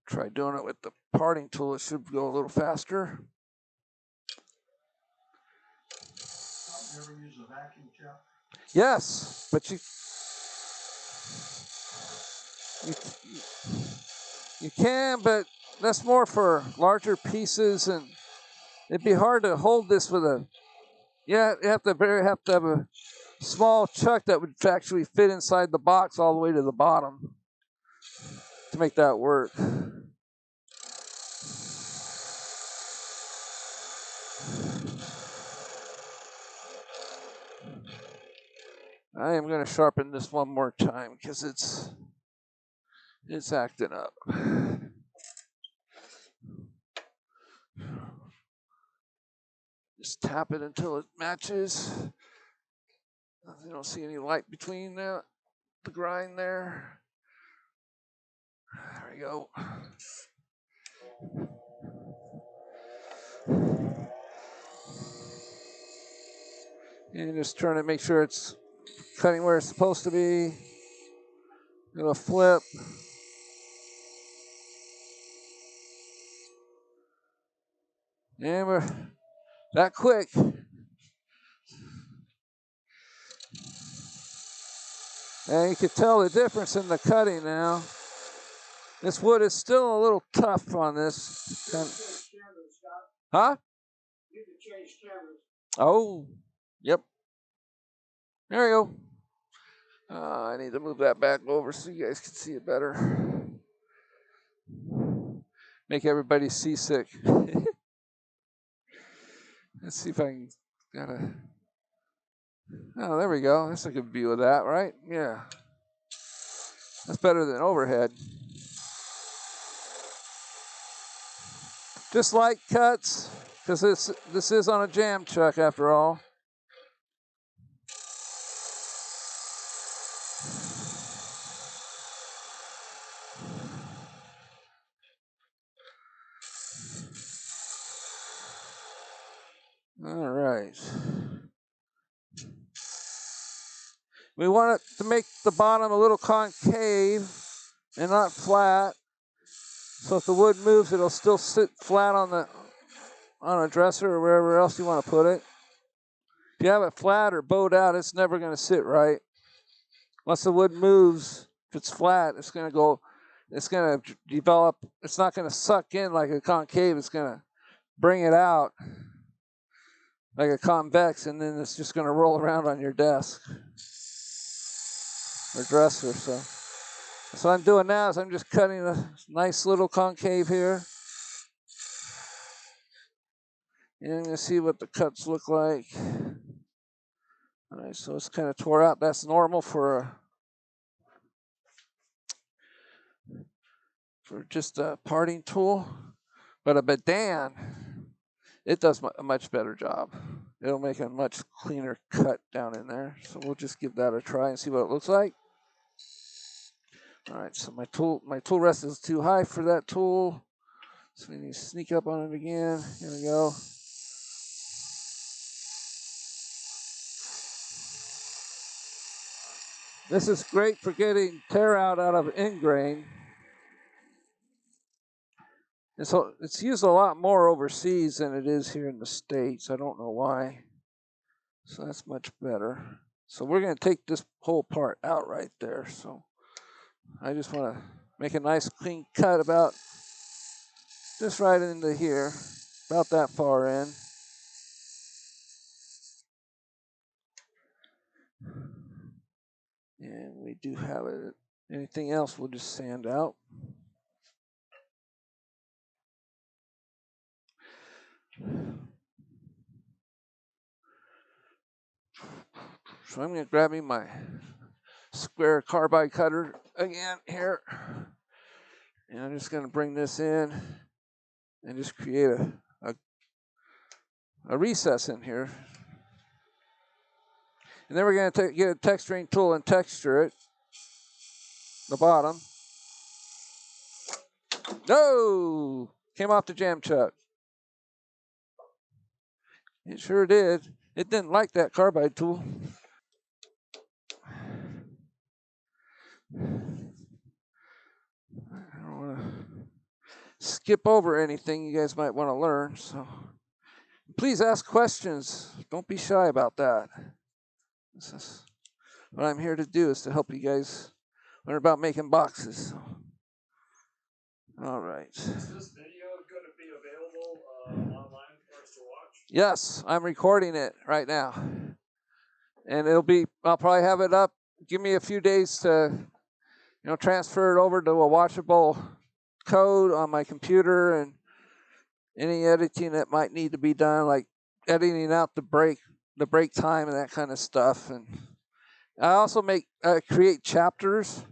A: Try doing it with the parting tool. It should go a little faster.
B: You ever use a vacuum chop?
A: Yes, but you can, but that's more for larger pieces, and it'd be hard to hold this with a. Yeah, you have to have a small chuck that would actually fit inside the box all the way to the bottom to make that work. I am going to sharpen this one more time because it's acting up. Just tap it until it matches. You don't see any light between the grind there. There we go. And just turn it, make sure it's cutting where it's supposed to be. Gonna flip. And we're that quick. And you can tell the difference in the cutting now. This wood is still a little tough on this. Huh?
B: You can change cameras.
A: Oh, yep. There we go. I need to move that back over so you guys can see it better. Make everybody seasick. Let's see if I can Oh, there we go. That's a good view of that, right? Yeah. That's better than overhead. Just light cuts, because this is on a jam chuck after all. All right. We want it to make the bottom a little concave and not flat. So if the wood moves, it'll still sit flat on a dresser or wherever else you want to put it. If you have it flat or bowed out, it's never going to sit right. Once the wood moves, if it's flat, it's going to develop, it's not going to suck in like a concave, it's going to bring it out like a convex, and then it's just going to roll around on your desk or dresser. So what I'm doing now is I'm just cutting a nice little concave here. And I'm going to see what the cuts look like. All right, so it's kind of tore out. That's normal for just a parting tool. But a Bedan, it does a much better job. It'll make a much cleaner cut down in there. So we'll just give that a try and see what it looks like. All right, so my tool rest is too high for that tool. So we need to sneak up on it again. Here we go. This is great for getting tear out of ingrain. And so it's used a lot more overseas than it is here in the States. I don't know why. So that's much better. So we're going to take this whole part out right there. So I just want to make a nice clean cut about just right into here, about that far in. And we do have it. Anything else, we'll just sand out. So I'm going to grab me my square carbide cutter again here. And I'm just going to bring this in and just create a recess in here. And then we're going to get a texturing tool and texture it. The bottom. No! Came off the jam chuck. It sure did. It didn't like that carbide tool. I don't want to skip over anything you guys might want to learn. So please ask questions. Don't be shy about that. This is what I'm here to do, is to help you guys learn about making boxes. All right.
C: Is this video going to be available online for us to watch?
A: Yes, I'm recording it right now. And I'll probably have it up. Give me a few days to, transfer it over to a watchable code on my computer, and any editing that might need to be done, like editing out the break time and that kind of stuff. And I also create chapters,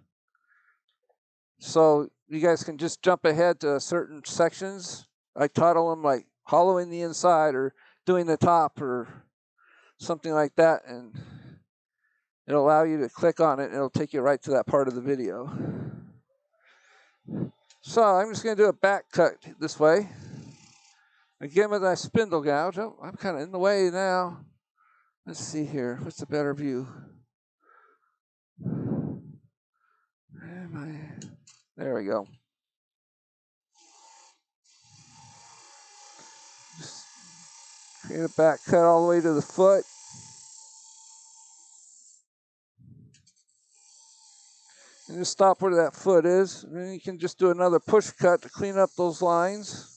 A: so you guys can just jump ahead to certain sections. I title them like hollowing the inside or doing the top or something like that, and it'll allow you to click on it and it'll take you right to that part of the video. So I'm just going to do a back cut this way. Again with my spindle gouge. Oh, I'm kind of in the way now. Let's see here. What's a better view? There we go. Just create a back cut all the way to the foot. And just stop where that foot is. And then you can just do another push cut to clean up those lines.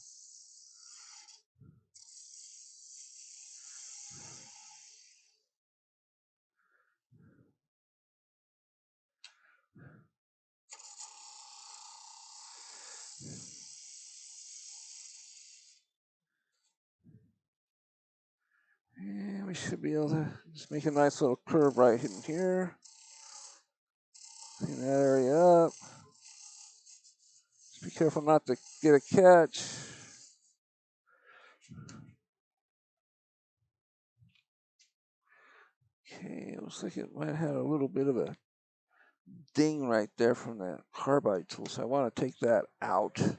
A: And we should be able to just make a nice little curve right in here. Clean that area up. Just be careful not to get a catch. Okay, looks like it might have a little bit of a ding right there from that carbide tool, so I want to take that out. So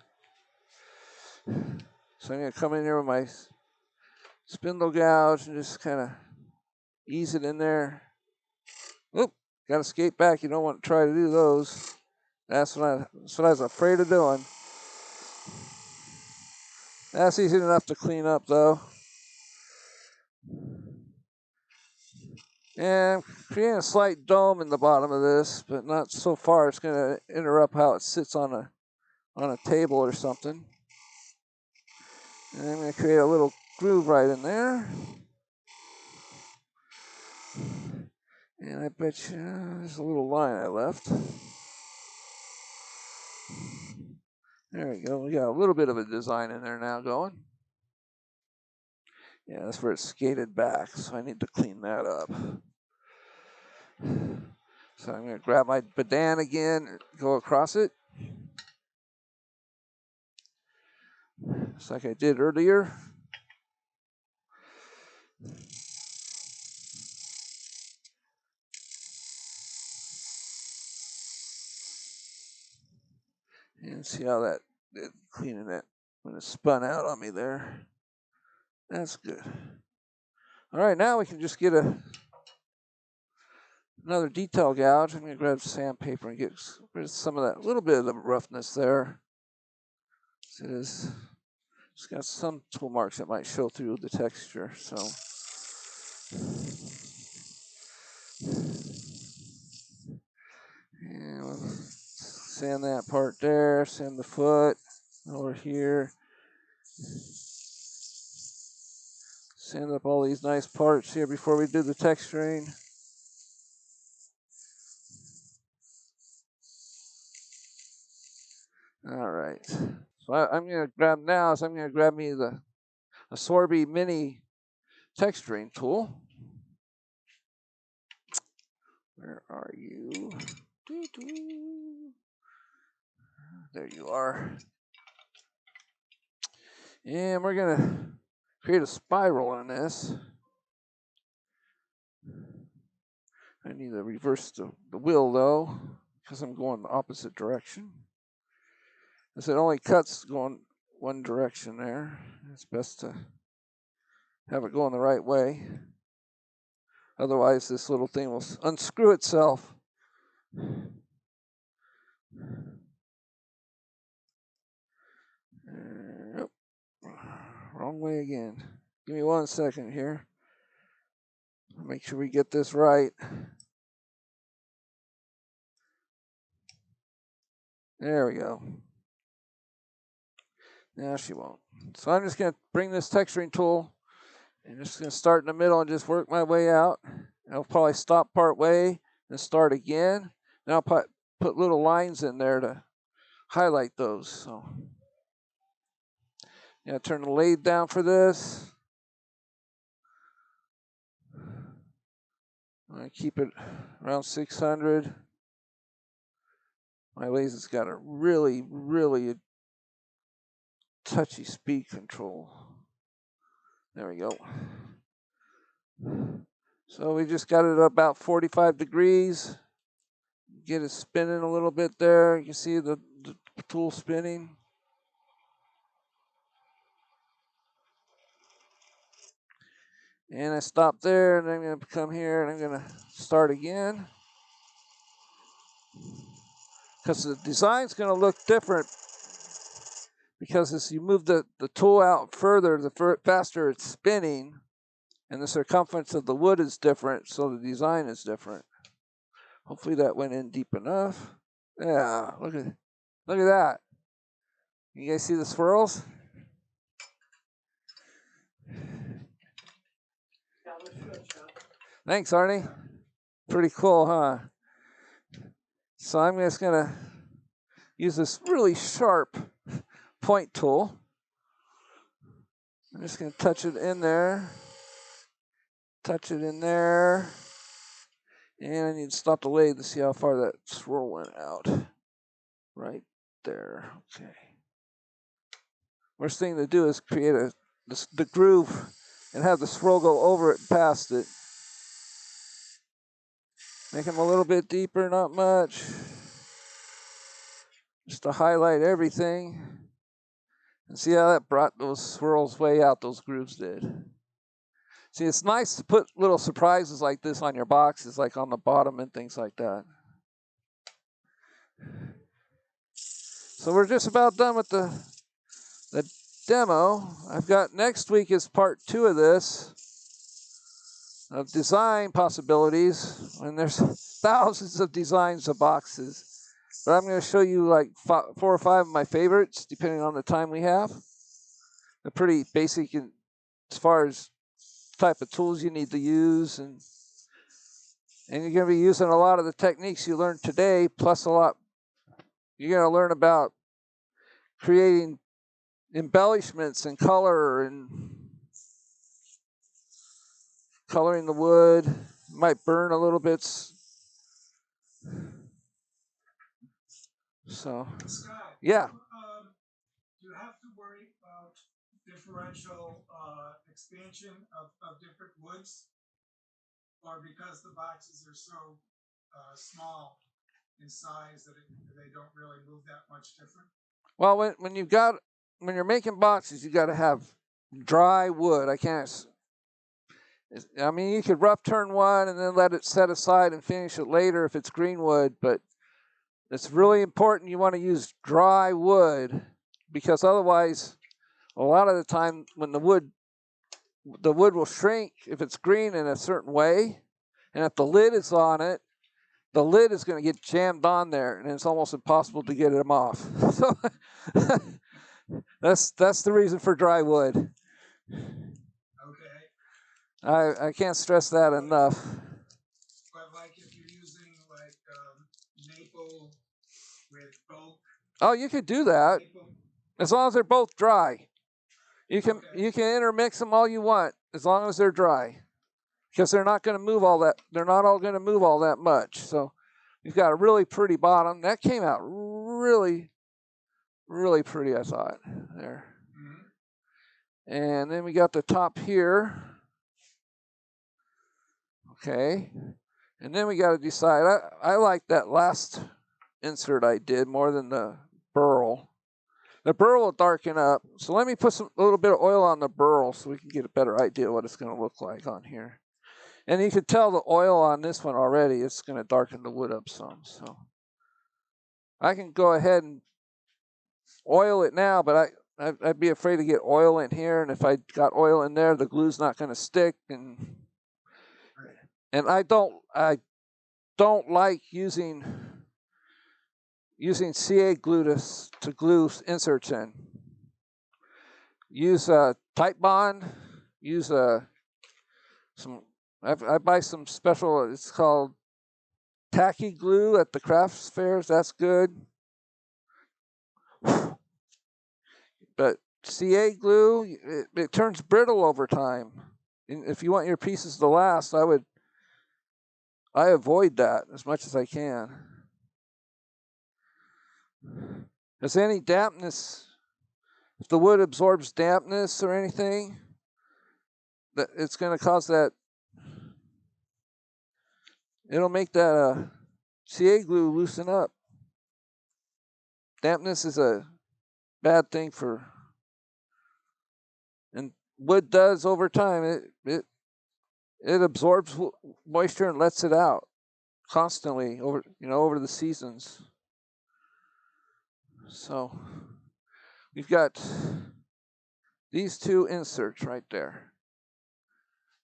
A: I'm going to come in here with my spindle gouge and just kind of ease it in there. Oop, got to skate back. You don't want to try to do those. That's what I was afraid of doing. That's easy enough to clean up, though. And creating a slight dome in the bottom of this, but not so far it's going to interrupt how it sits on a table or something. And I'm going to create a little groove right in there. And I bet you there's a little line I left. There we go. We got a little bit of a design in there now going. Yeah, that's where it's skated back, so I need to clean that up. So I'm going to grab my badan again, go across it. Just like I did earlier. And see how that did, cleaning that when it spun out on me there. That's good. All right, now we can just get another detail gouge. I'm going to grab sandpaper and get rid of some of that little bit of the roughness there. It's got some tool marks that might show through the texture. So, and we'll sand that part there. Sand the foot over here. Sand up all these nice parts here before we do the texturing. All right. So I'm going to grab now. So I'm going to grab me the Sorby Mini texturing tool. Where are you? There you are. And we're going to create a spiral on this. I need to reverse the wheel though, because I'm going the opposite direction. As it only cuts going one direction there. It's best to have it going the right way. Otherwise, this little thing will unscrew itself. Wrong way again. Give me 1 second here. Make sure we get this right. There we go. Now she won't. So I'm just going to bring this texturing tool and just going to start in the middle and just work my way out. I'll probably stop part way and start again. Now I'll put little lines in there to highlight those. So yeah, turn the lathe down for this. I keep it around 600. My lathe has got a really, really touchy speed control. There we go. So we just got it about 45 degrees. Get it spinning a little bit there. You can see the tool spinning. And I stop there, and I'm going to come here, and I'm going to start again. because the design's going to look different. Because as you move the tool out further, the faster it's spinning, and the circumference of the wood is different, so the design is different. Hopefully that went in deep enough. Yeah, look at that. You guys see the swirls?
B: Yeah, looks good, Chuck.
A: Thanks, Arnie. Pretty cool, huh? So I'm just gonna use this really sharp point tool. I'm just gonna touch it in there. Touch it in there. And I need to stop the lathe to see how far that swirl went out. Right there. Okay. Worst thing to do is create the groove and have the swirl go over it and past it. Make them a little bit deeper, not much. Just to highlight everything. And see how that brought those swirls way out, those grooves did. See, it's nice to put little surprises like this on your boxes, like on the bottom and things like that. So we're just about done with the demo. I've got next week is part 2 of this, of design possibilities. And there's thousands of designs of boxes. But I'm going to show you like 4 or 5 of my favorites, depending on the time we have. They're pretty basic as far as type of tools you need to use, and you're going to be using a lot of the techniques you learned today, plus a lot. You're going to learn about creating embellishments and color and coloring the wood. Might burn a little bit. So,
B: Scott,
A: yeah.
B: Do you have to worry about differential expansion of different woods? Or because the boxes are so small in size that they don't really move that much different?
A: Well, when you're making boxes, you got to have dry wood. I mean, you could rough turn one and then let it set aside and finish it later if it's green wood, but it's really important you want to use dry wood, because otherwise, a lot of the time when the wood will shrink if it's green in a certain way, and if the lid is on it, the lid is going to get jammed on there, and it's almost impossible to get them off. So that's the reason for dry wood.
B: Okay.
A: I can't stress that enough.
B: But like if you're using like maple with oak.
A: Oh, you could do that as long as they're both dry. You can intermix them all you want as long as they're dry, because they're not going to move all that. They're not all going to move all that much. So you've got a really pretty bottom. That came out really, really pretty, I thought. There. Mm-hmm. And then we got the top here. Okay. And then we got to decide. I like that last insert I did more than the burl. The burl will darken up. So let me put a little bit of oil on the burl so we can get a better idea of what it's going to look like on here. And you can tell the oil on this one already. It's going to darken the wood up some. So I can go ahead and oil it now, but I'd be afraid to get oil in here. And if I got oil in there, the glue's not going to stick. And I don't like using CA glue to glue inserts in. Use a tight bond. Use I buy some special. It's called tacky glue at the crafts fairs. That's good. But CA glue, it turns brittle over time. And if you want your pieces to last, I avoid that as much as I can. Is any dampness? If the wood absorbs dampness or anything, that it's going to cause that. It'll make that CA glue loosen up. Dampness is a bad thing for, and wood does over time. It absorbs moisture and lets it out constantly over the seasons. So we've got these two inserts right there.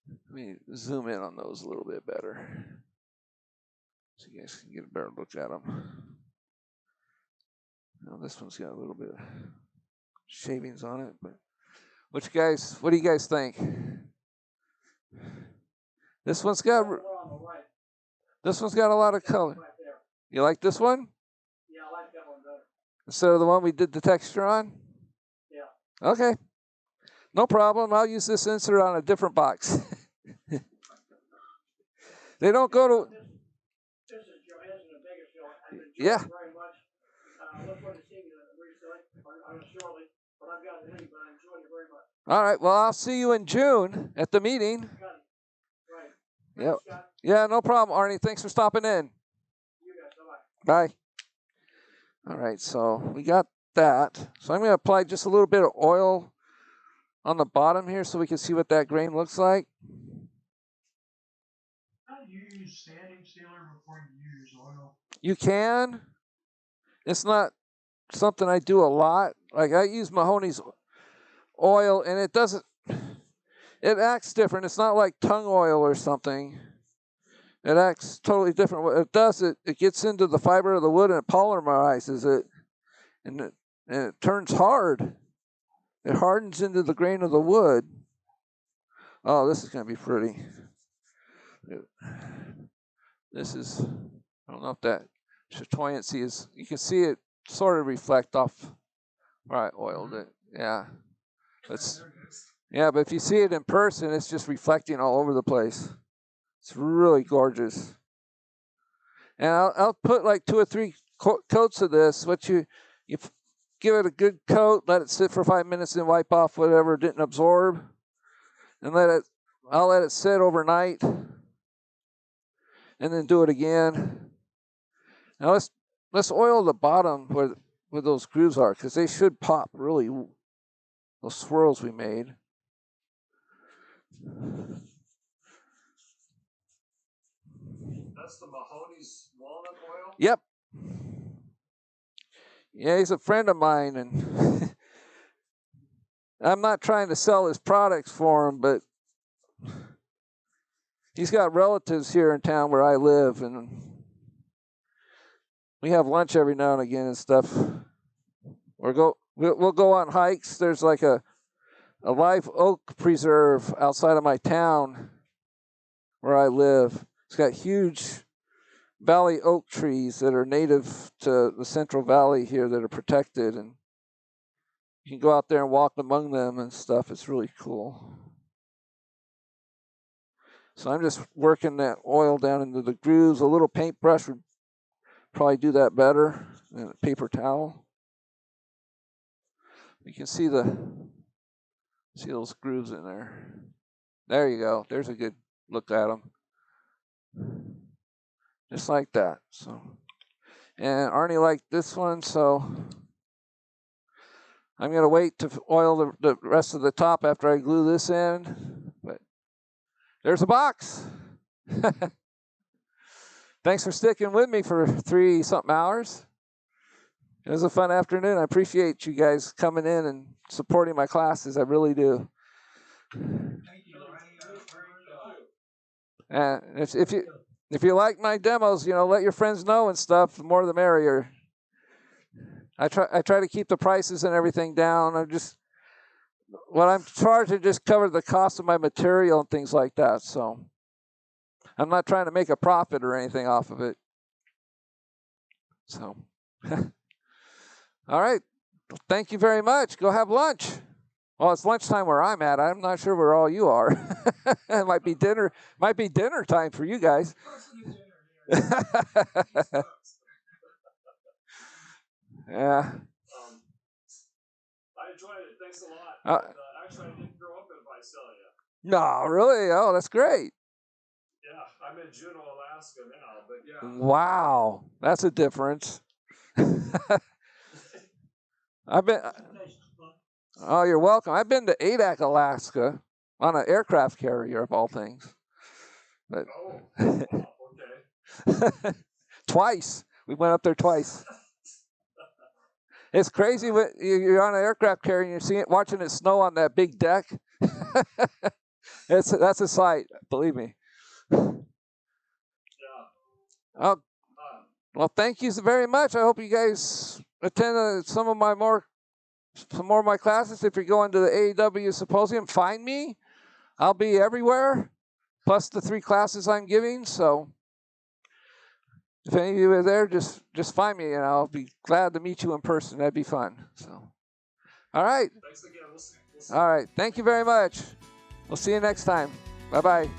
A: Let me zoom in on those a little bit better so you guys can get a better look at them. Now this one's got a little bit of shavings on it, but what do you guys think? This one's got a lot of color. You like this one?
B: Yeah, I like that one better.
A: Instead of the one we did the texture on?
B: Yeah.
A: Okay. No problem. I'll use this insert on a different box. They don't go to.
B: This is the biggest show. I've enjoyed
A: Yeah.
B: it very much. Look forward to seeing you recently, or shortly. But I've got to leave, but I enjoyed it very much.
A: All right. Well, I'll see you in June at the meeting.
B: Right.
A: Yep. Yeah, no problem, Arnie. Thanks for stopping in.
B: You guys, bye-bye.
A: Bye. All right, so we got that. So I'm going to apply just a little bit of oil on the bottom here so we can see what that grain looks like.
B: How do you use sanding sealer before you use oil?
A: You can. It's not something I do a lot. Like I use Mahoney's oil, and it doesn't. It acts different. It's not like tung oil or something. It acts totally different. What it does, it gets into the fiber of the wood and it polymerizes it, and it turns hard. It hardens into the grain of the wood. Oh, this is going to be pretty. This is, I don't know if that chatoyancy is, you can see it sort of reflect off where I oiled it. Yeah. But if you see it in person, it's just reflecting all over the place. It's really gorgeous. And I'll put like 2 or 3 coats of this. You give it a good coat, let it sit for 5 minutes, and wipe off whatever didn't absorb, and I'll let it sit overnight, and then do it again. Now let's oil the bottom where those grooves are, because they should pop really. Those swirls we made.
C: That's the Mahoney's walnut oil?
A: Yep. Yeah, he's a friend of mine, and I'm not trying to sell his products for him, but he's got relatives here in town where I live, and we have lunch every now and again and stuff. We'll go on hikes. There's like a live oak preserve outside of my town where I live. It's got huge valley oak trees that are native to the Central Valley here that are protected, and you can go out there and walk among them and stuff. It's really cool. So I'm just working that oil down into the grooves. A little paintbrush would probably do that better than a paper towel. You can see those grooves in there. There you go. There's a good look at them. Just like that. So, and Arnie liked this one, so I'm going to wait to oil the rest of the top after I glue this in. But there's a box. Thanks for sticking with me for 3-something hours. It was a fun afternoon. I appreciate you guys coming in and supporting my classes. I really do.
B: Thank you.
A: And if you like my demos, let your friends know and stuff. The more the merrier. I try to keep the prices and everything down. What I'm charging just cover the cost of my material and things like that. So I'm not trying to make a profit or anything off of it. So, all right. Thank you very much. Go have lunch. Well, it's lunchtime where I'm at. I'm not sure where all you are. It might be dinner time for you guys. Yeah.
C: I enjoyed it. Thanks a lot. Actually, I didn't grow up in Visalia.
A: No, really? Oh, that's great.
C: Yeah, I'm in Juneau, Alaska now, but yeah.
A: Wow, that's a difference. Oh, you're welcome. I've been to Adak, Alaska, on an aircraft carrier of all things. But
C: Okay.
A: twice. We went up there twice. It's crazy when you're on an aircraft carrier and you're seeing it, watching it snow on that big deck. That's a sight, believe me.
C: Yeah.
A: Oh, well, thank you very much. I hope you guys attend some more of my classes. If you're going to the AEW symposium, find me. I'll be everywhere, plus the 3 classes I'm giving. So if any of you are there, just find me, and I'll be glad to meet you in person. That'd be fun. So, all right.
C: Thanks again. We'll see.
A: All right. Thank you very much. We'll see you next time. Bye-bye.